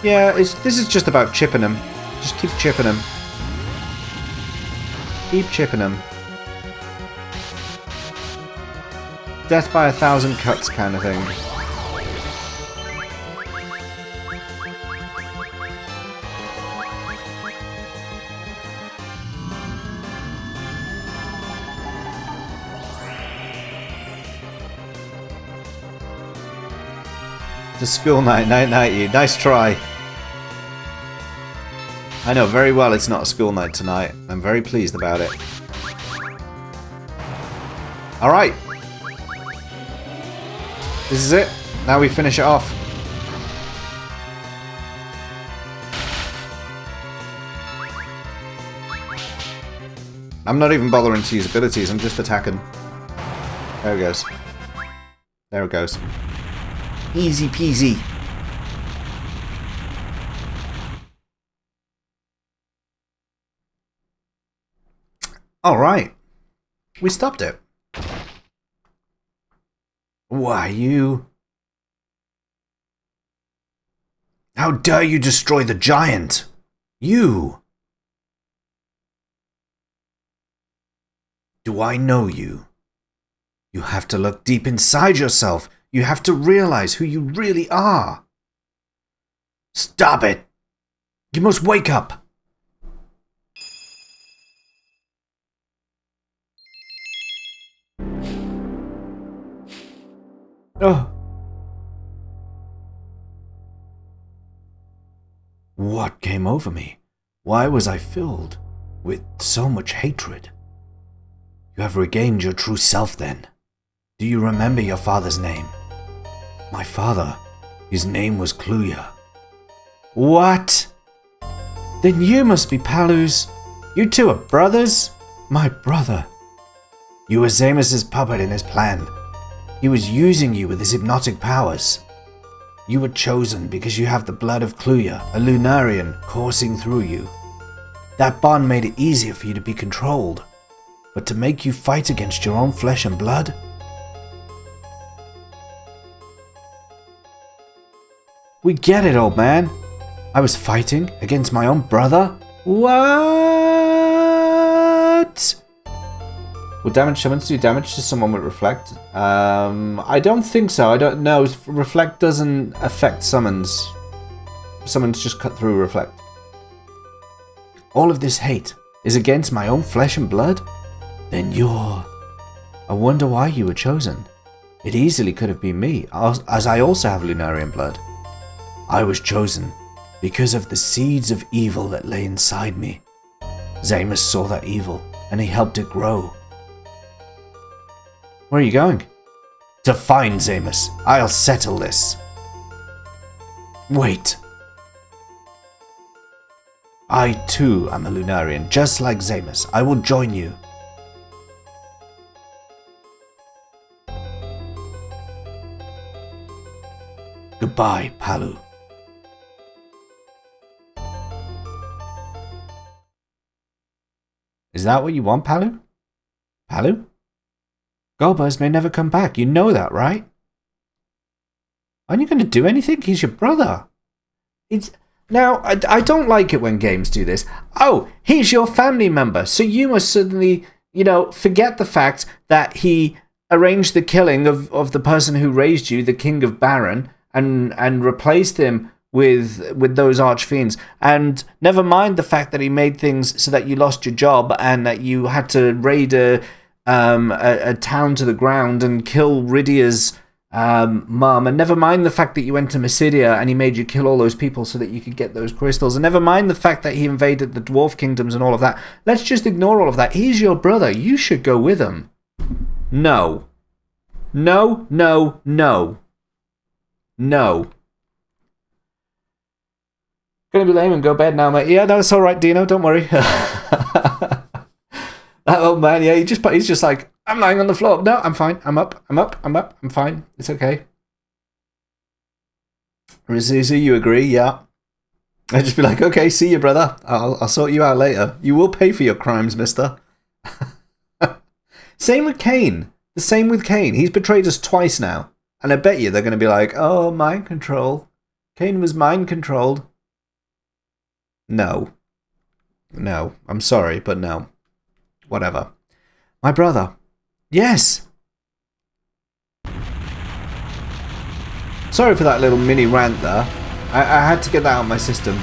Yeah, this is just about chipping him. Just keep chipping him. Keep chipping him. Death by 1,000 cuts kind of thing. The school night, night you. Nice try. I know very well it's not a school night tonight. I'm very pleased about it. Alright. This is it. Now we finish it off. I'm not even bothering to use abilities, I'm just attacking. There it goes. There it goes. Easy peasy. Alright. We stopped it. Why, you... How dare you destroy the giant? You! Do I know you? You have to look deep inside yourself. You have to realize who you really are. Stop it! You must wake up! Oh. What came over me? Why was I filled with so much hatred? You have regained your true self then. Do you remember your father's name? My father, his name was Kluya. What? Then you must be Palu's. You two are brothers? My brother. You were Zamus's puppet in his plan. He was using you with his hypnotic powers. You were chosen because you have the blood of Kluya, a Lunarian, coursing through you. That bond made it easier for you to be controlled. But to make you fight against your own flesh and blood? We get it, old man. I was fighting against my own brother? What? Will damage summons do damage to someone with Reflect? I don't think so. I don't know. Reflect doesn't affect summons. Summons just cut through Reflect. All of this hate is against my own flesh and blood? Then you're... I wonder why you were chosen. It easily could have been me, as I also have Lunarian blood. I was chosen because of the seeds of evil that lay inside me. Zamus saw that evil, and he helped it grow. Where are you going? To find Zamus. I'll settle this. Wait. I too am a Lunarian, just like Zamus. I will join you. Goodbye, Palu. Is that what you want, Palu? Palu? Golbers may never come back. You know that, right? Aren't you going to do anything? He's your brother. Now, I don't like it when games do this. Oh, he's your family member. So you must suddenly, forget the fact that he arranged the killing of the person who raised you, the King of Baron, and replaced him with those archfiends. And never mind the fact that he made things so that you lost your job and that you had to raid a town to the ground and kill Rydia's mum. And never mind the fact that you went to Mysidia and he made you kill all those people so that you could get those crystals. And never mind the fact that he invaded the dwarf kingdoms and all of that. Let's just ignore all of that. He's your brother. You should go with him. No. No, no, no. No. Gonna be lame and go bed now, mate. Yeah, that's alright, Dino, don't worry. That old man, yeah, he's just like, I'm lying on the floor. No, I'm fine. I'm up. I'm fine. It's okay. Rizuzu, you agree? Yeah. I'd just be like, okay, see you, brother. I'll sort you out later. You will pay for your crimes, mister. Same with Kane. The same with Kane. He's betrayed us twice now. And I bet you they're going to be like, oh, mind control. Kane was mind controlled. No. No. I'm sorry, but no. Whatever. My brother. Yes! Sorry for that little mini rant there. I had to get that out of my system.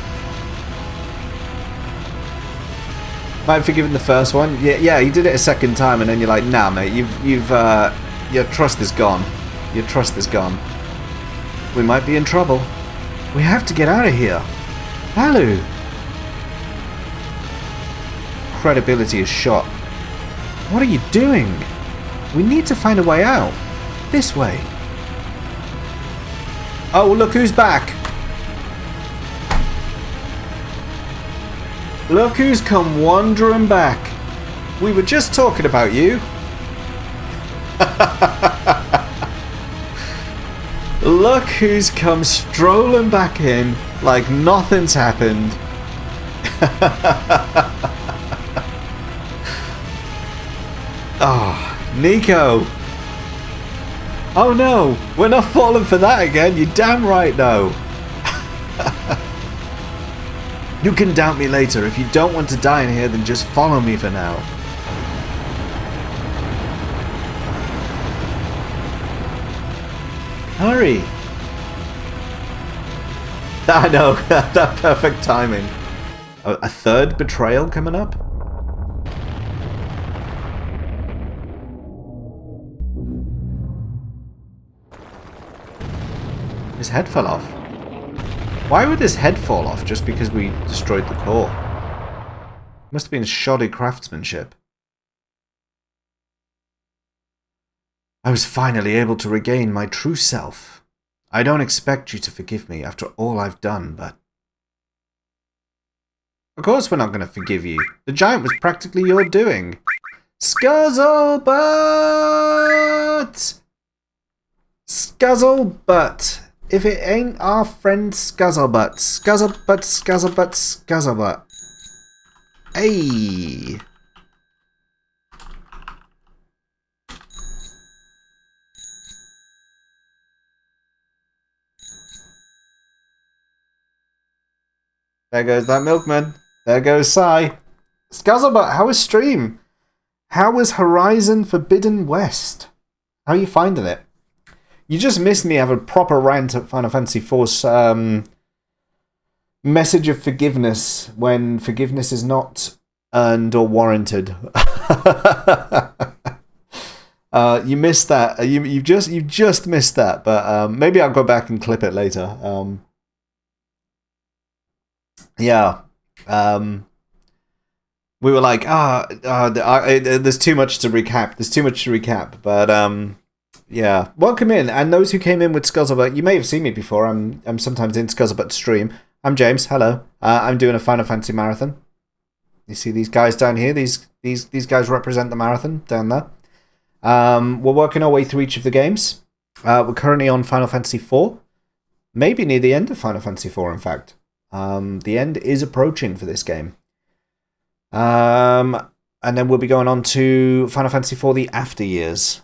Might have forgiven the first one. Yeah, you did it a second time and then you're like, nah, mate, your trust is gone. Your trust is gone. We might be in trouble. We have to get out of here. Palu! Credibility is shot. What are you doing? We need to find a way out. This way. Oh, look who's back. Look who's come wandering back. We were just talking about you. Look who's come strolling back in like nothing's happened. Oh, Nico. Oh no, we're not falling for that again. You're damn right no. You can doubt me later. If you don't want to die in here, then just follow me for now. Hurry. I know, that perfect timing. A third betrayal coming up? His head fell off. Why would his head fall off just because we destroyed the core? Must have been shoddy craftsmanship. I was finally able to regain my true self. I don't expect you to forgive me after all I've done, but... Of course we're not going to forgive you. The giant was practically your doing. Scuzzlebutt! Scuzzlebutt! If it ain't our friend Scuzzlebutt. Scuzzlebutt, Scuzzlebutt, Scuzzlebutt. Hey! There goes that milkman. There goes Sai. Scuzzlebutt, how was stream? How was Horizon Forbidden West? How are you finding it? You just missed me have a proper rant at Final Fantasy IV's message of forgiveness when forgiveness is not earned or warranted. You missed that. You just missed that. But maybe I'll go back and clip it later. Yeah. We were like, there's too much to recap. There's too much to recap. But yeah, welcome in, and those who came in with Scuzzlebutt, you may have seen me before. I'm sometimes in Scuzzlebutt stream. I'm James. Hello. I'm doing a Final Fantasy marathon. You see these guys down here? These guys represent the marathon down there. We're working our way through each of the games. We're currently on Final Fantasy IV, maybe near the end of Final Fantasy IV. In fact, the end is approaching for this game. And then we'll be going on to Final Fantasy IV: The After Years,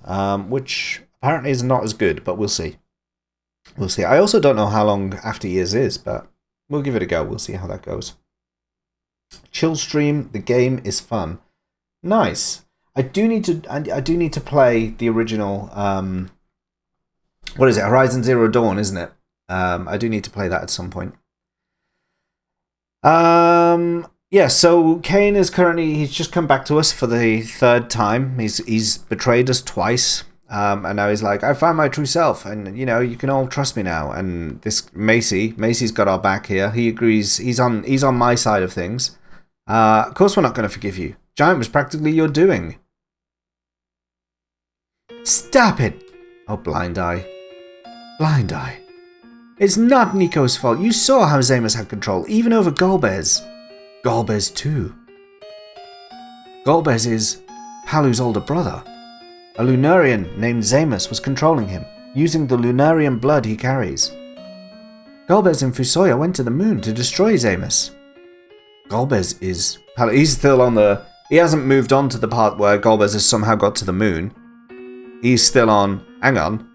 which apparently is not as good, but we'll see. We'll see. I also don't know how long After Years is, but we'll give it a go. We'll see how that goes. Chill stream. The game is fun. Nice. I do need to play the original. What is it? Horizon Zero Dawn, isn't it? I do need to play that at some point. Yeah, so Kane is he's just come back to us for the third time. He's betrayed us twice. And now he's like, I found my true self, and you can all trust me now. And this Macy's got our back here. He agrees. He's on my side of things. Of course, we're not going to forgive you. Giant was practically your doing. Stop it! Oh, blind eye. Blind eye. It's not Nico's fault. You saw how Zamus had control, even over Golbez. Golbez too. Golbez is Palu's older brother. A Lunarian named Zamus was controlling him, using the Lunarian blood he carries. Golbez and Fusoya went to the moon to destroy Zamus. Golbez is... He's still on the... He hasn't moved on to the part where Golbez has somehow got to the moon. He's still on... Hang on.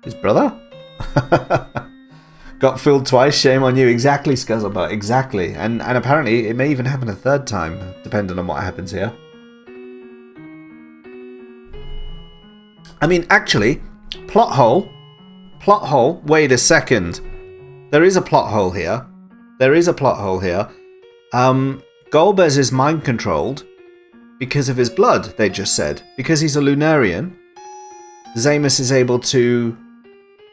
His brother? Got fooled twice, shame on you. Exactly, Scuzzlebutt, exactly. And apparently it may even happen a third time, depending on what happens here. I mean, actually, plot hole. Plot hole. Wait a second. There is a plot hole here. There is a plot hole here. Golbez is mind controlled because of his blood, they just said. Because he's a Lunarian, Zamus is able to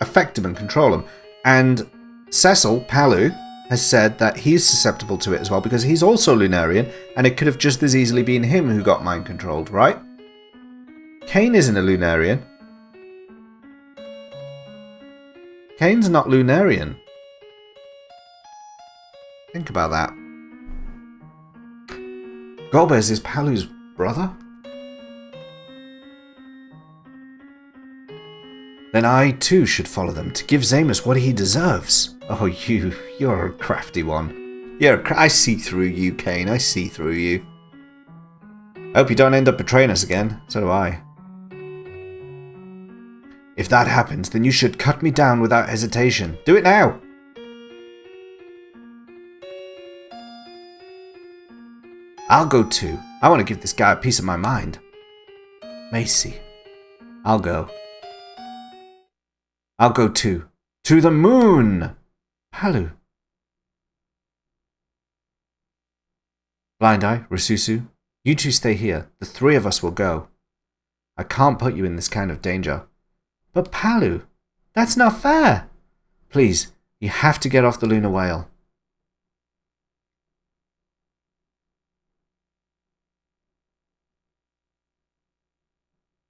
affect him and control him. And Cecil, Palu, has said that he's susceptible to it as well because he's also Lunarian, and it could have just as easily been him who got mind controlled, right? Kane isn't a Lunarian. Kane's not Lunarian. Think about that. Golbez is Palu's brother? Then I too should follow them to give Zamus what he deserves. Oh, you're a crafty one. I see through you, Kane. I see through you. I hope you don't end up betraying us again. So do I. If that happens, then you should cut me down without hesitation. Do it now! I'll go too. I want to give this guy a piece of my mind. Macy. I'll go. I'll go too. To the moon! Palu. Blind Eye, Rasusu, you two stay here. The three of us will go. I can't put you in this kind of danger. But Palu, that's not fair. Please, you have to get off the lunar whale.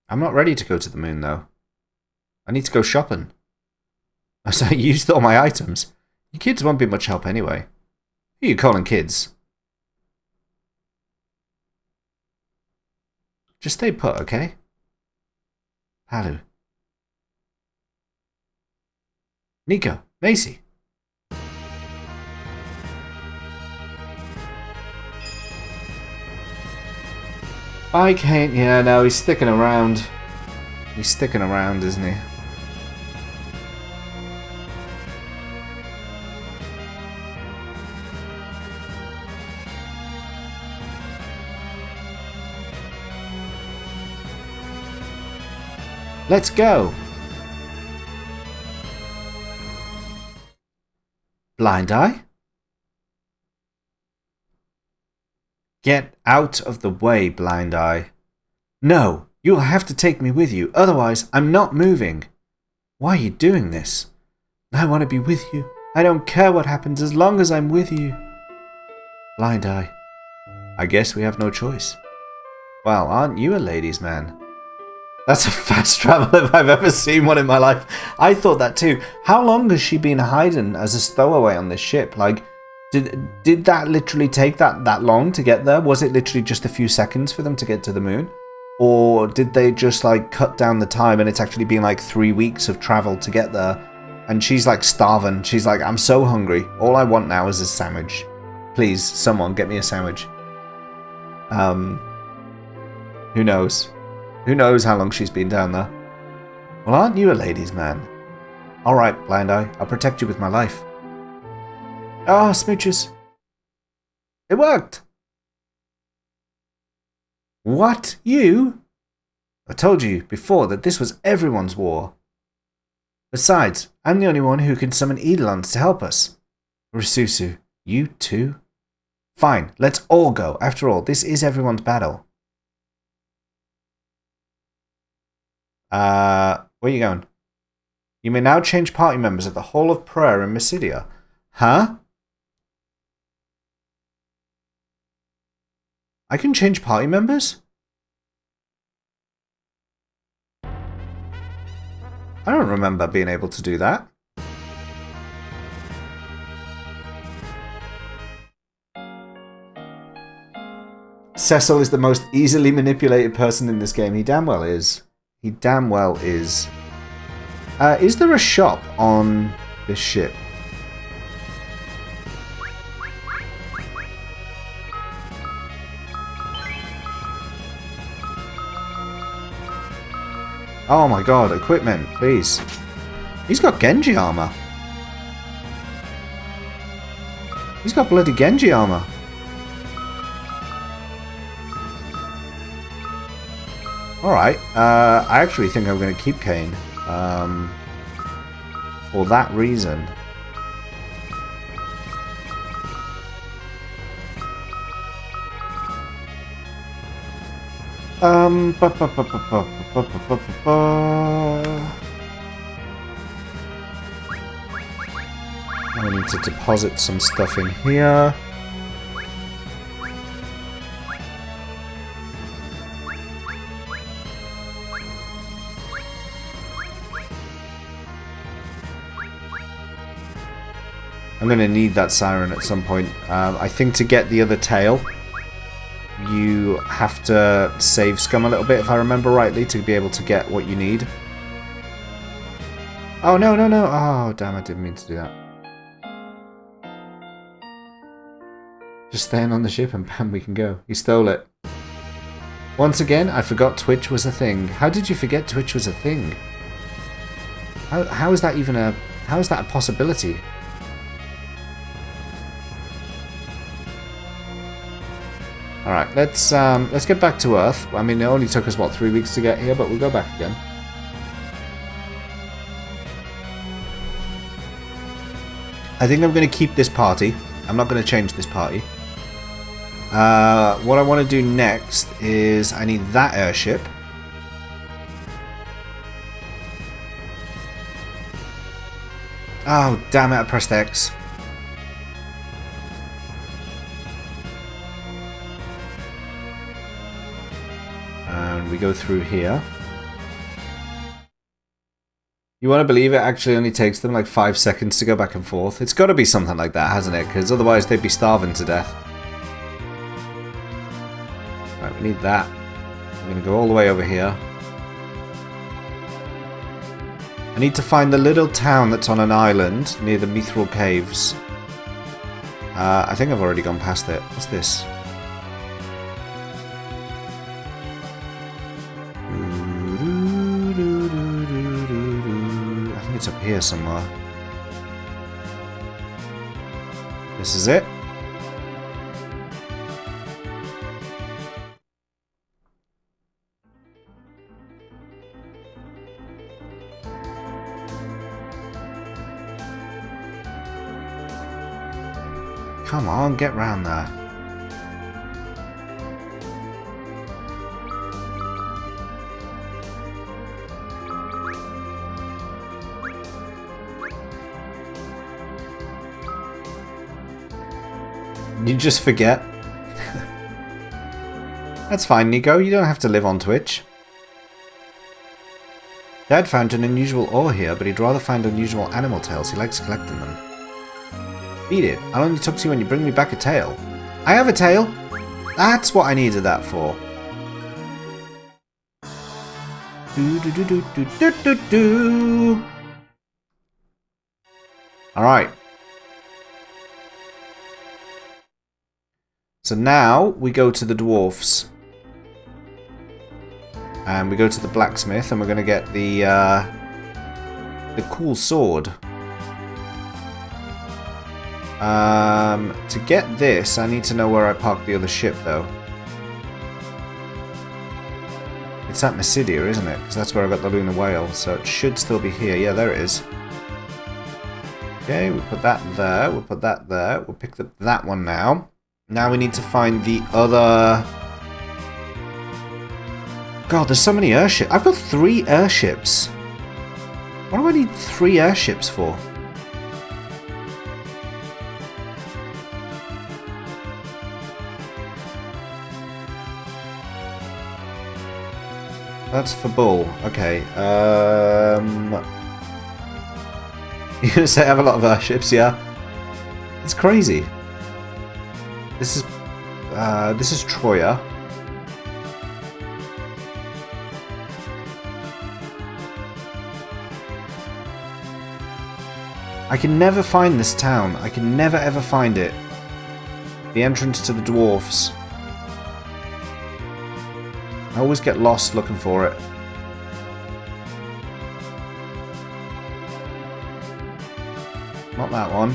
I'm not ready to go to the moon, though. I need to go shopping. So I used all my items. You kids won't be much help anyway. Who are you calling kids? Just stay put, okay? Palu. Nico, Macy. Bye, Kane. Yeah, no, he's sticking around. He's sticking around, isn't he? Let's go! Blind Eye? Get out of the way, Blind Eye. No, you'll have to take me with you, otherwise I'm not moving. Why are you doing this? I want to be with you. I don't care what happens as long as I'm with you. Blind Eye. I guess we have no choice. Well, aren't you a ladies' man? That's a fast travel if I've ever seen one in my life. I thought that too. How long has she been hiding as a stowaway on this ship? Like, did that literally take that long to get there? Was it literally just a few seconds for them to get to the moon? Or did they just like cut down the time and it's actually been like 3 weeks of travel to get there? And she's like starving. She's like, I'm so hungry. All I want now is a sandwich. Please, someone get me a sandwich. Who knows? Who knows how long she's been down there? Well, aren't you a ladies' man? Alright, Blind Eye, I'll protect you with my life. Ah, smooches. It worked! What? You? I told you before that this was everyone's war. Besides, I'm the only one who can summon Eidolons to help us. Rasusu, you too? Fine, let's all go. After all, this is everyone's battle. Where are you going? You may now change party members at the Hall of Prayer in Mysidia. Huh? I can change party members? I don't remember being able to do that. Cecil is the most easily manipulated person in this game. He damn well is. He damn well is. Is there a shop on this ship? Oh my god, equipment, please. He's got Genji armor. He's got bloody Genji armor. Alright, I actually think I'm going to keep Kane. For that reason. I need to deposit some stuff in here. I'm going to need that siren at some point. I think to get the other tail, you have to save scum a little bit, if I remember rightly, to be able to get what you need. Oh, no, no, no. Oh, damn, I didn't mean to do that. Just staying on the ship and bam, we can go. He stole it. Once again, I forgot Twitch was a thing. How did you forget Twitch was a thing? How is that even a... How is that a possibility? Alright, let's get back to Earth. I mean, it only took us, what, 3 weeks to get here, but we'll go back again. I think I'm going to keep this party. I'm not going to change this party. What I want to do next is I need that airship. Oh, damn it, I pressed X. We go through here. You want to believe it actually only takes them like 5 seconds to go back and forth? It's got to be something like that, hasn't it? Because otherwise they'd be starving to death. Right, we need that. I'm going to go all the way over here. I need to find the little town that's on an island near the Mithril Caves. I think I've already gone past it. What's this? It's up here somewhere. This is it. Come on, get round there. You just forget. That's fine, Nico. You don't have to live on Twitch. Dad found an unusual ore here, but he'd rather find unusual animal tails. He likes collecting them. Beat it. I'll only talk to you when you bring me back a tail. I have a tail. That's what I needed that for. Alright. So now we go to the dwarfs. And we go to the blacksmith and we're going to get the cool sword. To get this, I need to know where I parked the other ship though. It's at Mysidia, isn't it? Because that's where I got the lunar whale. So it should still be here. Yeah, there it is. Okay, we'll put that there. We'll put that there. We'll pick up that one now. Now we need to find the other... God, there's so many airships. I've got 3 airships. What do I need 3 airships for? That's for Bull. Okay. You're gonna say I have a lot of airships, yeah? It's crazy. This is Troya. I can never find this town. I can never ever find it. The entrance to the dwarfs. I always get lost looking for it. Not that one.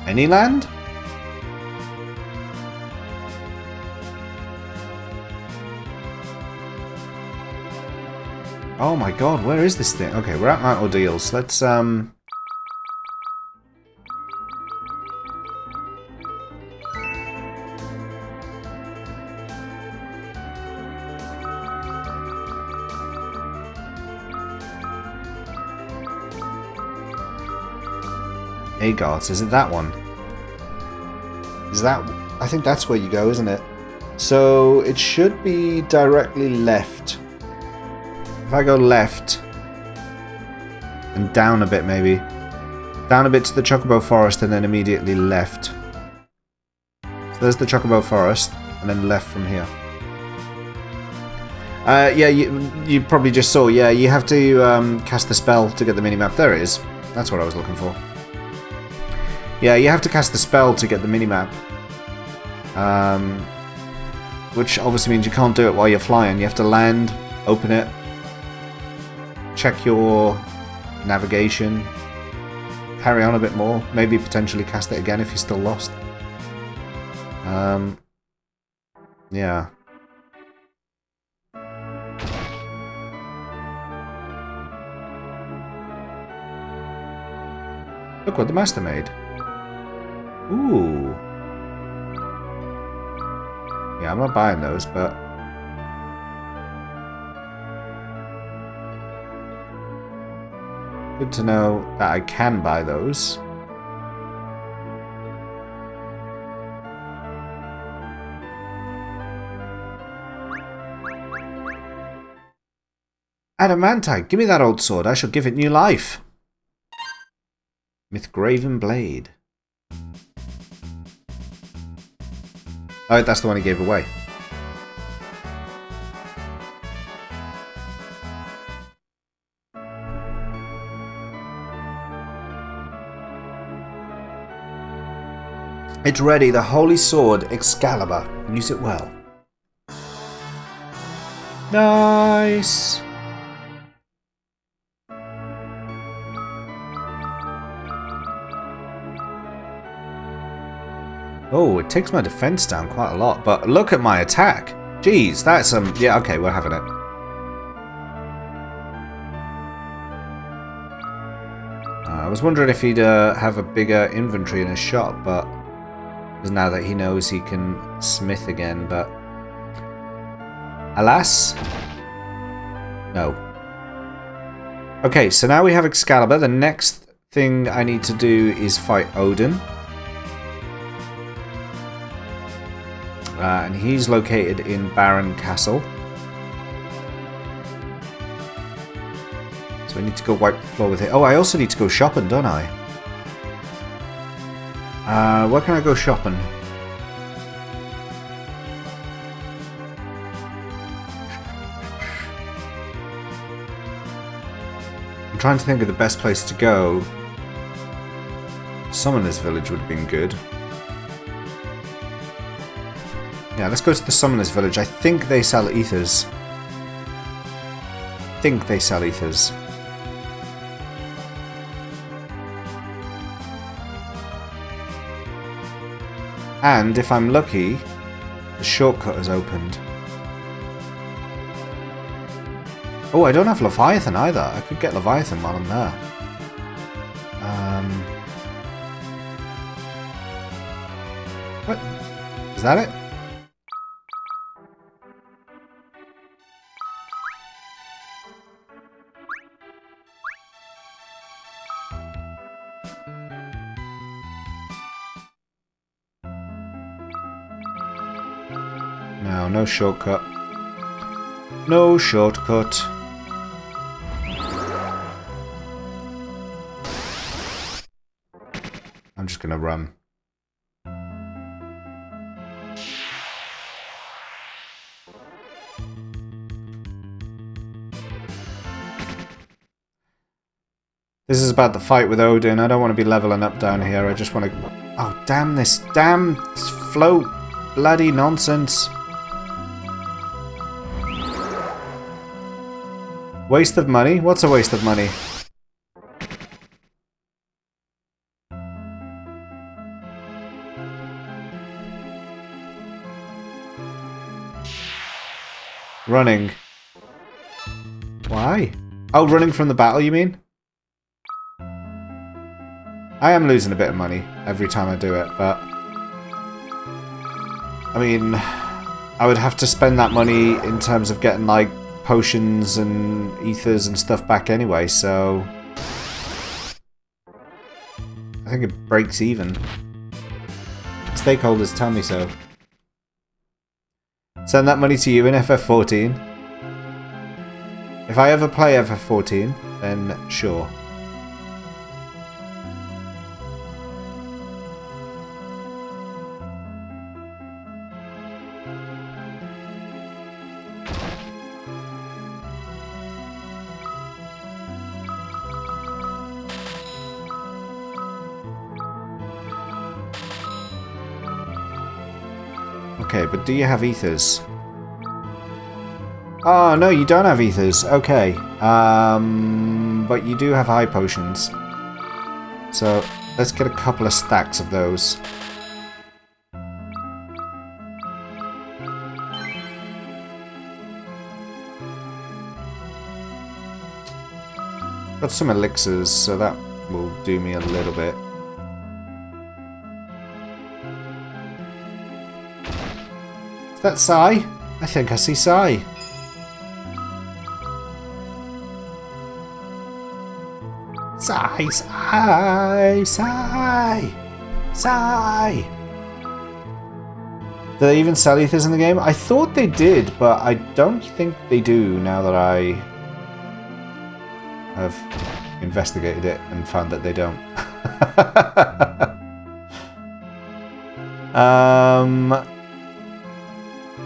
Any land? Oh my god, where is this thing? Okay, we're at Mount Ordeals. Let's, Agarth, is it that one? Is that... I think that's where you go, isn't it? So, it should be directly left. If I go left... and down a bit, maybe. Down a bit to the Chocobo Forest and then immediately left. So there's the Chocobo Forest, and then left from here. Yeah, you probably just saw, yeah, you have to cast the spell to get the minimap. There it is. That's what I was looking for. Yeah, you have to cast the spell to get the minimap. Which obviously means you can't do it while you're flying. You have to land, open it, check your navigation, carry on a bit more, maybe potentially cast it again if you're still lost. Yeah. Look what the master made. Ooh. Yeah, I'm not buying those, but... good to know that I can buy those. Adamantite, give me that old sword. I shall give it new life. Mythgraven Blade. Oh, that's the one he gave away. It's ready, the holy sword, Excalibur. Use it well. Nice! Oh, it takes my defense down quite a lot, but look at my attack. Jeez, that's some... yeah, okay, we're having it. I was wondering if he'd have a bigger inventory in his shop, but... because now that he knows he can smith again, but... alas... no. Okay, so now we have Excalibur. The next thing I need to do is fight Odin. And he's located in Baron Castle. So I need to go wipe the floor with it. Oh, I also need to go shopping, don't I? Where can I go shopping? I'm trying to think of the best place to go. Summoner's Village would have been good. Yeah, let's go to the Summoner's Village. I think they sell ethers. And if I'm lucky, the shortcut has opened. Oh, I don't have Leviathan either. I could get Leviathan while I'm there. What? Is that it? No, no shortcut. No shortcut. I'm just gonna run. This is about the fight with Odin. I don't want to be leveling up down here. I just want to... oh, damn this. Damn float bloody nonsense. Waste of money? What's a waste of money? Running. Why? Oh, running from the battle, you mean? I am losing a bit of money every time I do it, but... I mean, I would have to spend that money in terms of getting, like, potions and ethers and stuff back anyway, so... I think it breaks even. Stakeholders tell me so. Send that money to you in FF14. If I ever play FF14, then sure. Okay, but do you have ethers? Oh, no, you don't have ethers. Okay. But you do have high potions. So, let's get a couple of stacks of those. Got some elixirs, so that will do me a little bit. Is that Sai? I think I see Sai. Sai, Sai, Sai, Sai. Do they even sell ethers in the game? I thought they did, but I don't think they do now that I have investigated it and found that they don't.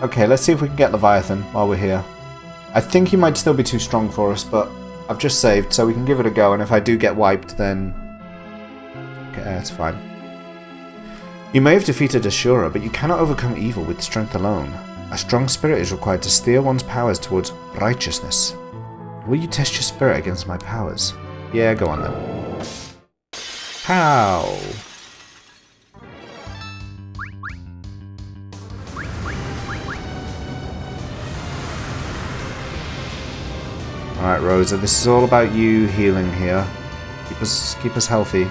Okay, let's see if we can get Leviathan while we're here. I think he might still be too strong for us, but I've just saved, so we can give it a go, and if I do get wiped, then... okay, that's fine. You may have defeated Ashura, but you cannot overcome evil with strength alone. A strong spirit is required to steer one's powers towards righteousness. Will you test your spirit against my powers? Yeah, go on then. Pow! Alright, Rosa, this is all about you healing here. Keep us healthy.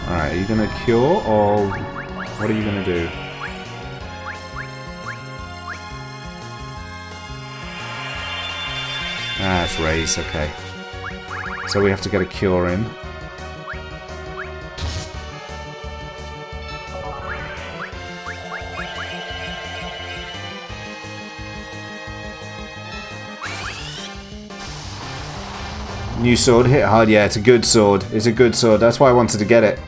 Alright, are you gonna cure, or what are you gonna do? Ah, it's raise, okay. So we have to get a cure in. New sword, hit hard. Yeah, it's a good sword. It's a good sword. That's why I wanted to get it.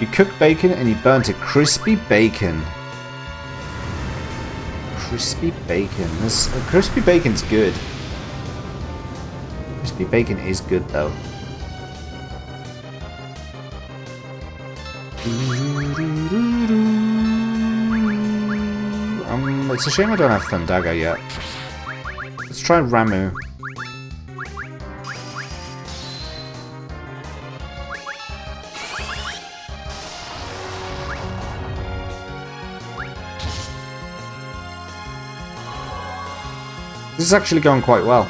You cooked bacon and you burnt it. Crispy bacon. Crispy bacon. Crispy bacon's good. Crispy bacon is good though. It's a shame I don't have Thundaga yet. Let's try Ramu. This is actually going quite well.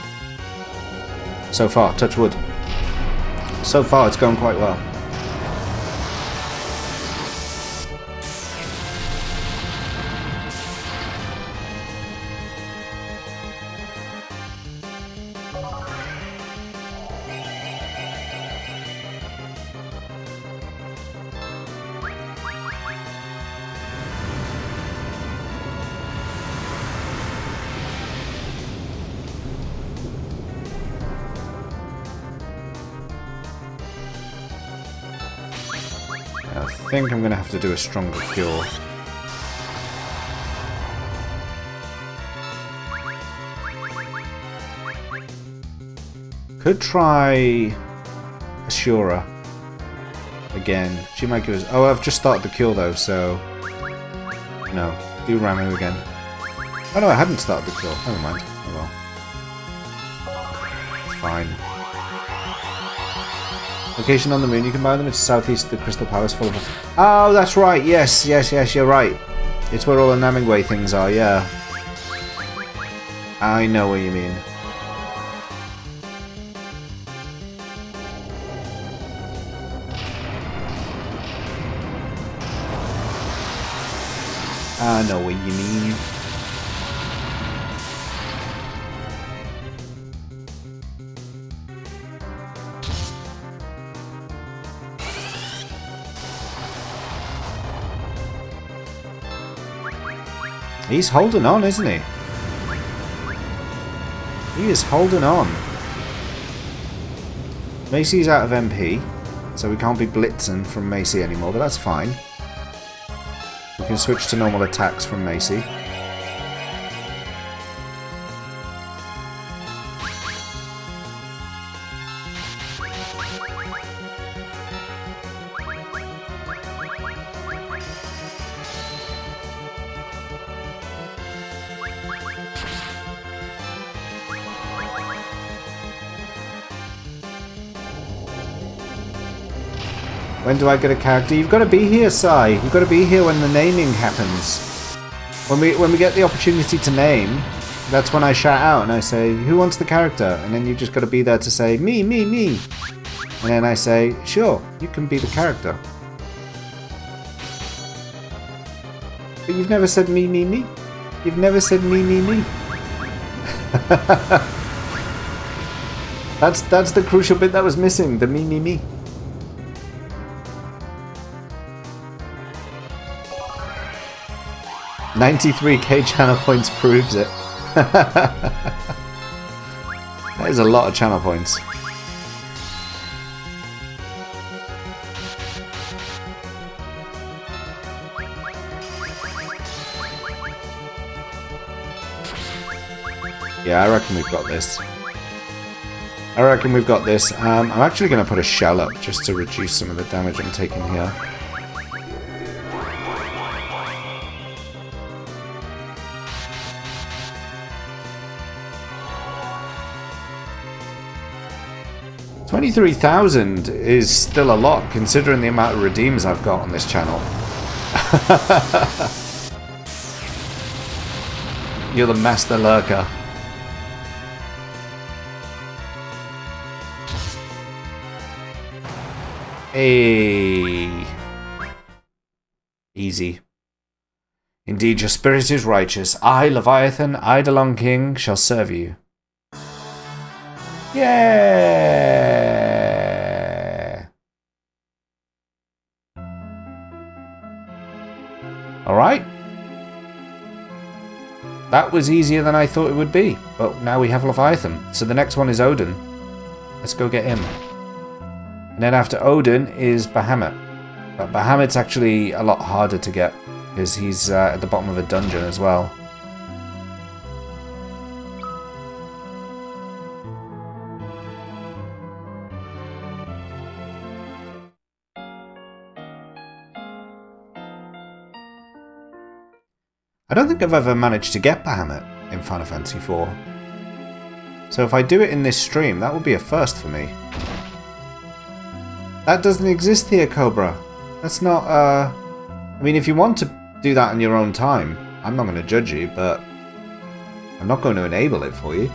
So far, touch wood. So far, it's going quite well. I think I'm going to have to do a stronger cure. Could try Ashura again. She might give us... Oh, I've just started the cure though, so... No. Do Ramu again. Oh no, I hadn't started the cure. Never mind. Oh well. It's fine. Location on the moon. You can buy them. It's southeast of the Crystal Palace full of... Oh, that's right. Yes, you're right. It's where all the Namingway things are, yeah. I know what you mean. I know what you mean. He's holding on, isn't he? He is holding on. Macy's out of MP, so we can't be blitzing from Macy anymore, but that's fine. We can switch to normal attacks from Macy. When do I get a character? You've got to be here, Sai. You've got to be here when the naming happens. When we get the opportunity to name, that's when I shout out and I say, who wants the character? And then you just got to be there to say, me. And then I say, sure, you can be the character. But you've never said me. You've never said me. That's the crucial bit that was missing, the me. 93k channel points proves it. That is a lot of channel points. Yeah, I reckon we've got this. I'm actually going to put a shell up just to reduce some of the damage I'm taking here. $23,000 is still a lot, considering the amount of redeems I've got on this channel. You're the master lurker. Hey. Easy. Indeed, your spirit is righteous. I, Leviathan, Eidolon King, shall serve you. Yeah. Alright. That was easier than I thought it would be. But now we have Leviathan. So the next one is Odin. Let's go get him. And then after Odin is Bahamut. But Bahamut's actually a lot harder to get, because he's at the bottom of a dungeon as well. I don't think I've ever managed to get Bahamut in Final Fantasy IV. So if I do it in this stream, that would be a first for me. That doesn't exist here, Cobra. That's not, I mean, if you want to do that in your own time, I'm not going to judge you, but I'm not going to enable it for you.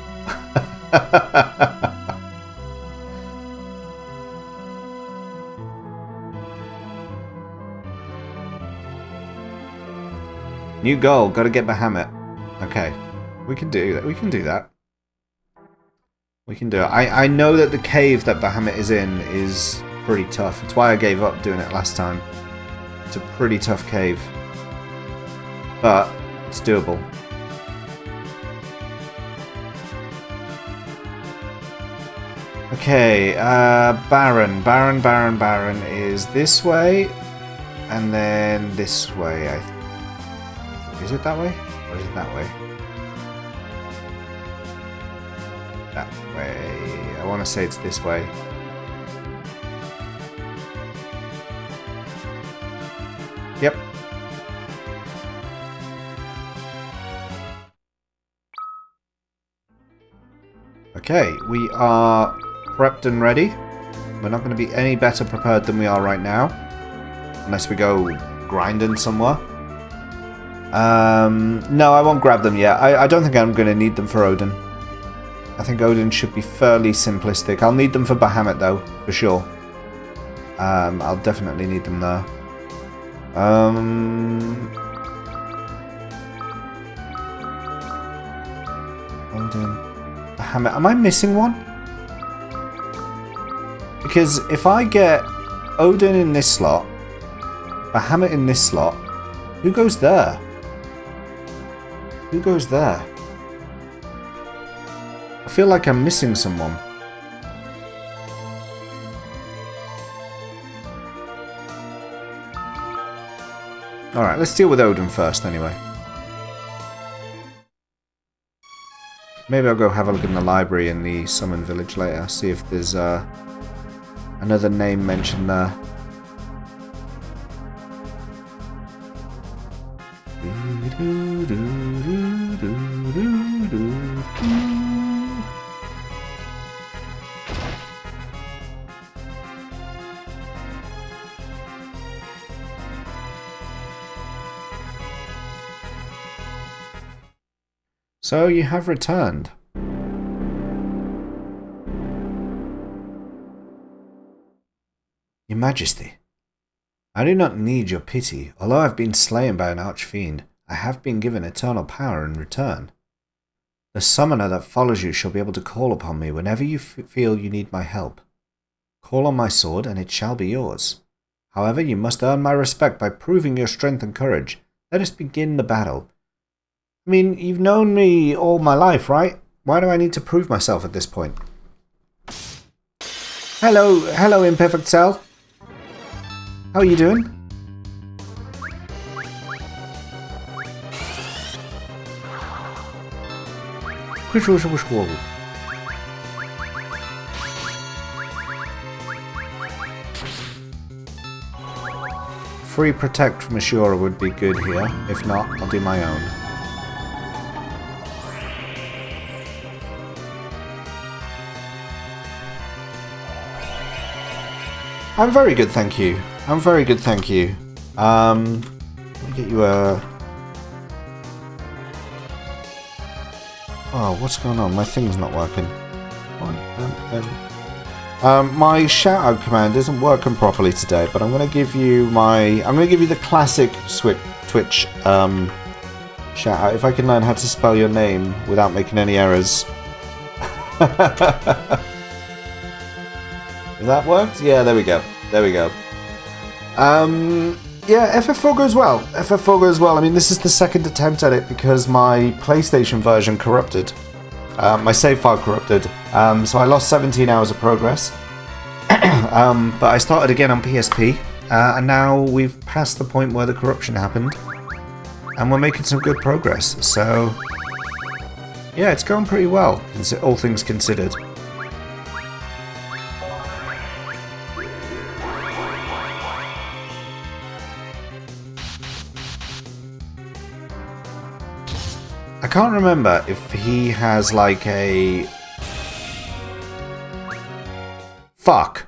New goal, gotta get Bahamut. Okay, we can do that. We can do that. We can do it. I know that the cave that Bahamut is in is pretty tough. It's why I gave up doing it last time. It's a pretty tough cave. But it's doable. Okay, Baron is this way. And then this way, is it that way? Or is it that way? That way. I want to say it's this way. Yep. Okay, we are prepped and ready. We're not going to be any better prepared than we are right now. Unless we go grinding somewhere. No, I won't grab them yet. I don't think I'm going to need them for Odin. I think Odin should be fairly simplistic. I'll need them for Bahamut though, for sure. I'll definitely need them there. Odin. Bahamut. Am I missing one? Because if I get Odin in this slot, Bahamut in this slot, who goes there? Who goes there? I feel like I'm missing someone. Alright, let's deal with Odin first anyway. Maybe I'll go have a look in the library in the Summon Village later, see if there's another name mentioned there. So you have returned. Your Majesty, I do not need your pity. Although I have been slain by an archfiend, I have been given eternal power in return. The summoner that follows you shall be able to call upon me whenever you feel you need my help. Call on my sword, and it shall be yours. However, you must earn my respect by proving your strength and courage. Let us begin the battle. I mean, you've known me all my life, right? Why do I need to prove myself at this point? Hello, Imperfect Cell. How are you doing? Free Protect from Ashura would be good here. If not, I'll do my own. I'm very good, thank you. I'm very good, thank you. Let me get you a... Oh, what's going on? My thing's not working. My shout-out command isn't working properly today, but I'm going to give you my... I'm going to give you the classic Twitch shout-out. If I can learn how to spell your name without making any errors. Has that worked? Yeah, there we go. There we go. Yeah, FF4 goes well. FF4 goes well. I mean, this is the second attempt at it because my PlayStation version corrupted. My save file corrupted. So I lost 17 hours of progress. But I started again on PSP. And now we've passed the point where the corruption happened. And we're making some good progress. So, yeah, it's going pretty well, all things considered. I can't remember if he has like a... Fuck.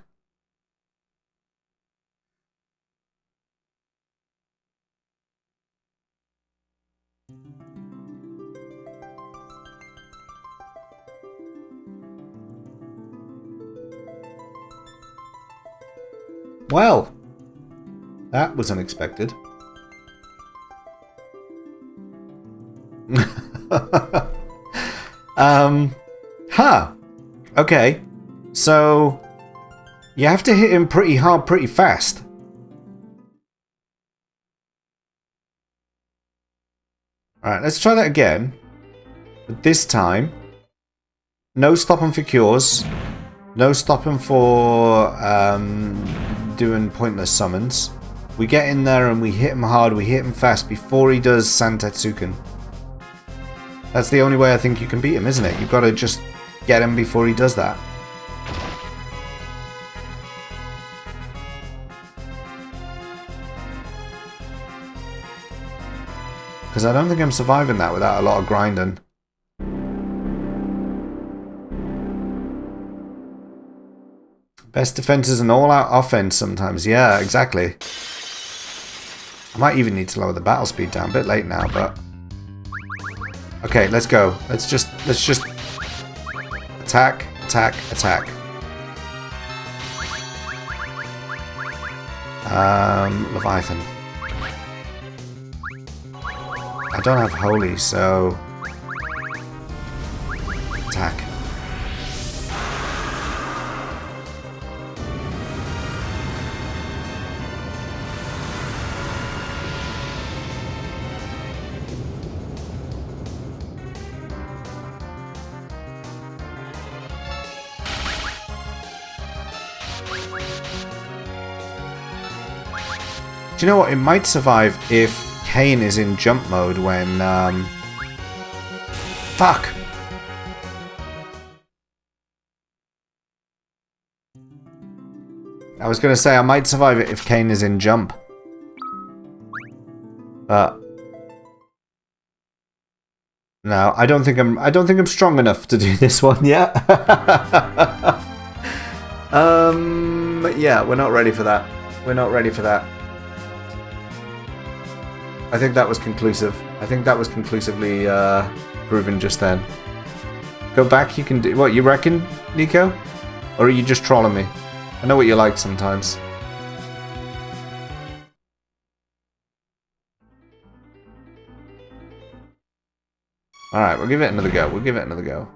Well, that was unexpected. Okay. So, you have to hit him pretty hard, pretty fast. Alright, let's try that again. But this time, no stopping for cures. No stopping for doing pointless summons. We get in there and we hit him hard, we hit him fast before he does Santetsuken. That's the only way I think you can beat him, isn't it? You've got to just get him before he does that. Because I don't think I'm surviving that without a lot of grinding. Best defense is an all-out offense sometimes. Yeah, exactly. I might even need to lower the battle speed down. A bit late now, but... Okay, let's go. Let's just... Attack, attack, attack. Leviathan. I don't have Holy, so... Attack. Do you know what? It might survive if Kane is in jump mode when, Fuck! I was gonna say I might survive it if Kane is in jump. But... No, I don't think I'm strong enough to do this one yet. Yeah, we're not ready for that. We're not ready for that. I think that was conclusive. I think that was conclusively proven just then. Go back, you can do... What, you reckon, Nico? Or are you just trolling me? I know what you like sometimes. Alright, we'll give it another go. We'll give it another go.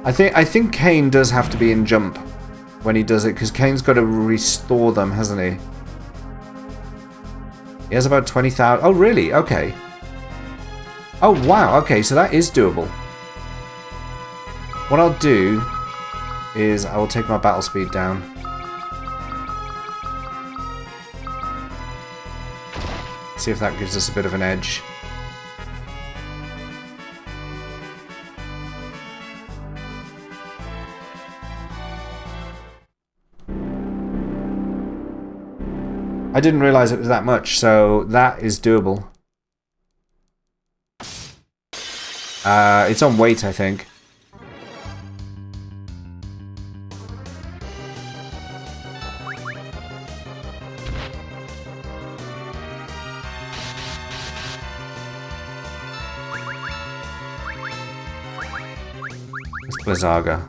I think Kane does have to be in jump when he does it, because Kane's got to restore them, hasn't he? He has about 20,000. Oh, really? Okay. Oh, wow. Okay, so that is doable. What I'll do is I will take my battle speed down. See if that gives us a bit of an edge. I didn't realize it was that much, so that is doable. It's on weight, I think. It's Blizzaga.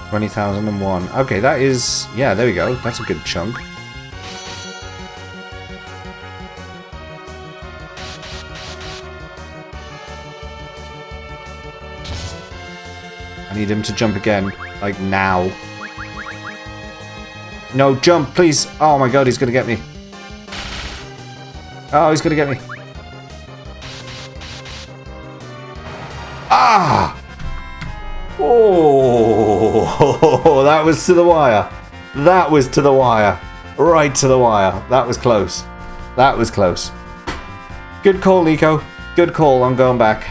$20,001. Okay, that is... Yeah, there we go. That's a good chunk. I need him to jump again. Like, now. No, jump, please! Oh my god, he's gonna get me. Oh, he's gonna get me. Ah! Oh, that was to the wire. That was to the wire. Right to the wire. That was close. That was close. Good call, Nico. Good call on going back.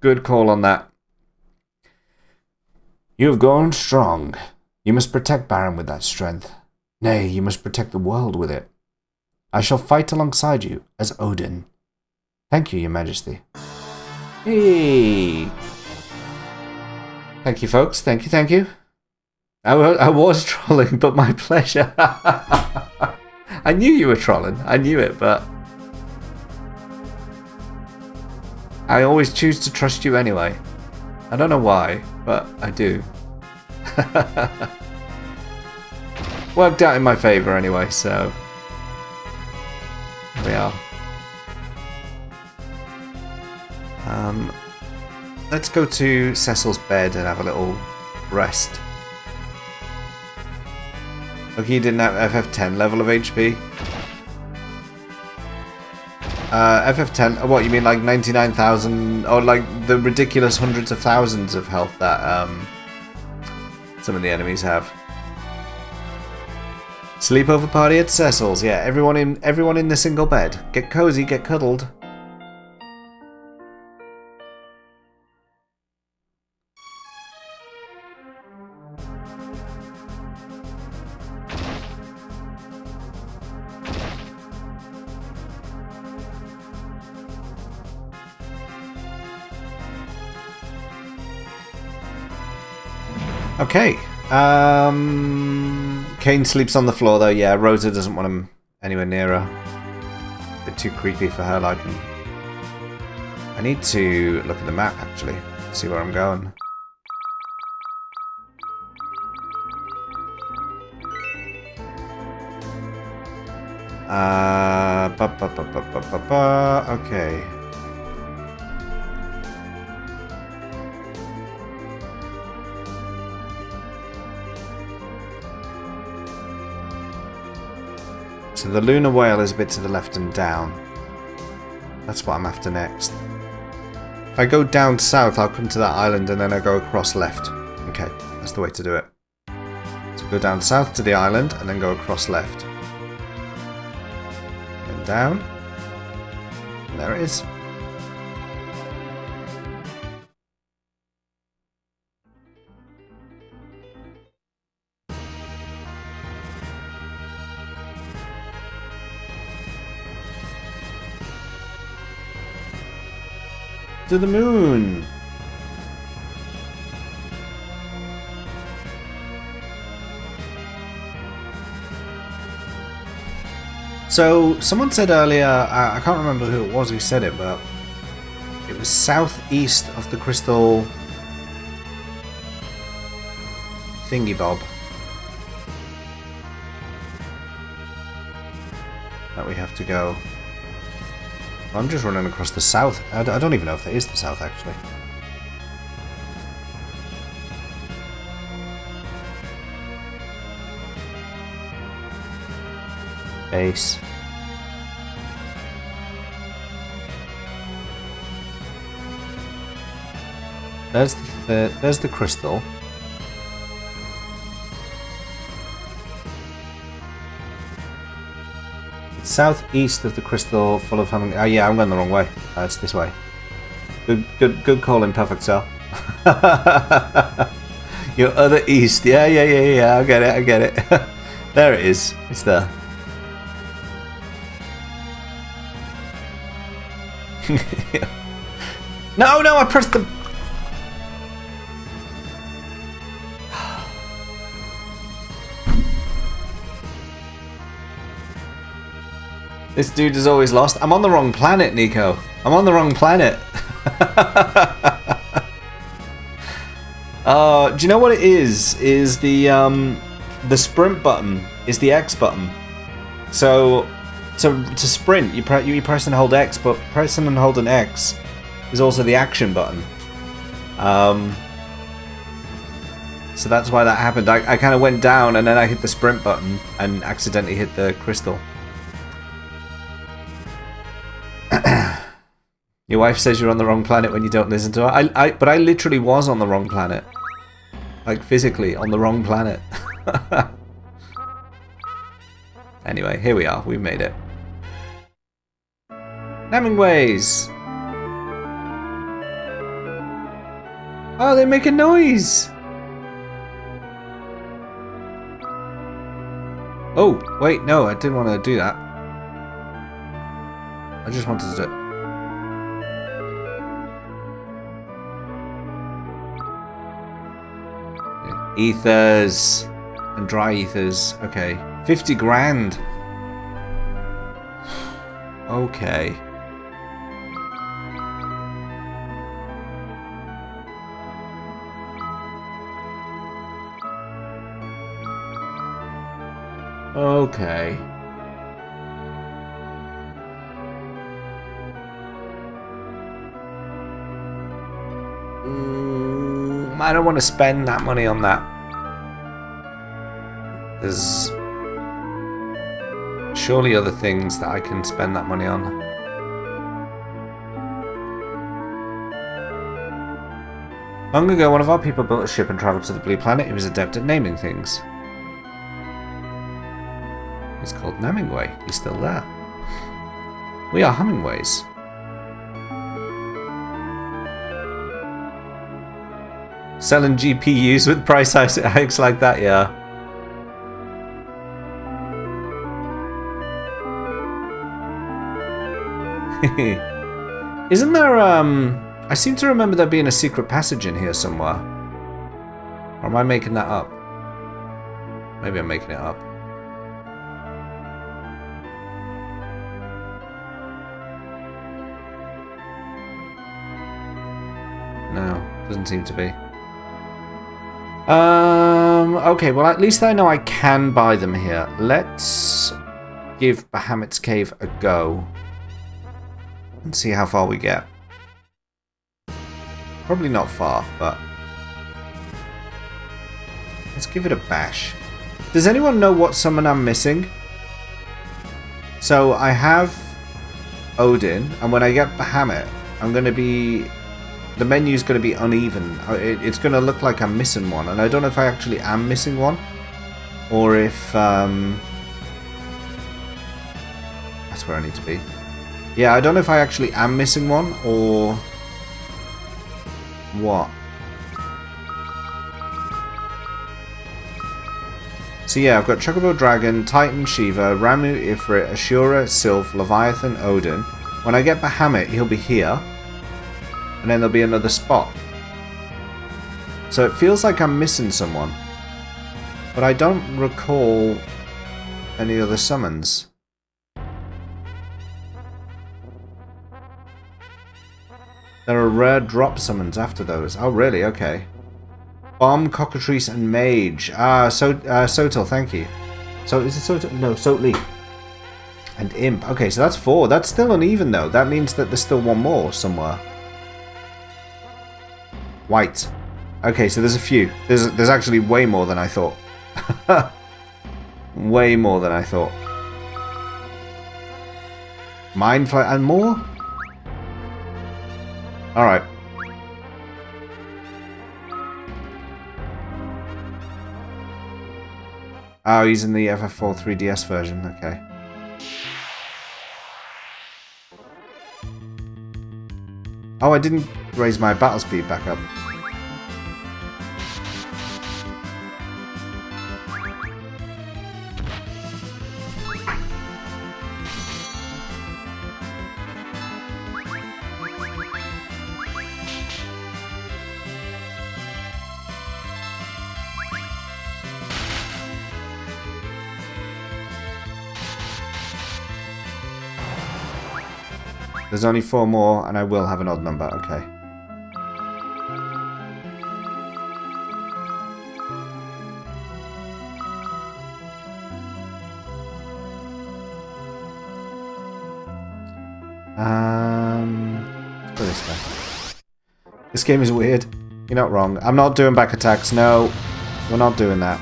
Good call on that. You have grown strong. You must protect Baron with that strength. Nay, you must protect the world with it. I shall fight alongside you as Odin. Thank you, Your Majesty. Hey. Thank you, folks. Thank you, thank you. I was trolling, but my pleasure. I knew you were trolling. I knew it, but... I always choose to trust you anyway. I don't know why, but I do. Worked out in my favour anyway, so... Here we are. Let's go to Cecil's bed and have a little rest. Okay, you didn't have FF10 level of HP. FF10, what, you mean like 99,000, or like the ridiculous hundreds of thousands of health that some of the enemies have. Sleepover party at Cecil's, yeah, everyone in the single bed. Get cozy, get cuddled. Okay. Kane sleeps on the floor though. Yeah, Rosa doesn't want him anywhere near her. A bit too creepy for her liking. I need to look at the map actually. See where I'm going. Okay. So the lunar whale is a bit to the left and down. That's what I'm after next. If I go down south, I'll come to that island and then I go across left. Okay, that's the way to do it. So go down south to the island and then go across left. And down. And there it is. To the moon. So someone said earlier, I can't remember who it was who said it, but it was southeast of the crystal thingy bob that we have to go. I'm just running across the south. I don't even know if there is the south, actually. Base. There's the crystal. Southeast of the crystal, full of humming. Oh yeah, I'm going the wrong way. It's this way. Good call in Perfect Cell. Your other east. Yeah. I get it. There it is. It's there. No, I pressed the. This dude is always lost. I'm on the wrong planet, Nico. I'm on the wrong planet. Do you know what it is? Is the sprint button is the X button. So to sprint, you press and hold X, but pressing and holding X is also the action button. So that's why that happened. I kind of went down and then I hit the sprint button and accidentally hit the crystal. Your wife says you're on the wrong planet when you don't listen to her. But I literally was on the wrong planet. Like, physically, on the wrong planet. Anyway, here we are. We've made it. Hemingways! Oh, they make a noise! Oh, wait, no, I didn't want to do that. I just wanted to... Ethers and dry ethers. Okay. 50 grand. Okay. Okay. I don't want to spend that money on that. There's surely other things that I can spend that money on. Long ago, one of our people built a ship and travelled to the Blue Planet. He was adept at naming things. It's called Namingway. He's still there. We are Hummingways. Selling GPUs with price hikes like that, yeah. Isn't there, I seem to remember there being a secret passage in here somewhere. Or am I making that up? Maybe I'm making it up. No, doesn't seem to be. Okay, well at least I know I can buy them here. Let's give Bahamut's Cave a go. And see how far we get. Probably not far, but let's give it a bash. Does anyone know what summon I'm missing? So I have Odin, and when I get Bahamut, I'm going to be... the menu's going to be uneven. It's going to look like I'm missing one, and I don't know if I actually am missing one, or if that's where I need to be. Yeah, I don't know if I actually am missing one, or what. So yeah, I've got Chocobo Dragon, Titan, Shiva, Ramu, Ifrit, Ashura, Sylph, Leviathan, Odin. When I get Bahamut, he'll be here. And then there'll be another spot. So it feels like I'm missing someone. But I don't recall any other summons. There are rare drop summons after those. Oh really? Okay. Bomb, Cockatrice, and Mage. Sotil, thank you. So is it Sotil? No, Sotli. And Imp. Okay, so that's 4. That's still uneven though. That means that there's still one more somewhere. White. Okay, so there's a few. There's actually way more than I thought. Way more than I thought. Mindflare and more? Alright. Oh, he's in the FF4 3DS version. Okay. Oh, I didn't raise my battle speed back up. There's only 4 more, and I will have an odd number. Okay. Let's go this way. This game is weird. You're not wrong. I'm not doing back attacks. No, we're not doing that.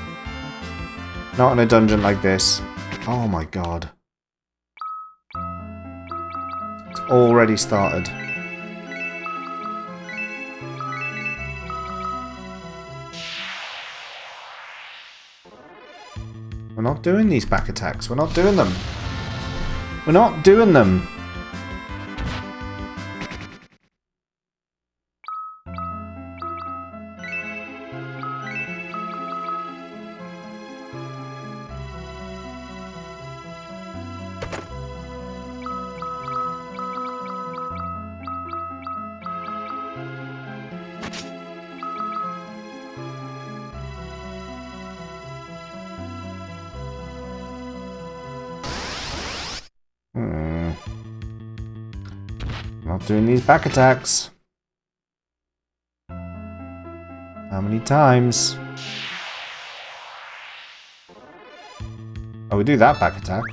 Not in a dungeon like this. Oh my god. Already started. We're not doing these back attacks. We're not doing them. We're not doing them. Not doing these back attacks. How many times? Oh, we do that back attack.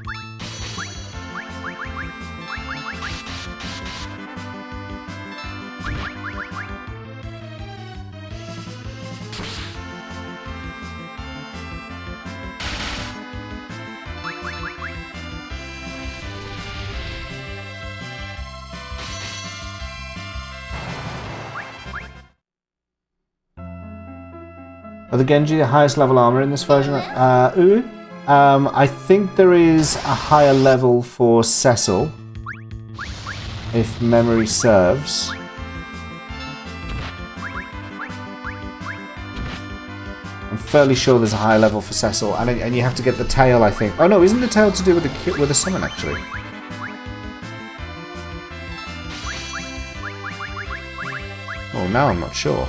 Are the Genji the highest level armor in this version? I think there is a higher level for Cecil, if memory serves. I'm fairly sure there's a higher level for Cecil, and you have to get the tail, I think. Oh no, isn't the tail to do with the summon actually? Oh, now I'm not sure.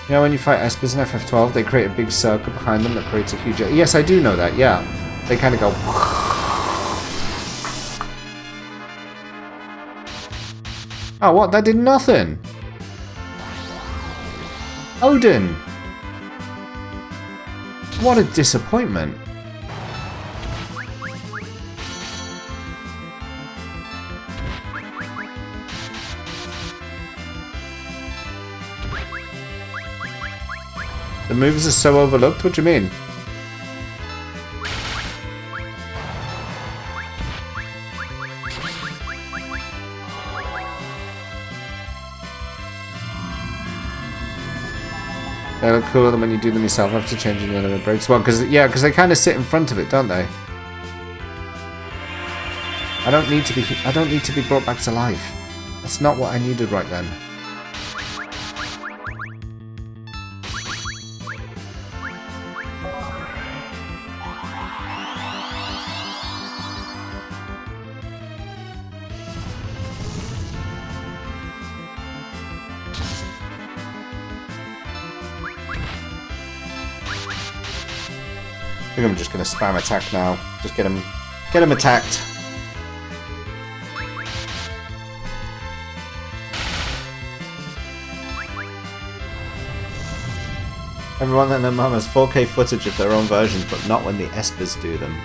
You know, when you fight Espers in FF12, they create a big circle behind them that creates a huge... Yes, I do know that, yeah. They kind of go... Oh, what? That did nothing! Odin! What a disappointment. The moves are so overlooked? What do you mean? They look cooler than when you do them yourself after changing the limit breaks. Well, because they kind of sit in front of it, don't they? I don't need to be brought back to life. That's not what I needed right then. I think I'm just going to spam attack now. Just get him attacked. Everyone and their mum has 4K footage of their own versions, but not when the Espers do them.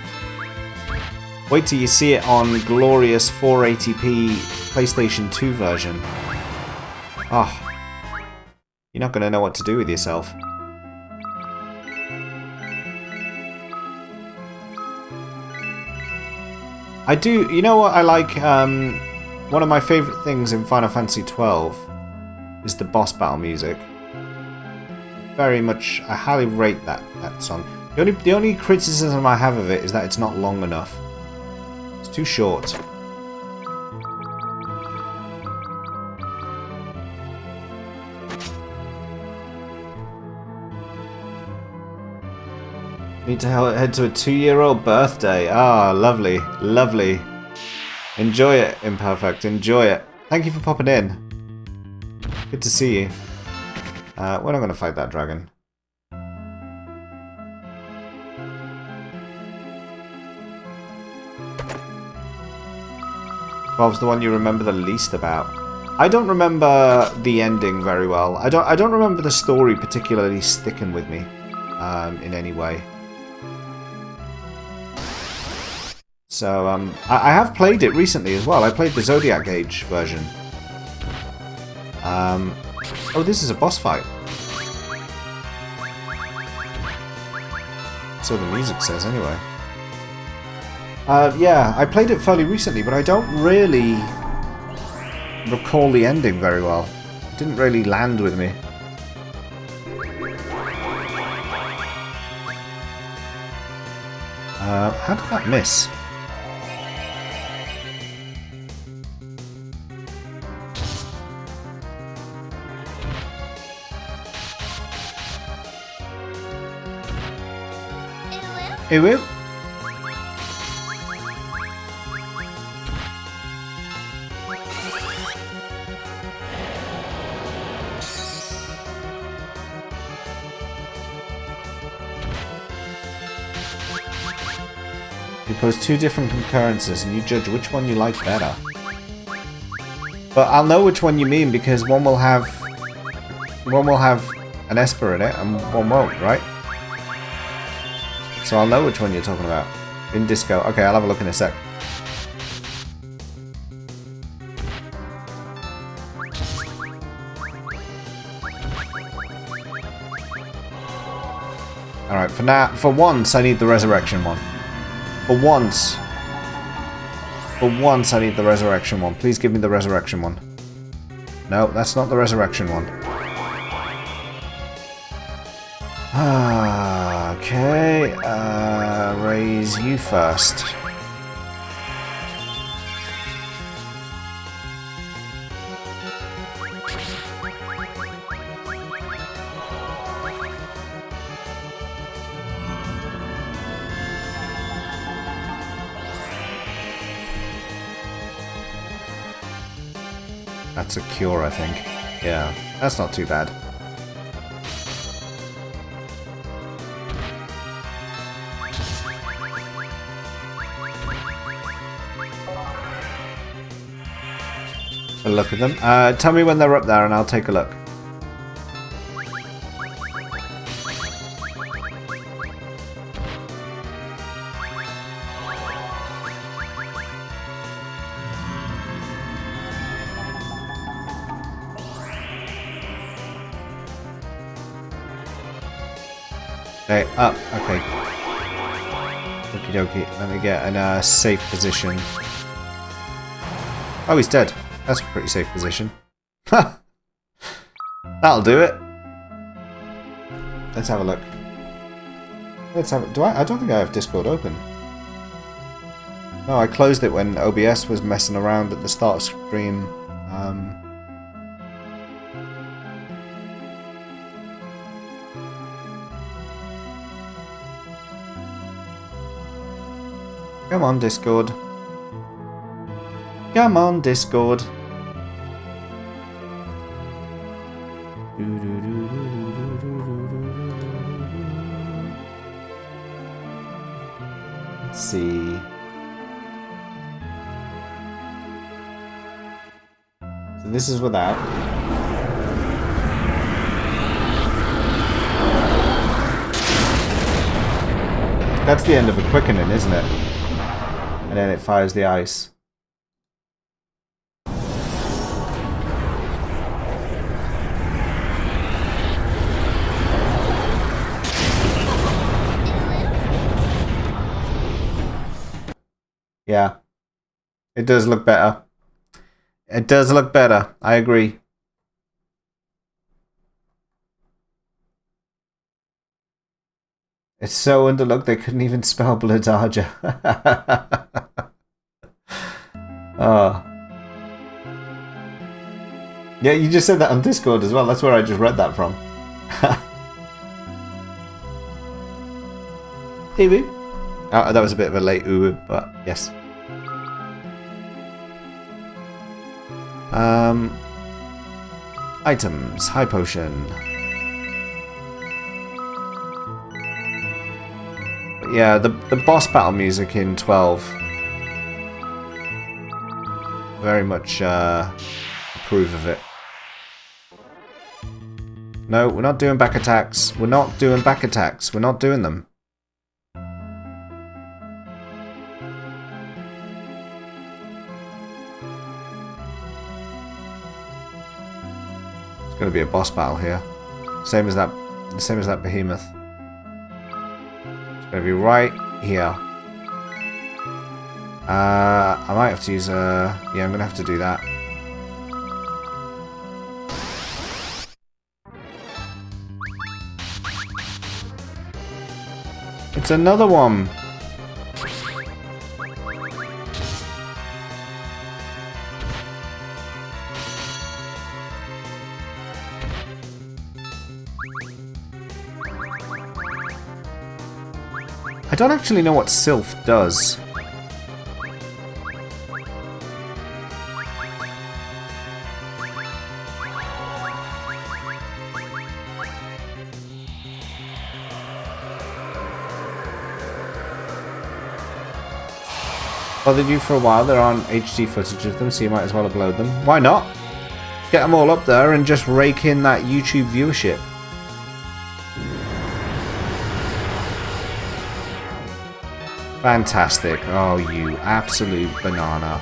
Wait till you see it on glorious 480p PlayStation 2 version. Oh, you're not going to know what to do with yourself. I do, you know what I like, one of my favourite things in Final Fantasy XII is the boss battle music. Very much, I highly rate that song. The only criticism I have of it is that it's not long enough. It's too short. Need to head to a 2-year-old birthday. Ah, lovely, lovely. Enjoy it, Imperfect. Enjoy it. Thank you for popping in. Good to see you. We're not going to fight that dragon. 12's the one you remember the least about. I don't remember the ending very well. I don't remember the story particularly sticking with me in any way. So, I have played it recently as well. I played the Zodiac Age version. Oh, this is a boss fight. So the music says, anyway. Yeah, I played it fairly recently, but I don't really recall the ending very well. It didn't really land with me. How did that miss? It will. You pose 2 different concurrences and you judge which one you like better. But I'll know which one you mean because one will have an Esper in it and one won't, right? So I'll know which one you're talking about. In Disco. Okay, I'll have a look in a sec. For now, for once, I need the resurrection one. For once. For once, I need the resurrection one. Please give me the resurrection one. No, that's not the resurrection one. Okay. Raise you first. That's a cure, I think. Yeah, that's not too bad. A look at them. Tell me when they're up there and I'll take a look. Okay, up. Okay. Okie dokie. Let me get in a safe position. Oh, he's dead. That's a pretty safe position. That'll do it. Let's have a look. Let's have it. I don't think I have Discord open. No, I closed it when OBS was messing around at the start of stream. Come on, Discord. Come on, Discord. Let's see. So this is without. That's the end of a quickening, isn't it? And then it fires the ice. Yeah. It does look better. It does look better. I agree. It's so underlooked they couldn't even spell Bladaja. Oh. Yeah, you just said that on Discord as well. That's where I just read that from. TV. Oh, that was a bit of a late ooh, but yes. Items. High potion. But yeah, the boss battle music in 12. Very much approve of it. No, we're not doing back attacks. We're not doing back attacks. We're not doing them. It's going to be a boss battle here. Same as that behemoth. It's going to be right here. I might have to use yeah, I'm going to have to do that. It's another one. I don't actually know what Sylph does. Bothered you for a while. There aren't HD footage of them, so you might as well upload them. Why not? Get them all up there and just rake in that YouTube viewership. Fantastic. Oh, you absolute banana.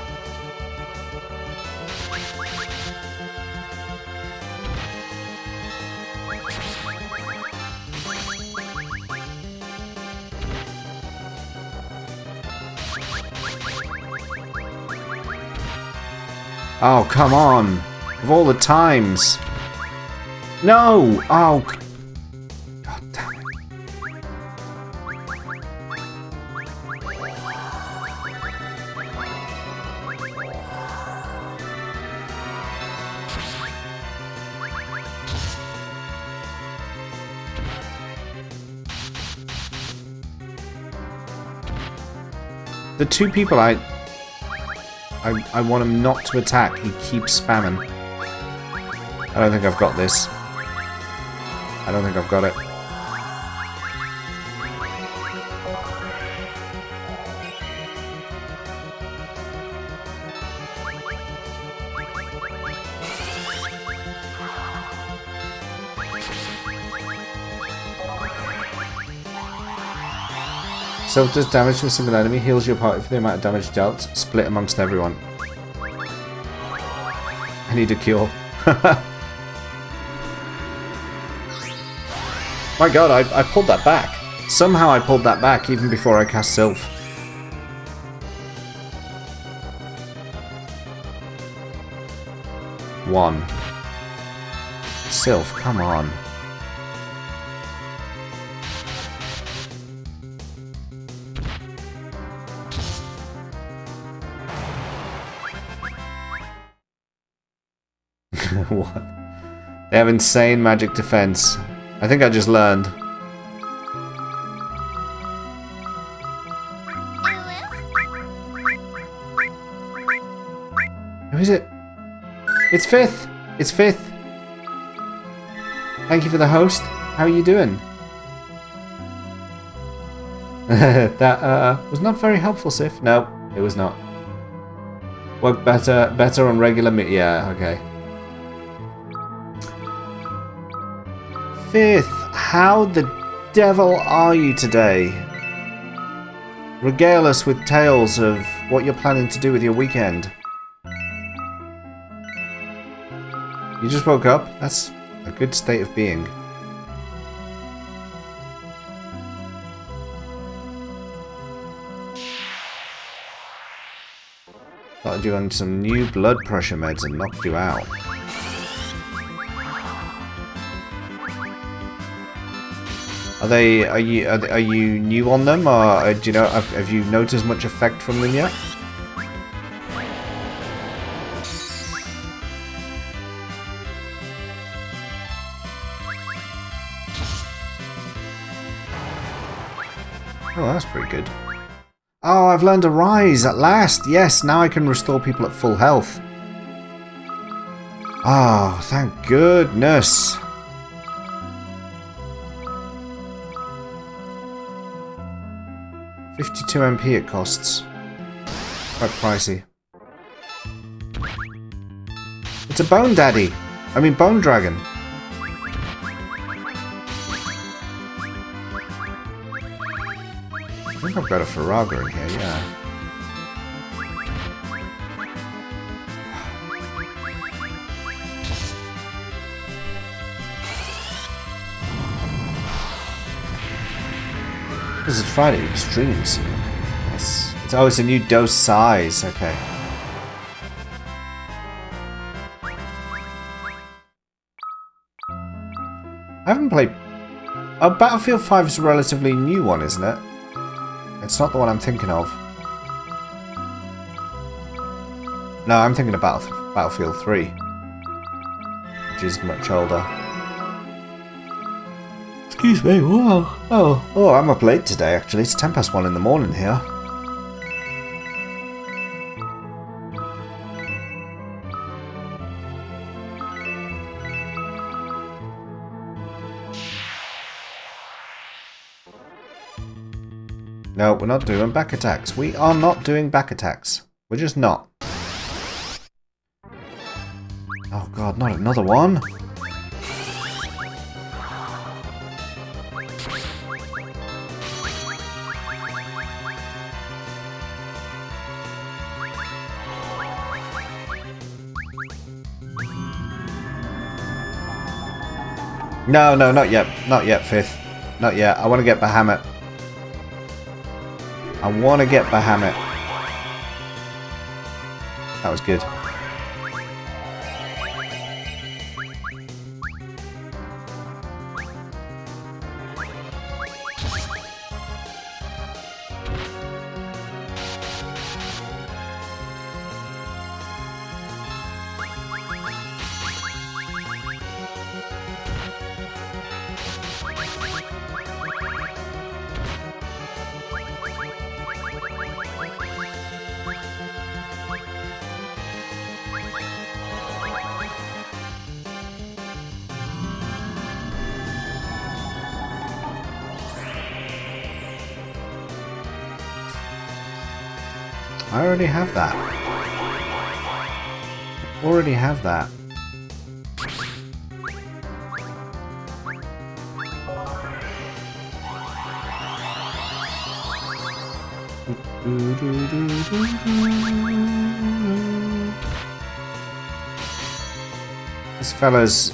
Oh, come on. Of all the times. No! Oh. God damn it. The two people I want him not to attack, he keeps spamming. I don't think I've got this. I don't think I've got it. Self does damage to a single enemy, heals your party for the amount of damage dealt, split amongst everyone. I need a cure. My god, I pulled that back. Somehow I pulled that back even before I cast Sylph. One. Sylph, come on. What? They have insane magic defense. I think I just learned. Who is it? It's Fifth! It's Fifth! Thank you for the host. How are you doing? That was not very helpful, Sif. No, it was not. Work better on regular yeah, okay. Fifth, how the devil are you today? Regale us with tales of what you're planning to do with your weekend. You just woke up? That's a good state of being. Started you on some new blood pressure meds and knocked you out. Are you new on them, or do you know have you noticed much effect from them yet? Oh, that's pretty good. Oh, I've learned a rise at last. Yes, now I can restore people at full health. Oh, thank goodness. $52 MP it costs. Quite pricey. It's a bone daddy. I mean bone dragon. I think I've got a Faraga in here, yeah. This is Friday Extreme soon. Yes. It's a new dose size. Okay. I haven't played. Oh, Battlefield 5 is a relatively new one, isn't it? It's not the one I'm thinking of. No, I'm thinking about Battlefield 3, which is much older. Excuse me. Oh, I'm up late today. Actually, it's 1:10 in the morning here. No, we're not doing back attacks. We are not doing back attacks. We're just not. Oh god, not another one. No, not yet. Not yet, Fifth. Not yet. I want to get Bahamut. I want to get Bahamut. That was good. I already have that. Already have that. This fella's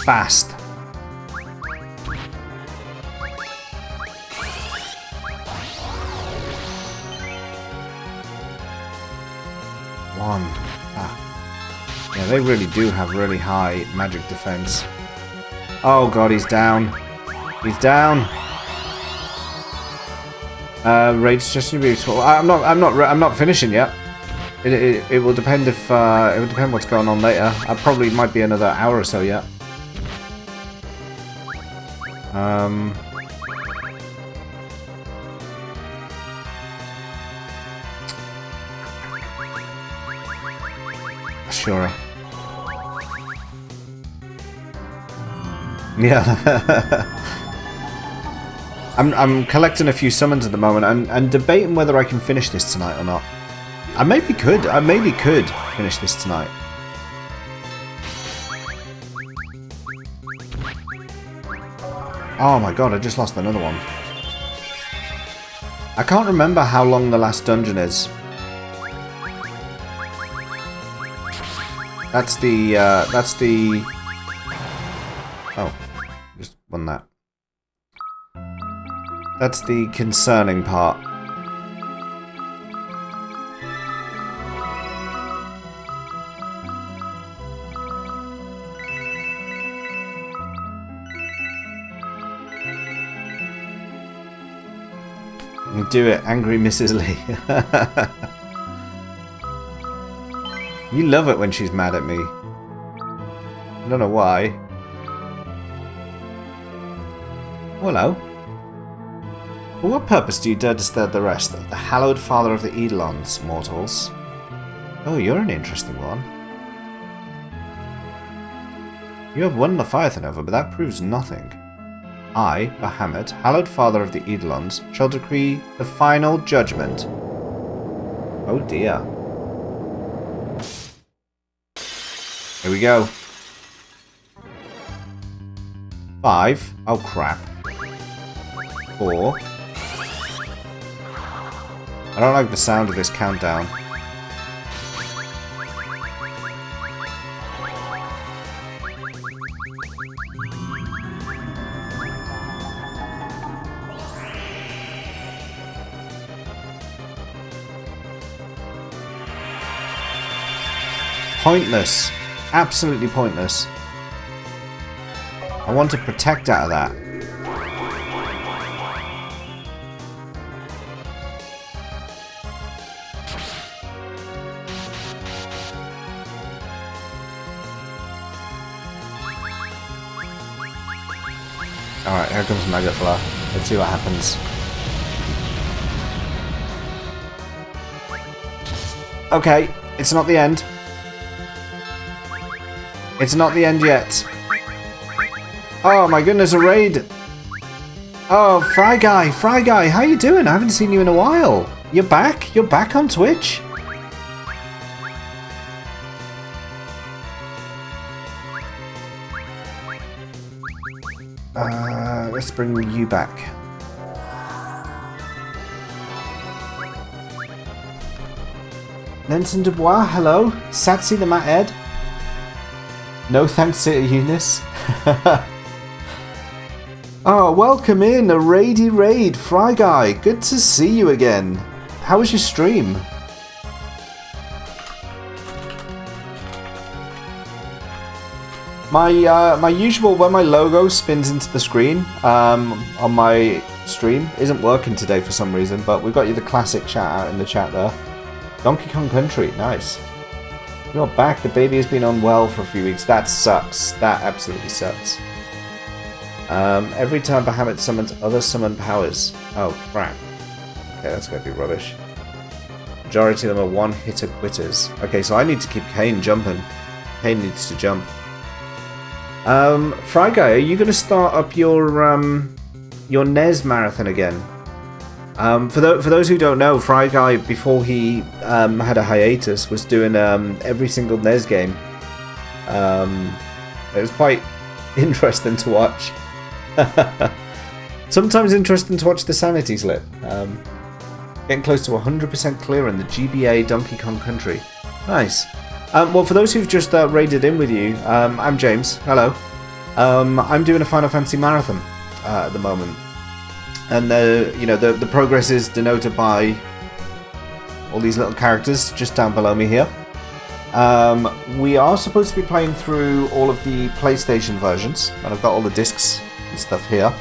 fast. One. Ah. Yeah, they really do have really high magic defense. Oh god, he's down. He's down. Rage just beautiful. I'm not finishing yet. It will depend if it will depend what's going on later. I probably might be another hour or so yet. Sure. Yeah. I'm collecting a few summons at the moment and debating whether I can finish this tonight or not. I maybe could finish this tonight. Oh my god, I just lost another one. I can't remember how long the last dungeon is. That's the oh, just won that. That's the concerning part. Do it, angry Mrs. Lee. You love it when she's mad at me. I don't know why. Hello. For what purpose do you dare disturb the rest? The hallowed father of the Eidolons, mortals. Oh, you're an interesting one. You have won Leviathan over, but that proves nothing. I, Bahamut, hallowed father of the Eidolons, shall decree the final judgment. Oh dear. Here we go. 5. Oh crap. 4. I don't like the sound of this countdown. Pointless. Absolutely pointless. I want to protect out of that. Alright, here comes Maggot Flower. Let's see what happens. Okay, it's not the end. It's not the end yet. Oh my goodness, a raid! Oh, Fry Guy, how you doing? I haven't seen you in a while. You're back? You're back on Twitch? Let's bring you back. Nenton Dubois, hello. Satsy the Mat Ed. No thanks to Eunice. Oh, welcome in, a raidy raid, Fry Guy. Good to see you again. How was your stream? My usual, when my logo spins into the screen on my stream, isn't working today for some reason, but we've got you the classic shout out in the chat there. Donkey Kong Country, nice. You're back, the baby has been unwell for a few weeks. That sucks. That absolutely sucks. Every time Bahamut summons other summon powers. Oh, crap. Okay, that's going to be rubbish. Majority of them are one-hitter quitters. Okay, so I need to keep Kane jumping. Kane needs to jump. Fry Guy, are you going to start up your NES marathon again? For those who don't know, Fry Guy, before he had a hiatus, was doing every single NES game. It was quite interesting to watch. Sometimes interesting to watch the sanity slip. Getting close to 100% clear in the GBA Donkey Kong Country. Nice. Well, for those who've just raided in with you, I'm James. Hello. I'm doing a Final Fantasy marathon at the moment. And the progress is denoted by all these little characters just down below me here. We are supposed to be playing through all of the PlayStation versions, and I've got all the discs and stuff here.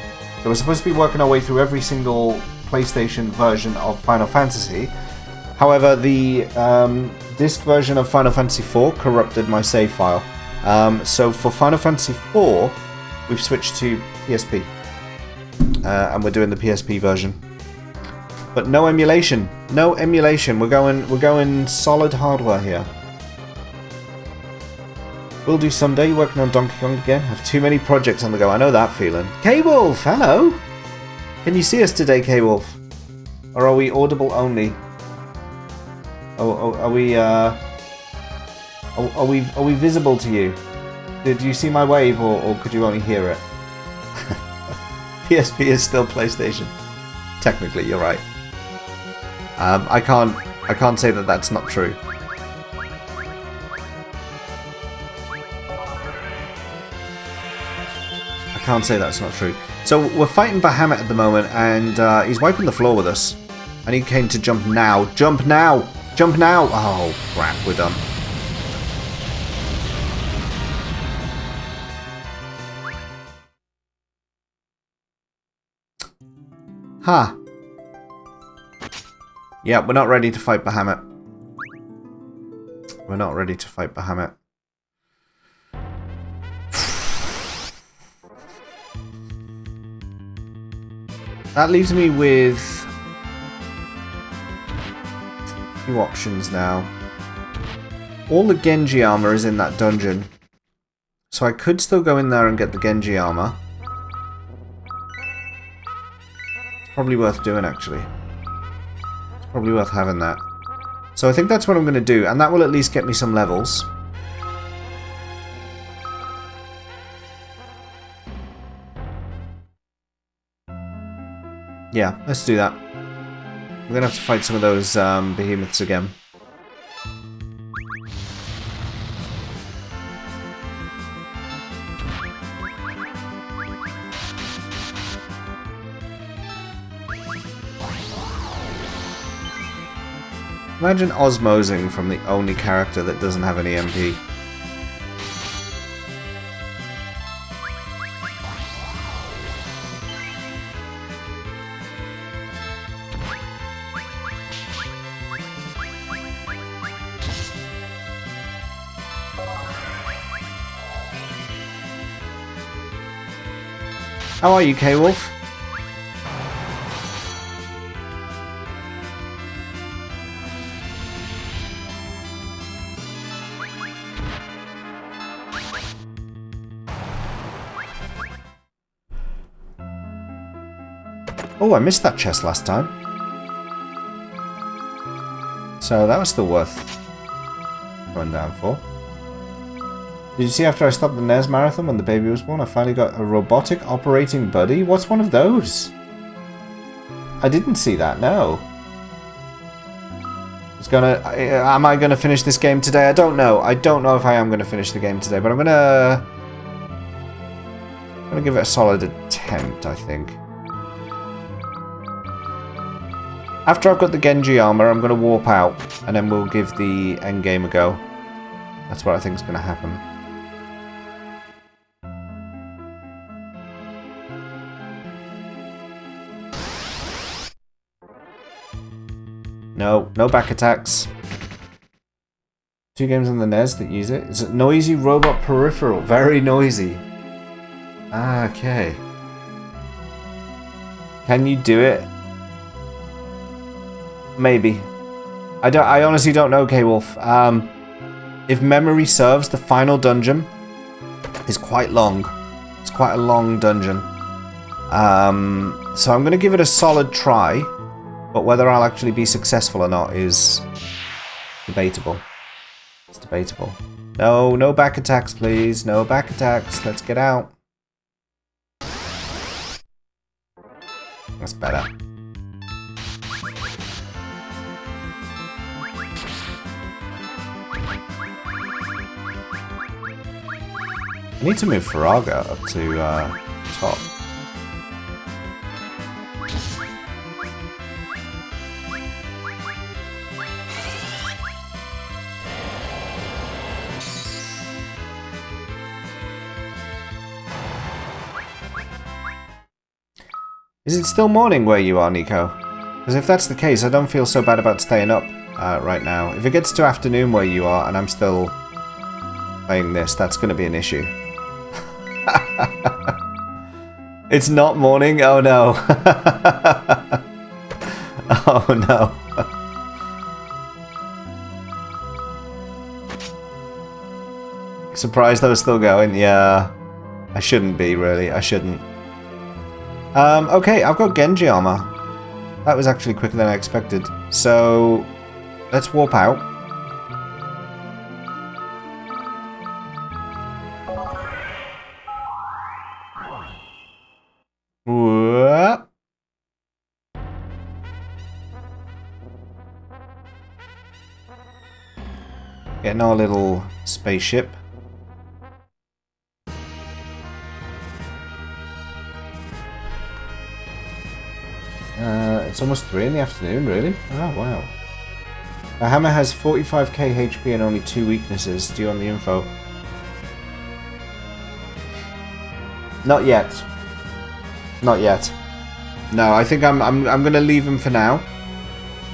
So we're supposed to be working our way through every single PlayStation version of Final Fantasy. However, the disc version of Final Fantasy IV corrupted my save file. So for Final Fantasy IV, we've switched to PSP. And we're doing the PSP version, but no emulation. No emulation. We're going solid hardware here. Will do someday. You're working on Donkey Kong again. Have too many projects on the go. I know that feeling. K-Wolf, hello. Can you see us today, K-Wolf? Or are we audible only? Are we visible to you? Did you see my wave, or could you only hear it? PSP is still PlayStation. Technically, you're right. I can't say that that's not true. I can't say that's not true. So we're fighting Bahamut at the moment, and he's wiping the floor with us. I need Kane to jump now. Jump now! Jump now! Oh crap, we're done. Huh. Yeah, we're not ready to fight Bahamut. We're not ready to fight Bahamut. That leaves me with a few options now. All the Genji armor is in that dungeon. So I could still go in there and get the Genji armor. Probably worth doing, actually. It's probably worth having that. So I think that's what I'm going to do, and that will at least get me some levels. Yeah, let's do that. We're going to have to fight some of those behemoths again. Imagine osmosing from the only character that doesn't have any MP. How are you, K-Wolf? Oh, I missed that chest last time. So that was still worth going down for. Did you see after I stopped the NES marathon when the baby was born, I finally got a robotic operating buddy? What's one of those? I didn't see that, no. Am I gonna finish this game today? I don't know. I don't know if I am gonna finish the game today, but I'm gonna give it a solid attempt, I think. After I've got the Genji armor, I'm going to warp out, and then we'll give the endgame a go. That's what I think is going to happen. No, no back attacks. 2 games on the NES that use it. It's a noisy robot peripheral. Very noisy. Okay. Can you do it? Maybe. I honestly don't know, K-Wolf. If memory serves, the final dungeon is quite long. It's quite a long dungeon. So I'm going to give it a solid try. But whether I'll actually be successful or not is debatable. It's debatable. No, no back attacks, please. No back attacks. Let's get out. That's better. I need to move Faraga up to top. Is it still morning where you are, Nico? Because if that's the case, I don't feel so bad about staying up right now. If it gets to afternoon where you are and I'm still playing this, that's going to be an issue. It's not morning? Oh no. Oh no. Surprised I was still going? Yeah. I shouldn't be, really. I shouldn't. Okay, I've got Genji armor. That was actually quicker than I expected. So, let's warp out. Whoop. Getting our little spaceship. It's almost 3 in the afternoon, really? Oh, wow. The hammer has 45k HP and only 2 weaknesses. Do you want the info? Not yet. Not yet. No, I think I'm gonna leave him for now.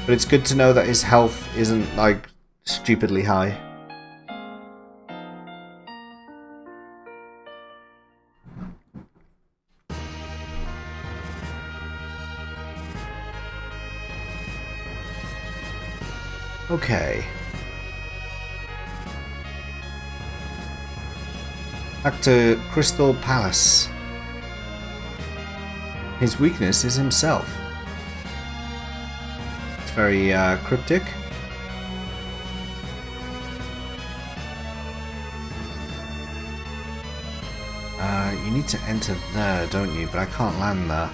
But it's good to know that his health isn't, like, stupidly high. Okay. Back to Crystal Palace. His weakness is himself. It's very cryptic. You need to enter there, don't you? But I can't land there.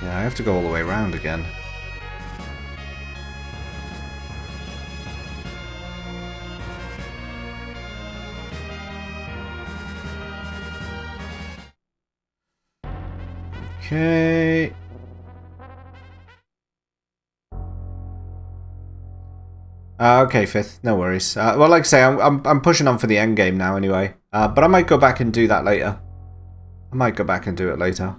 Yeah, I have to go all the way around again. Okay. Okay, Fifth. No worries. Well, like I say, I'm pushing on for the end game now, anyway. But I might go back and do that later. I might go back and do it later.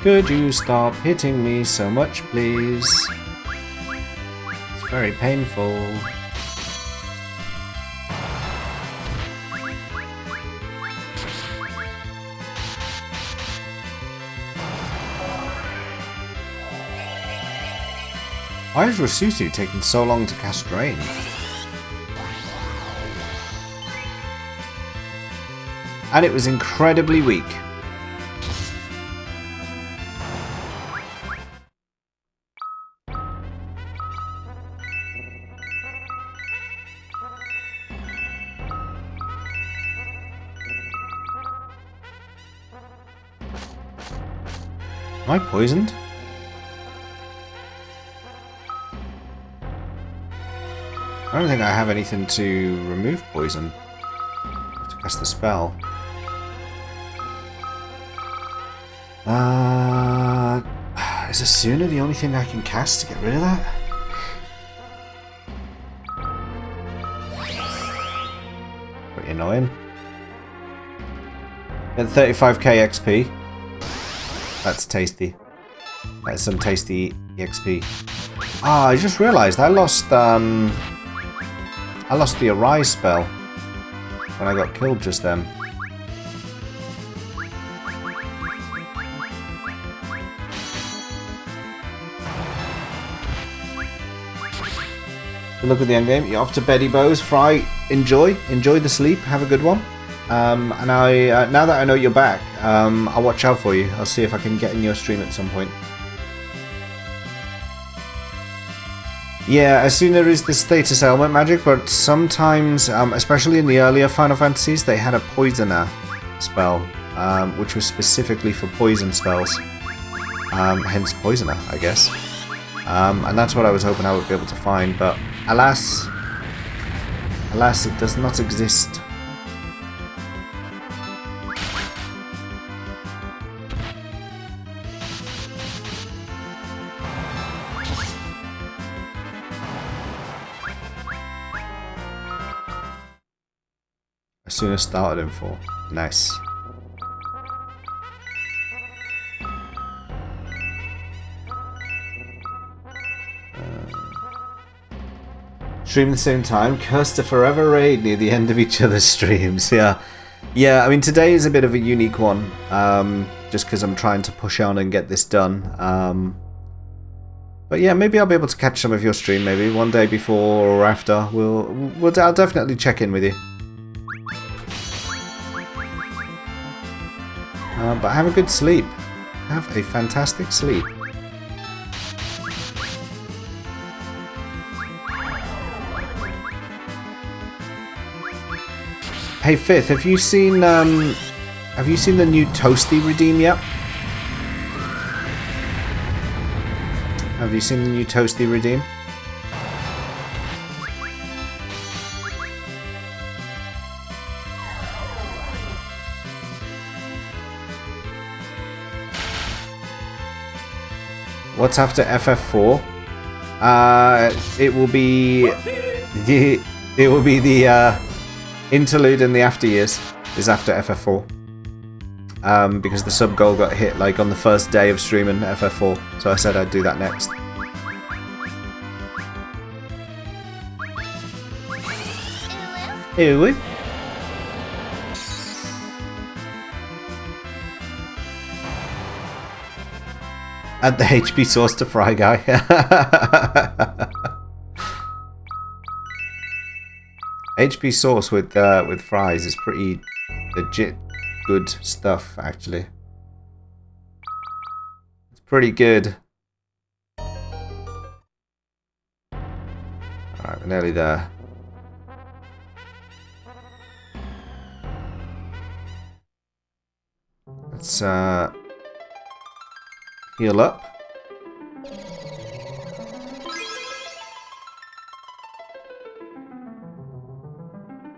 Could you stop hitting me so much, please? It's very painful. Why is Rasusu taking so long to cast Drain? And it was incredibly weak. Am I poisoned? I don't think I have anything to remove poison. I have to cast the spell. Is Asuna the only thing I can cast to get rid of that? Pretty annoying. Get 35k XP. That's tasty. That's some tasty XP. Ah, I just realised I lost I lost the Arise spell when I got killed just then. Good luck with the endgame. You're off to Betty Bows. Fry, enjoy the sleep. Have a good one. And now that I know you're back, I'll watch out for you. I'll see if I can get in your stream at some point. Yeah, as soon as there is the status element magic, but sometimes, especially in the earlier Final Fantasies, they had a poisoner spell, which was specifically for poison spells. Hence poisoner, I guess. And that's what I was hoping I would be able to find, but alas, it does not exist. As soon as started in 4. Nice. Stream at the same time. Cursed to forever raid near the end of each other's streams. Yeah. I mean, today is a bit of a unique one. Just because I'm trying to push on and get this done. But yeah, maybe I'll be able to catch some of your stream. Maybe one day before or after. I'll definitely check in with you. But have a good sleep. Have a fantastic sleep. Hey Fifth, have you seen the new Toasty redeem yet? Have you seen the new Toasty redeem? What's after FF4? It will be the interlude and the after years is after FF4. Because the sub goal got hit like on the first day of streaming FF4, so I said I'd do that next. Ew. Add the HP source to Fry Guy. HP source with fries is pretty legit good stuff, actually. It's pretty good. Alright, we're nearly there. Let's heal up.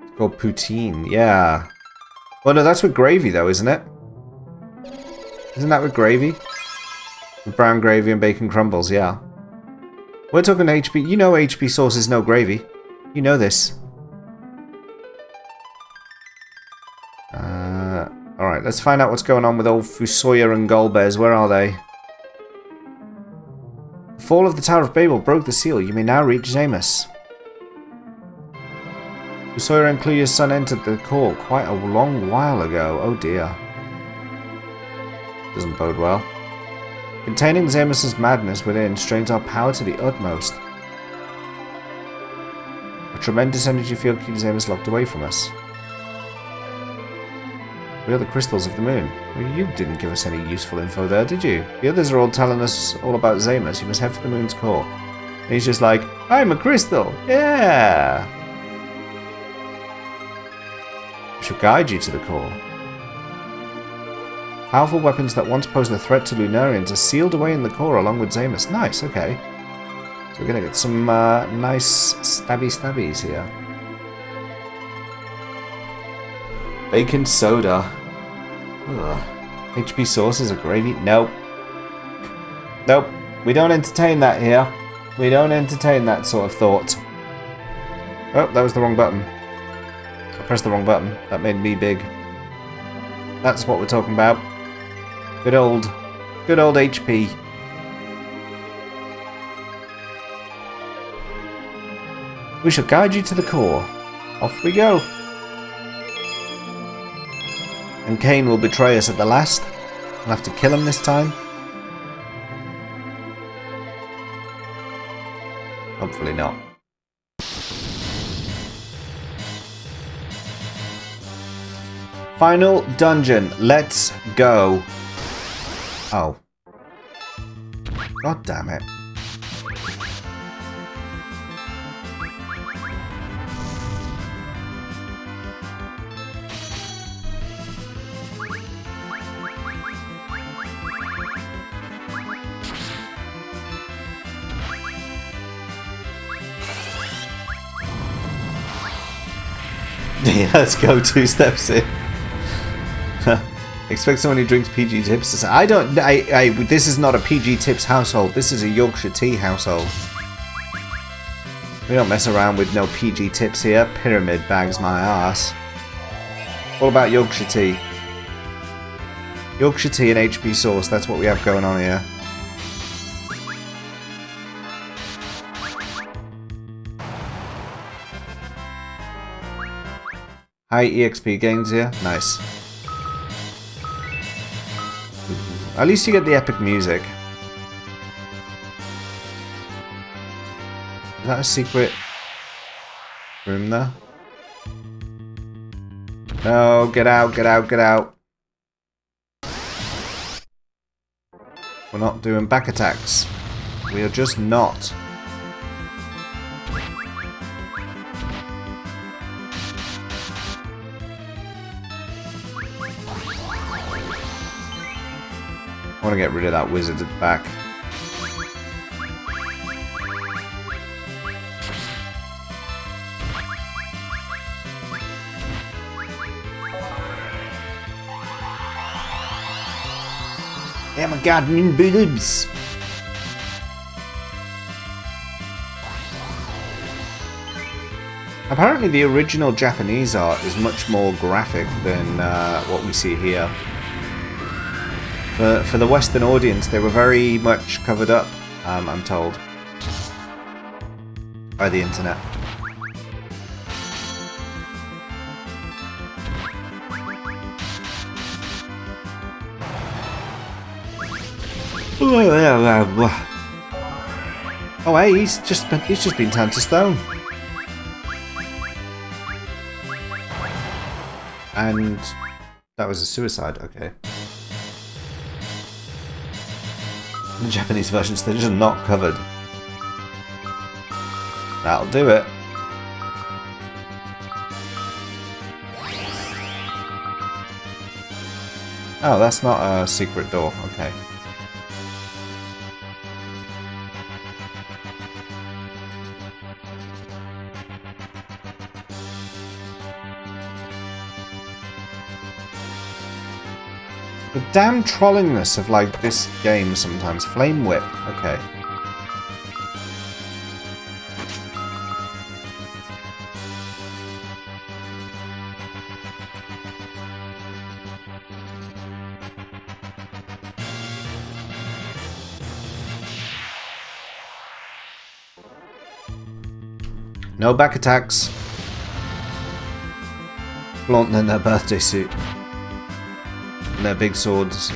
It's called poutine, yeah. Well, no, that's with gravy, though, isn't it? Isn't that with gravy? With brown gravy and bacon crumbles, yeah. We're talking HP. You know HP sauce is no gravy. You know this. Alright, let's find out what's going on with old Fusoya and Golbez. Where are they? The fall of the Tower of Babel broke the seal. You may now reach Zamus. Fusoya and Cluya's son entered the core quite a long while ago. Oh dear. Doesn't bode well. Containing Zamus's madness within strains our power to the utmost. A tremendous energy field keeps Zamus locked away from us. We are the crystals of the moon. Well, you didn't give us any useful info there, did you? The others are all telling us all about Zamus. You must head for the moon's core. And he's just like, I'm a crystal! Yeah! I shall guide you to the core. Powerful weapons that once posed a threat to Lunarians are sealed away in the core along with Zamus. Nice, okay. So we're going to get some nice stabbies here. Bacon soda. Ugh. HP sauce is a gravy? Nope. Nope. We don't entertain that here. We don't entertain that sort of thought. Oh, that was the wrong button. I pressed the wrong button. That made me big. That's what we're talking about. Good old HP. We shall guide you to the core. Off we go. And Kane will betray us at the last. We'll have to kill him this time. Hopefully not. Final dungeon. Let's go. Oh. God damn it. Yeah, let's go 2 steps in. Expect someone who drinks PG tips to say, this is not a PG tips household. This is a Yorkshire tea household. We don't mess around with no PG tips here. Pyramid bags my ass. All about Yorkshire tea. Yorkshire tea and HP sauce. That's what we have going on here. High EXP gains here. Nice. At least you get the epic music. Is that a secret room there? No, get out, get out, get out. We're not doing back attacks. We are just not. I want to get rid of that wizard at the back. Oh my god, boobs! Apparently the original Japanese art is much more graphic than what we see here. For the Western audience, they were very much covered up, I'm told, by the internet. Oh hey, he's just been turned to stone. And that was a suicide, okay. The Japanese versions, they're just not covered. That'll do it. Oh, that's not a secret door. Okay. The damn trollingness of, like, this game sometimes. Flame whip. Okay. No back attacks. Flaunting in their birthday suit. And their big swords.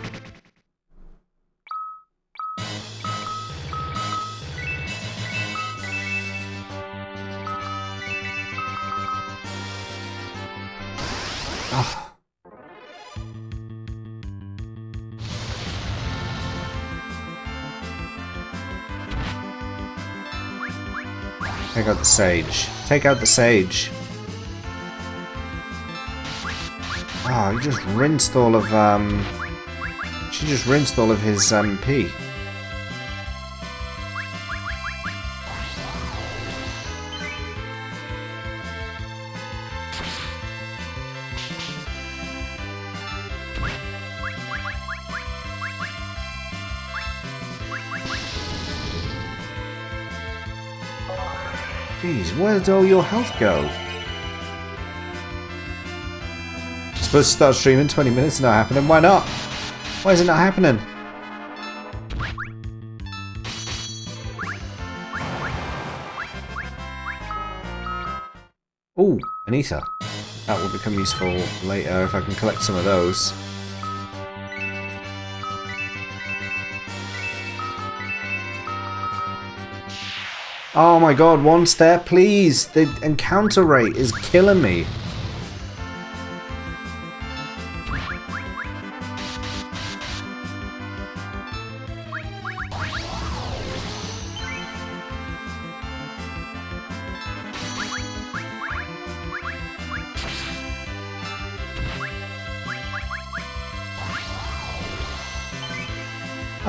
Oh. Take out the sage. Take out the sage. Oh, he just rinsed all of, she just rinsed all of his, pee. Jeez, where did all your health go? Supposed to start streaming 20 minutes, not happening. Why not? Why is it not happening? Ooh, an ether. That will become useful later if I can collect some of those. Oh my god, one step, please! The encounter rate is killing me.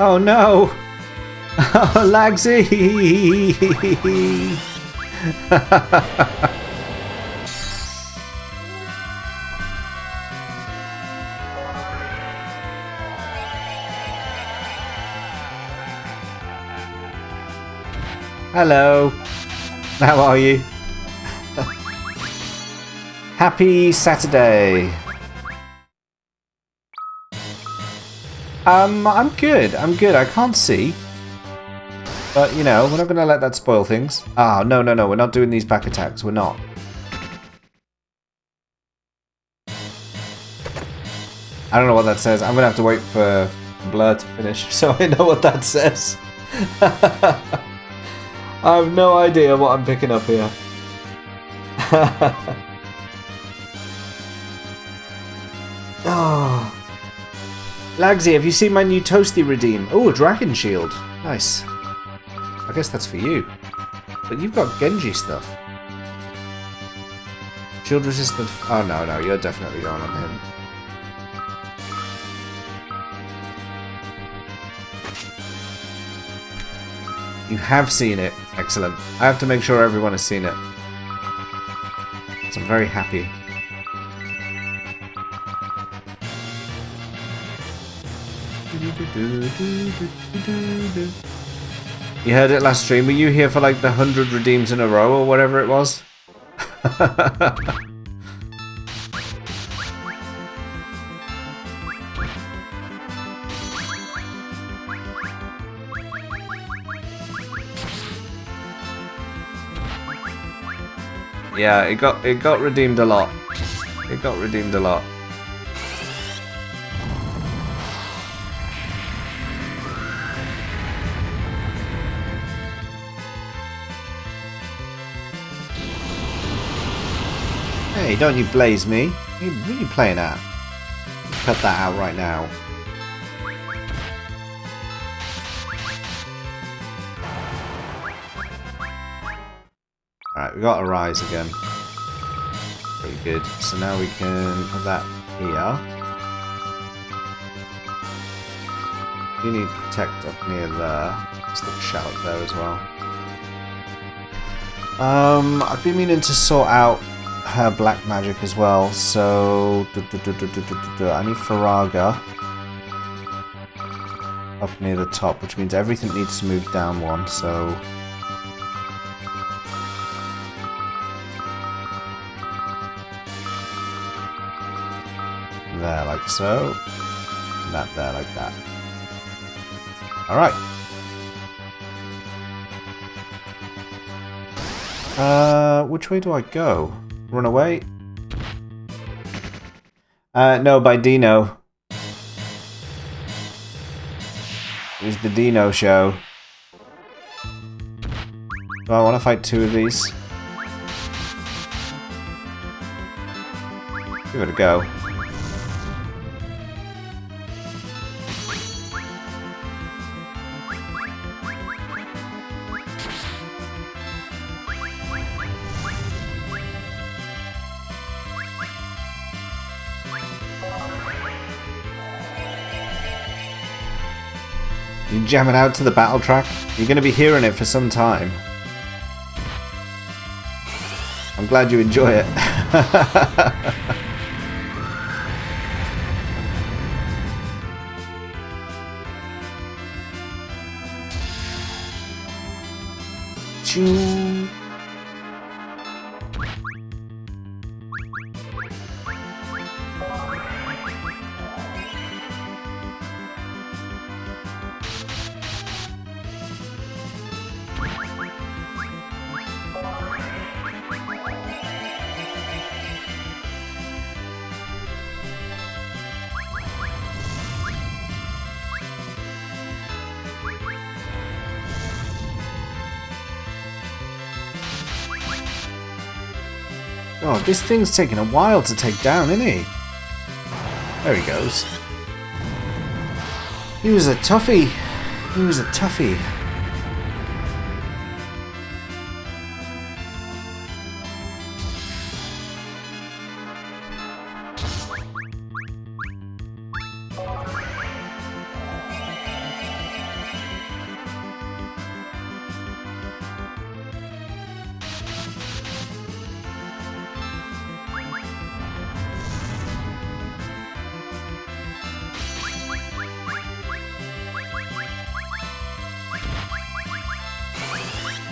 Oh no! Oh, Lagsy! Hello. How are you? Happy Saturday. I'm good. I'm good. I can't see. But, you know, we're not going to let that spoil things. Ah, no, no, no. We're not doing these back attacks. We're not. I don't know what that says. I'm going to have to wait for Blur to finish so I know what that says. I have no idea what I'm picking up here. Oh. Lagsy, have you seen my new Toasty redeem? Oh, a Dragon Shield. Nice. I guess that's for you. But you've got Genji stuff. Shield resistant. Oh, no, no. You're definitely going on him. You have seen it. Excellent. I have to make sure everyone has seen it. So I'm very happy. You heard it last stream. Were you here for like the 100 redeems in a row or whatever it was? Yeah, it got redeemed a lot. It got redeemed a lot. Hey, don't you blaze me. What are you playing at? Cut that out right now. Alright, we got a rise again. Pretty good. So now we can put that here. You need protect up near there. Stick a shout there as well. I've been meaning to sort out her black magic as well, so I need Faraga up near the top, which means everything needs to move down one, so there like so, and that there like that. Alright. Which way do I go? Run away? No, by Dino. It was the Dino show. Do I want to fight two of these? Give it a go. You jamming out to the battle track? You're going to be hearing it for some time. I'm glad you enjoy it. Choo. Oh, this thing's taking a while to take down, isn't he? There he goes. He was a toughie. He was a toughie.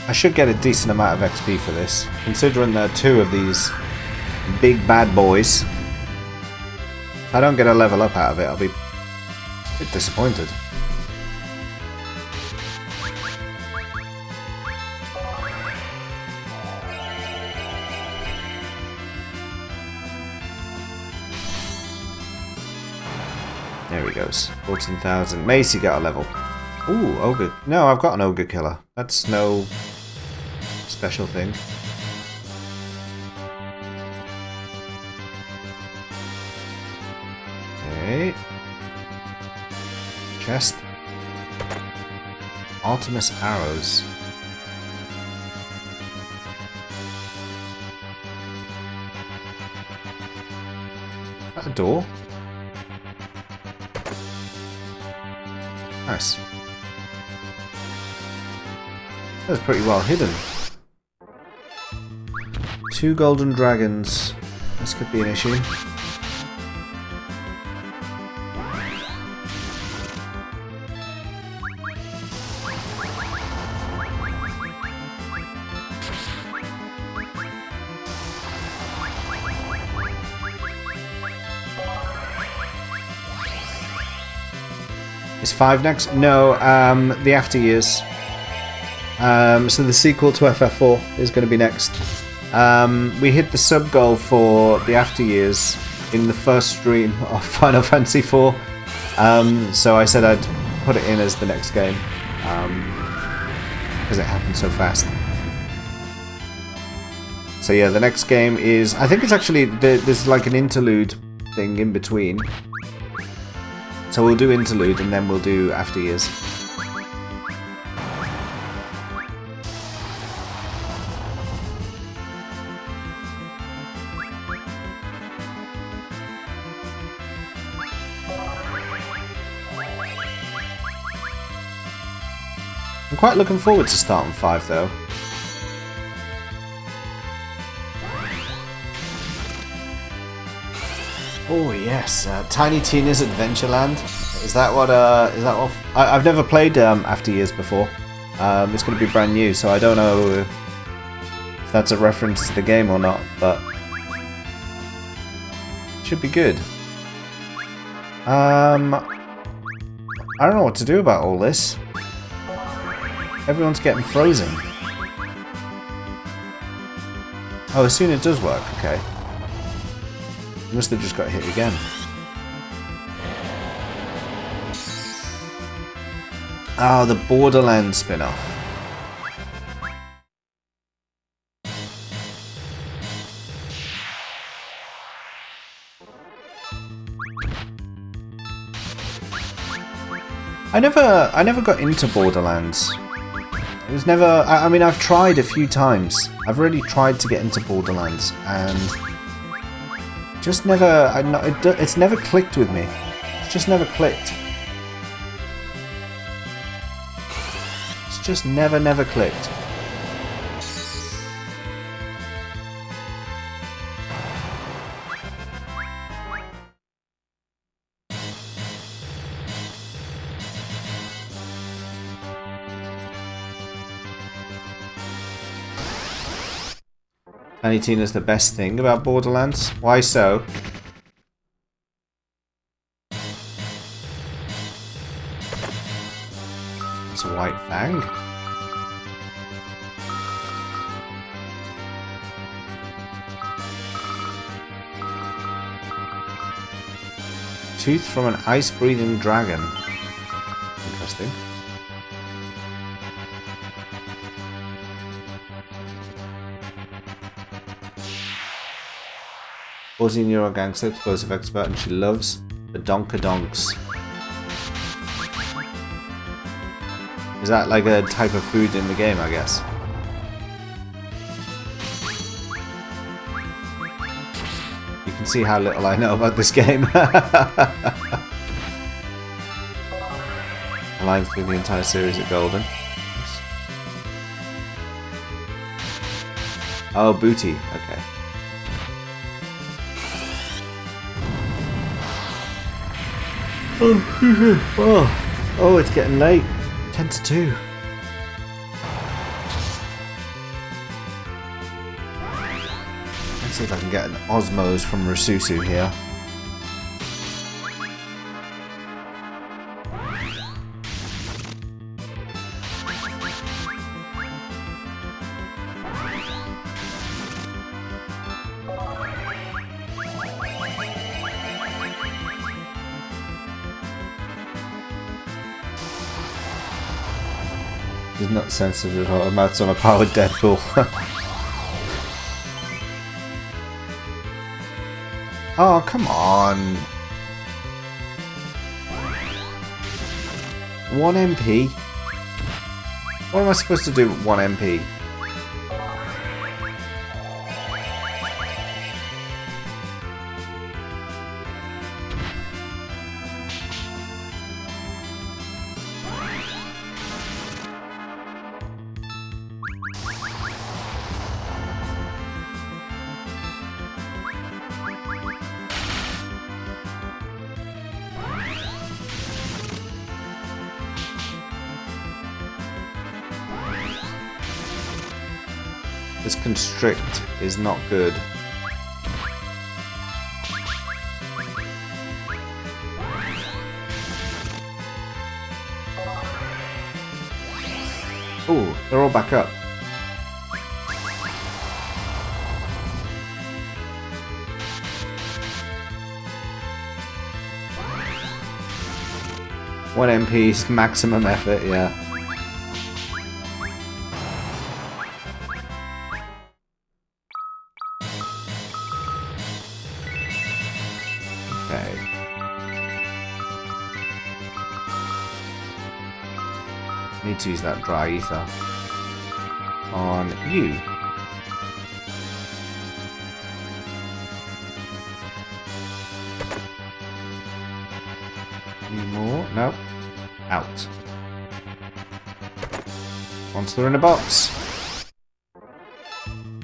I should get a decent amount of XP for this, considering there are two of these big bad boys. If I don't get a level up out of it, I'll be a bit disappointed. There he goes. 14,000. Macy got a level. Ooh, ogre. No, I've got an ogre killer. That's no special thing. Okay. Chest. Artemis arrows. Is that a door? Nice. That's pretty well hidden. 2 golden dragons. This could be an issue. Is 5 next? No, the After Years. So the sequel to FF4 is going to be next. We hit the sub goal for the After Years in the first stream of Final Fantasy IV. So I said I'd put it in as the next game because it happened so fast. So yeah, the next game is, I think it's actually, there's like an interlude thing in between. So we'll do interlude and then we'll do After Years. I'm quite looking forward to starting 5 though. Oh yes, Tiny Tina's Adventureland. Is that what? I've never played After Years before. It's going to be brand new, so I don't know if that's a reference to the game or not, but it should be good. I don't know what to do about all this. Everyone's getting frozen. Oh, as soon as it does work, okay. You must have just got hit again. Oh, the Borderlands spin-off. I never got into Borderlands. It was never... I mean, I've tried a few times. I've really tried to get into Borderlands, and just never... it's never clicked with me. It's just never clicked. It's just never clicked. Tiny Tina's the best thing about Borderlands. Why so? It's a white fang. Tooth from an ice-breathing dragon. Interesting. Aussie Neuro Gangster, explosive expert, and she loves the Donkadonks. Is that like a type of food in the game, I guess? You can see how little I know about this game. Aligned through the entire series at Golden. Nice. Oh, booty. Okay. Oh, it's getting late. 10 to 2. Let's see if I can get an Osmos from Rasusu here. He's not sensitive at all. Her mouth's on a powered Deadpool. Oh, come on. 1 MP? What am I supposed to do with 1 MP? This constrict is not good. Oh, they're all back up. One MP's maximum effort, yeah. Okay. Need to use that dry ether on you. Any more? No. Out. Monster in a box.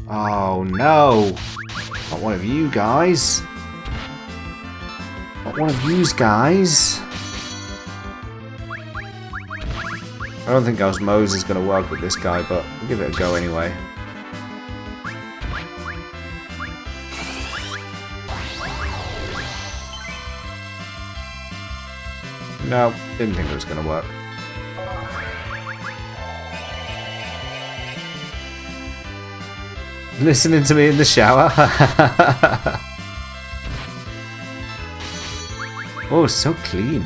Oh no! Not one of you guys. Not one of yous guys. I don't think Osmose is going to work with this guy, but we'll give it a go anyway. No, didn't think it was going to work. Listening to me in the shower? Oh, so clean.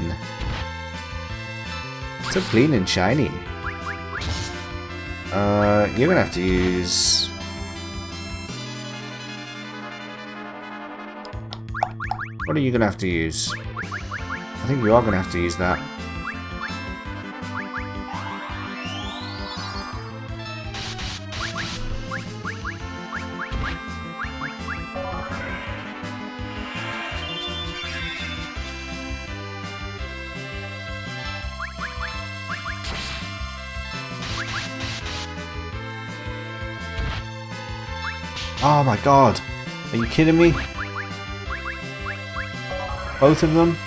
So clean and shiny. You're gonna have to use... What are you gonna have to use? I think you are gonna have to use that. Oh my god. Are you kidding me? Both of them?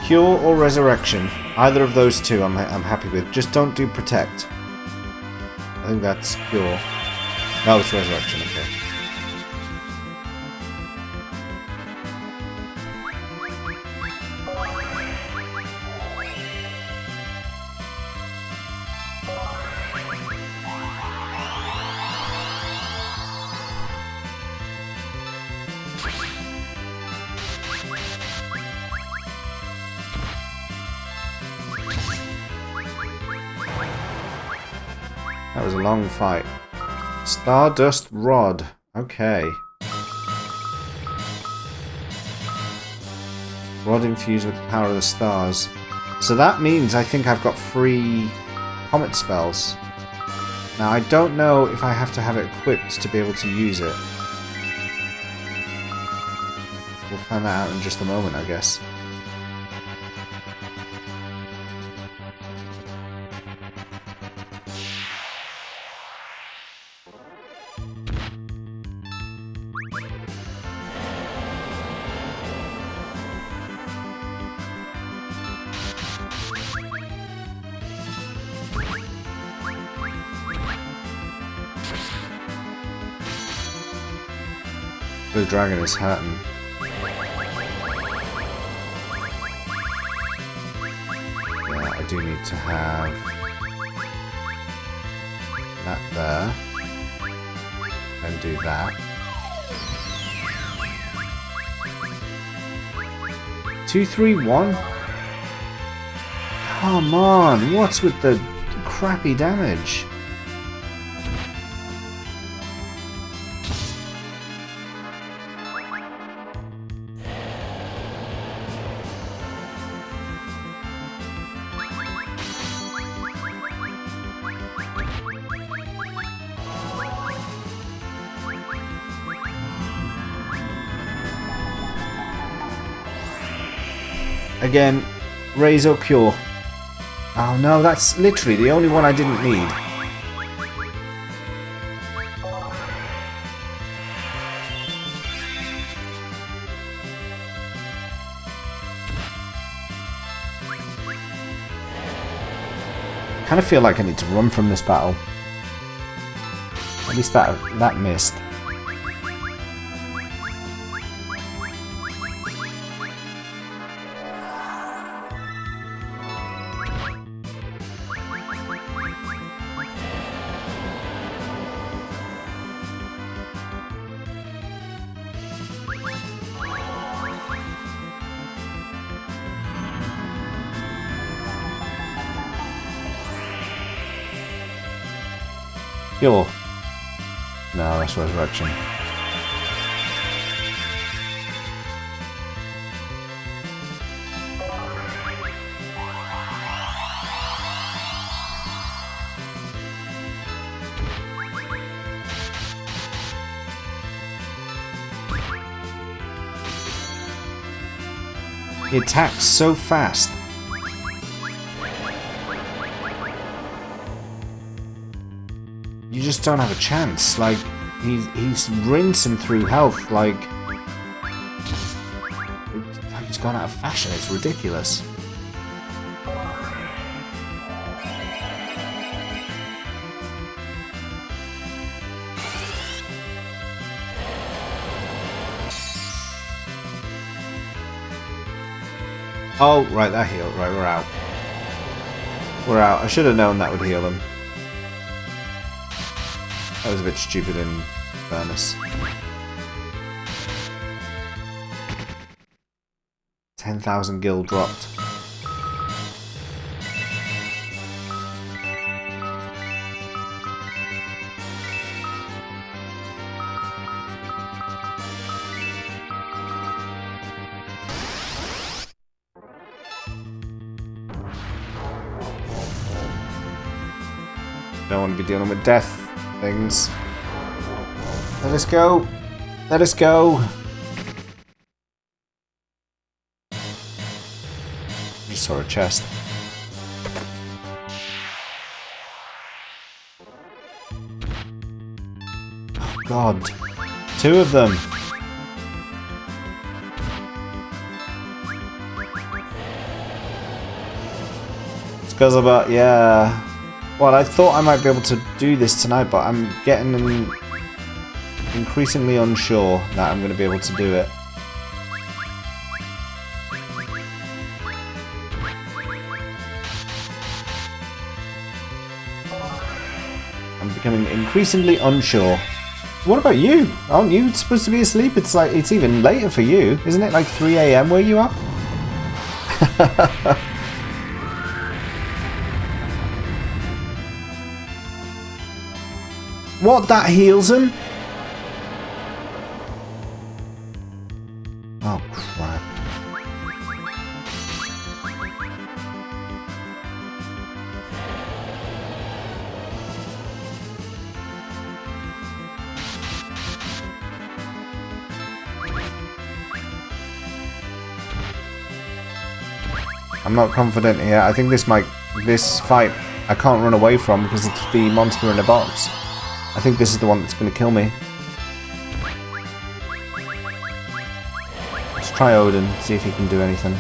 Cure or resurrection. Either of those two I'm happy with. Just don't do protect. I think that's cure. No, it's resurrection, okay. That was a long fight. Stardust Rod. Okay. Rod infused with the power of the stars. So that means I think I've got 3 comet spells. Now I don't know if I have to have it equipped to be able to use it. We'll find that out in just a moment, I guess. The dragon is hurting. Yeah, I do need to have that there. And do that. 2, 3, 1? Come on, what's with the crappy damage? Again, raise or cure. Oh no, that's literally the only one I didn't need. I kind of feel like I need to run from this battle. At least that missed. Cure. No, that's resurrection. He attacks so fast. You just don't have a chance. Like, he's rinsing through health like he's gone out of fashion. It's ridiculous. Oh, right, that healed. Right, we're out. We're out. I should have known that would heal him. That was a bit stupid in fairness. 10,000 gil dropped. Don't want to be dealing with death things. Let us go. Let us go. Just saw a chest. Oh God. 2 of them. It's because about, yeah. Well, I thought I might be able to do this tonight, but I'm getting increasingly unsure that I'm going to be able to do it. I'm becoming increasingly unsure. What about you? Aren't you supposed to be asleep? It's like, it's even later for you. Isn't it like 3 AM where you are? What? That heals him? Oh, crap. I'm not confident here. I think this fight I can't run away from because it's the monster in a box. I think this is the one that's going to kill me. Let's try Odin, see if he can do anything.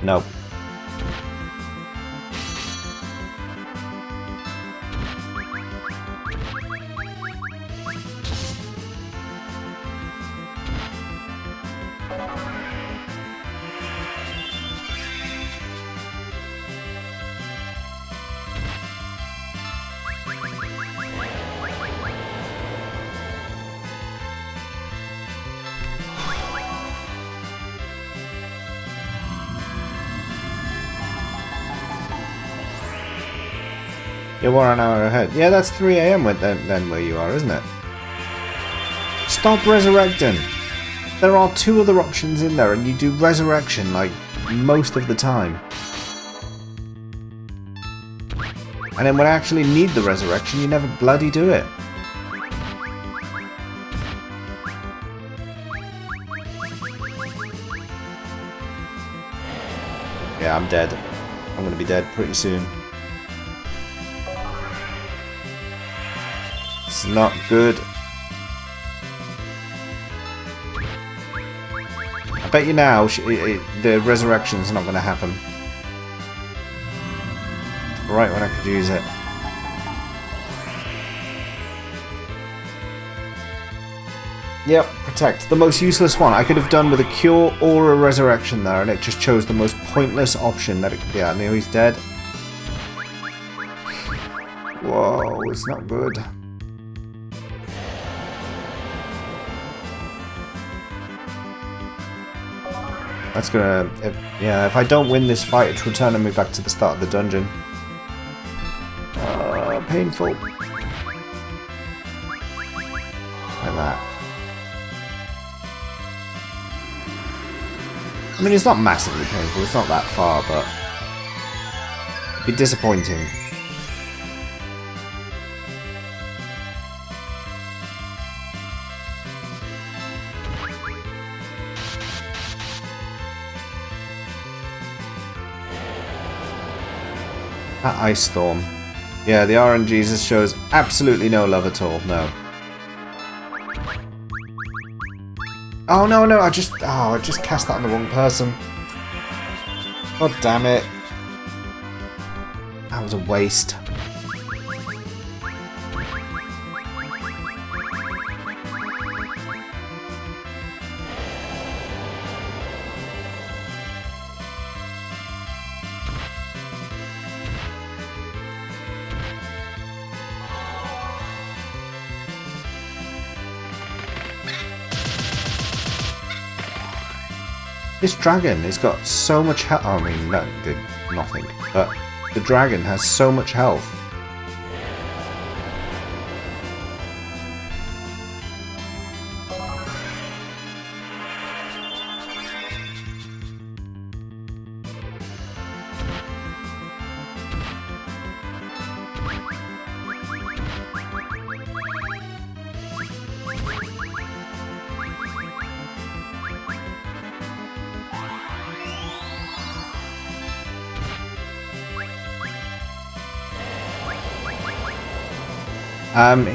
Nope. You're 1 hour ahead. Yeah, that's 3 AM then where you are, isn't it? Stop resurrecting! There are 2 other options in there and you do resurrection like most of the time. And then when I actually need the resurrection, you never bloody do it. Yeah, I'm dead. I'm gonna be dead pretty soon. It's not good. I bet you now the resurrection's not going to happen. Right when I could use it. Yep, protect. The most useless one. I could have done with a cure or a resurrection there, and it just chose the most pointless option that it... Yeah, now he's dead. Whoa, it's not good. That's gonna... yeah, if I don't win this fight, it's returning me back to the start of the dungeon. Painful. Like that. I mean, it's not massively painful, it's not that far, but... it'd be disappointing. That ice storm. Yeah, the RNGesus shows absolutely no love at all, no. Oh no, no, I just cast that on the wrong person. God damn it. That was a waste. This dragon has got so much health. I mean, that did nothing. But the dragon has so much health.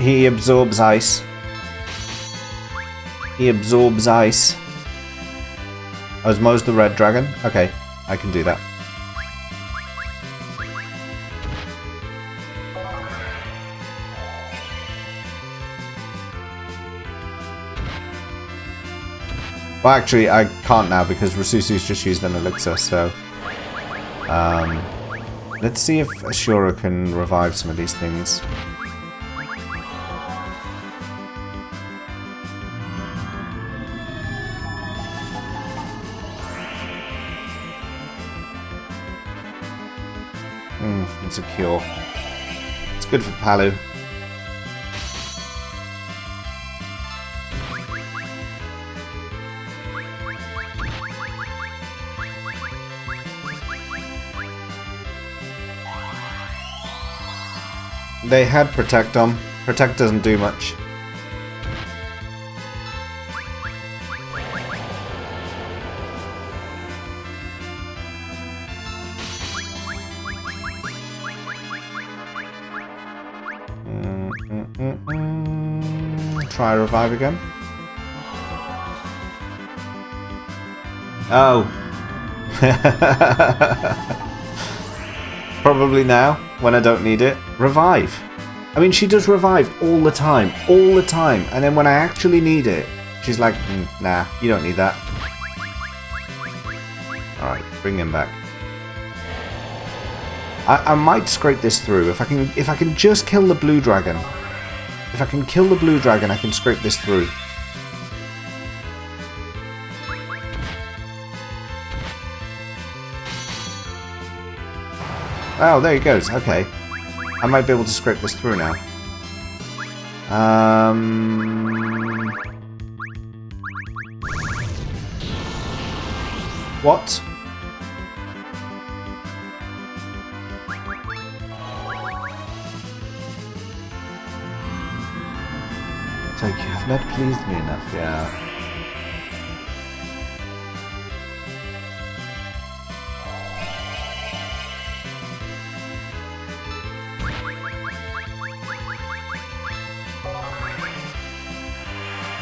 He absorbs ice. He absorbs ice. Osmose the red dragon? Okay, I can do that. Well, actually, I can't now because Rasusu's just used an elixir, so... let's see if Ashura can revive some of these things. It's a cure. It's good for Palu. They had Protect on. Protect doesn't do much. Try revive again. Oh. Probably now, when I don't need it. Revive. I mean, she does revive all the time. All the time. And then when I actually need it, she's like, nah, you don't need that. Alright, bring him back. I might scrape this through. If I can just kill the blue dragon. If I can kill the blue dragon, I can scrape this through. Oh, there he goes. Okay. I might be able to scrape this through now. What? Thank you. Have not pleased me enough, yeah.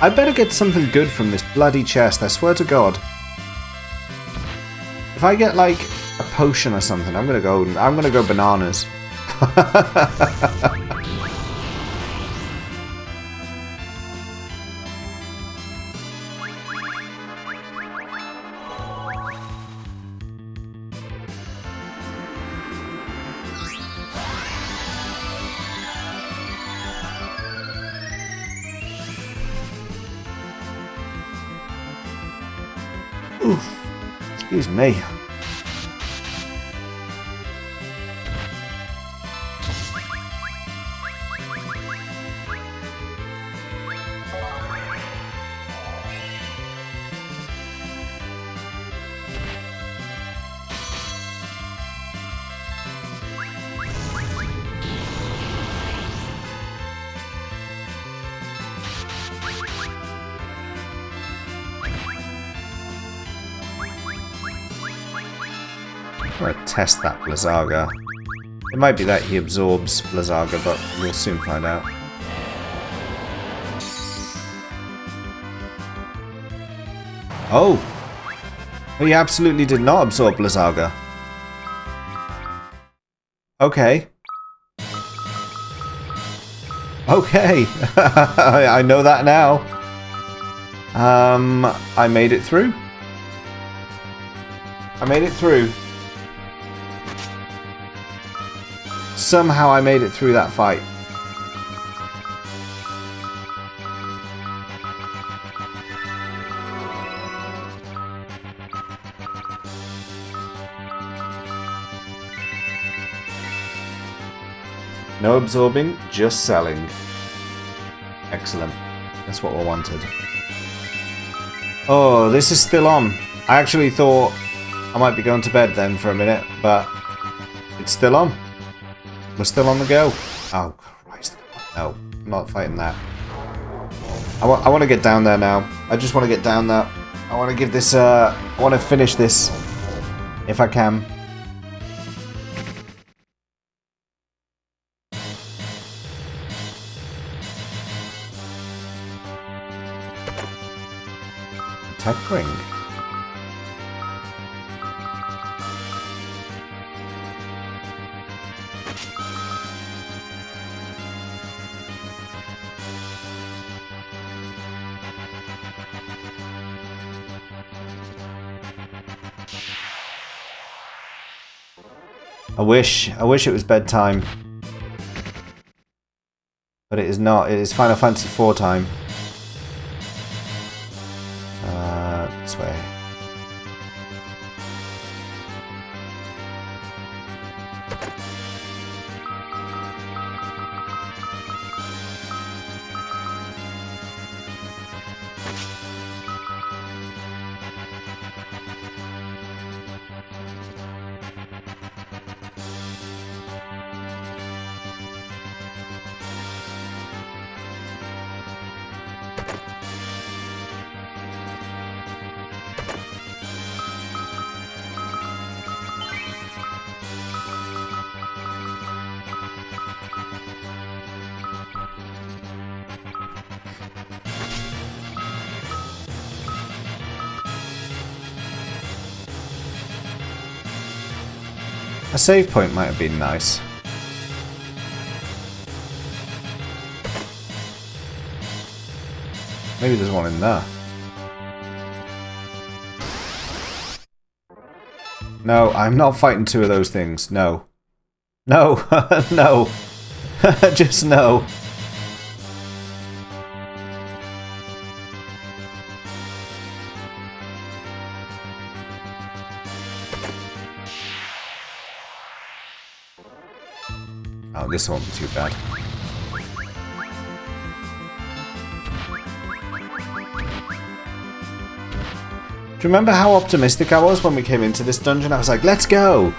I better get something good from this bloody chest, I swear to God. If I get like a potion or something, I'm gonna go bananas. Oof. Excuse me. I'm gonna test that Blizzaga. It might be that he absorbs Blizzaga, but we'll soon find out. Oh! Well, he absolutely did not absorb Blizzaga. Okay. Okay! I know that now. I made it through. I made it through. Somehow I made it through that fight. No absorbing, just selling. Excellent. That's what we wanted. Oh, this is still on. I actually thought I might be going to bed then for a minute, but it's still on. We're still on the go. Oh, Christ. No, I'm not fighting that. I want to get down there now. I just want to get down there. I want to give this, I want to finish this. If I can. Tech ring. I wish it was bedtime. But it is not. It is Final Fantasy IV time. This way. A save point might have been nice. Maybe there's one in there. No, I'm not fighting two of those things. No. No. No. Just no. Oh, this won't be too bad. Do you remember how optimistic I was when we came into this dungeon? I was like, let's go!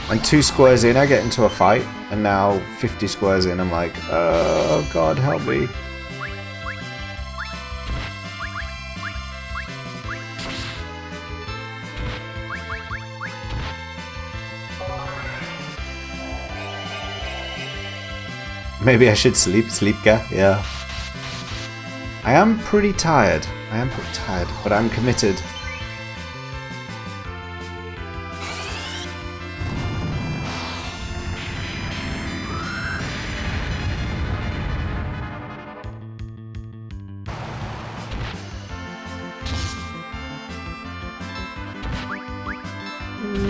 And 2 squares in, I get into a fight. And now, 50 squares in, I'm like, oh, God, help me. Maybe I should sleep, Sleepka, yeah. I am pretty tired. But I'm committed.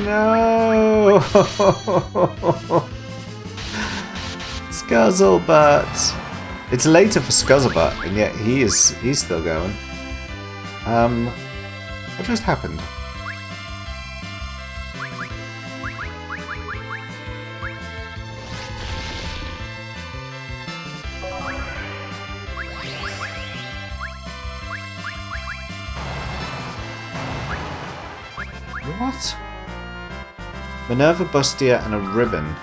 No! Scuzzlebutt! It's later for Scuzzlebutt, and yet he's still going. What just happened? What? Minerva Bustia and a ribbon.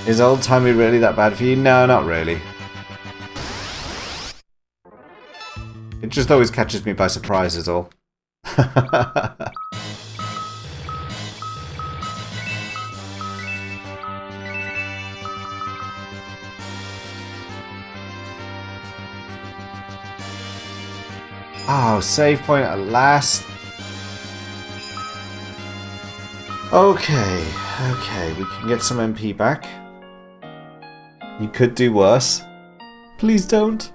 Is old-timey really that bad for you? No, not really. It just always catches me by surprise is all. Oh, save point at last. Okay, we can get some MP back. You could do worse. Please don't.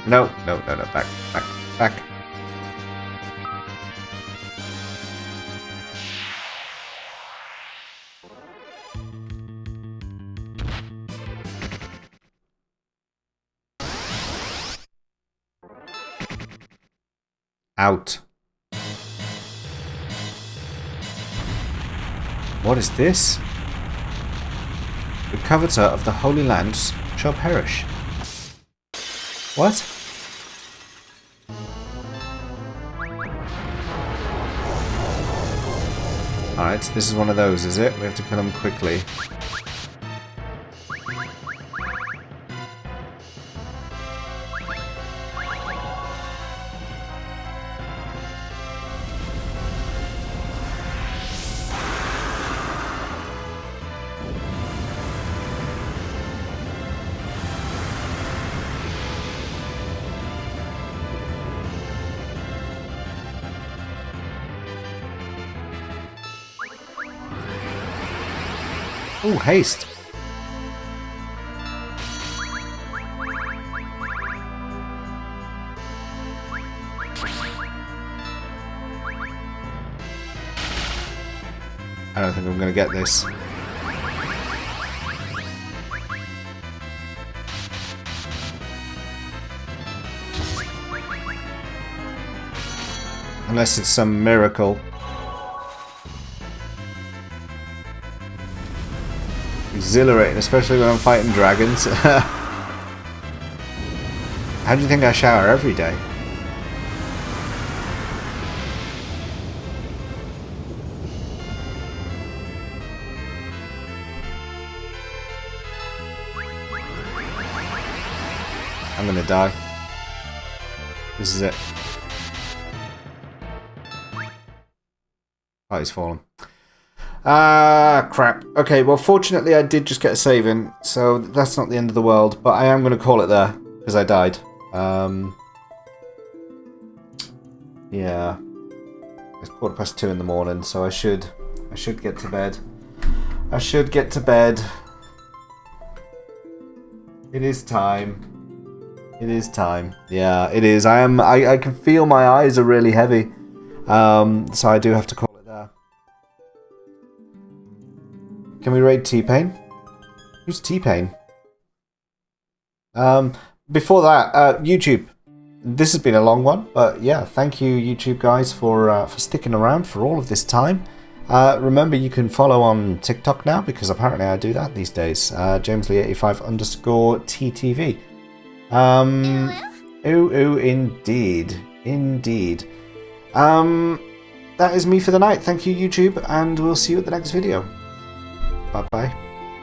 No, back. Out. What is this? The coveter of the Holy Lands shall perish. What? Alright, this is one of those, is it? We have to kill him quickly. Ooh, haste. I don't think I'm going to get this. Unless it's some miracle. Exhilarating, especially when I'm fighting dragons. How do you think I shower every day? I'm gonna die. This is it. Oh, he's fallen. Ah, crap. Okay, well, fortunately I did just get a save in, so that's not the end of the world, but I am going to call it there, because I died. Yeah. It's 2:15 in the morning, so I should get to bed. I should get to bed. It is time. It is time. Yeah, it is. I can feel my eyes are really heavy. So I do have to call it there. Can we raid T-Pain? Who's T-Pain? Before that, YouTube. This has been a long one, but yeah, thank you YouTube guys for sticking around for all of this time. Remember, you can follow on TikTok now, because apparently I do that these days. JamesLee85_TTV. Indeed. Indeed. That is me for the night. Thank you, YouTube, and we'll see you at the next video. Bye-bye.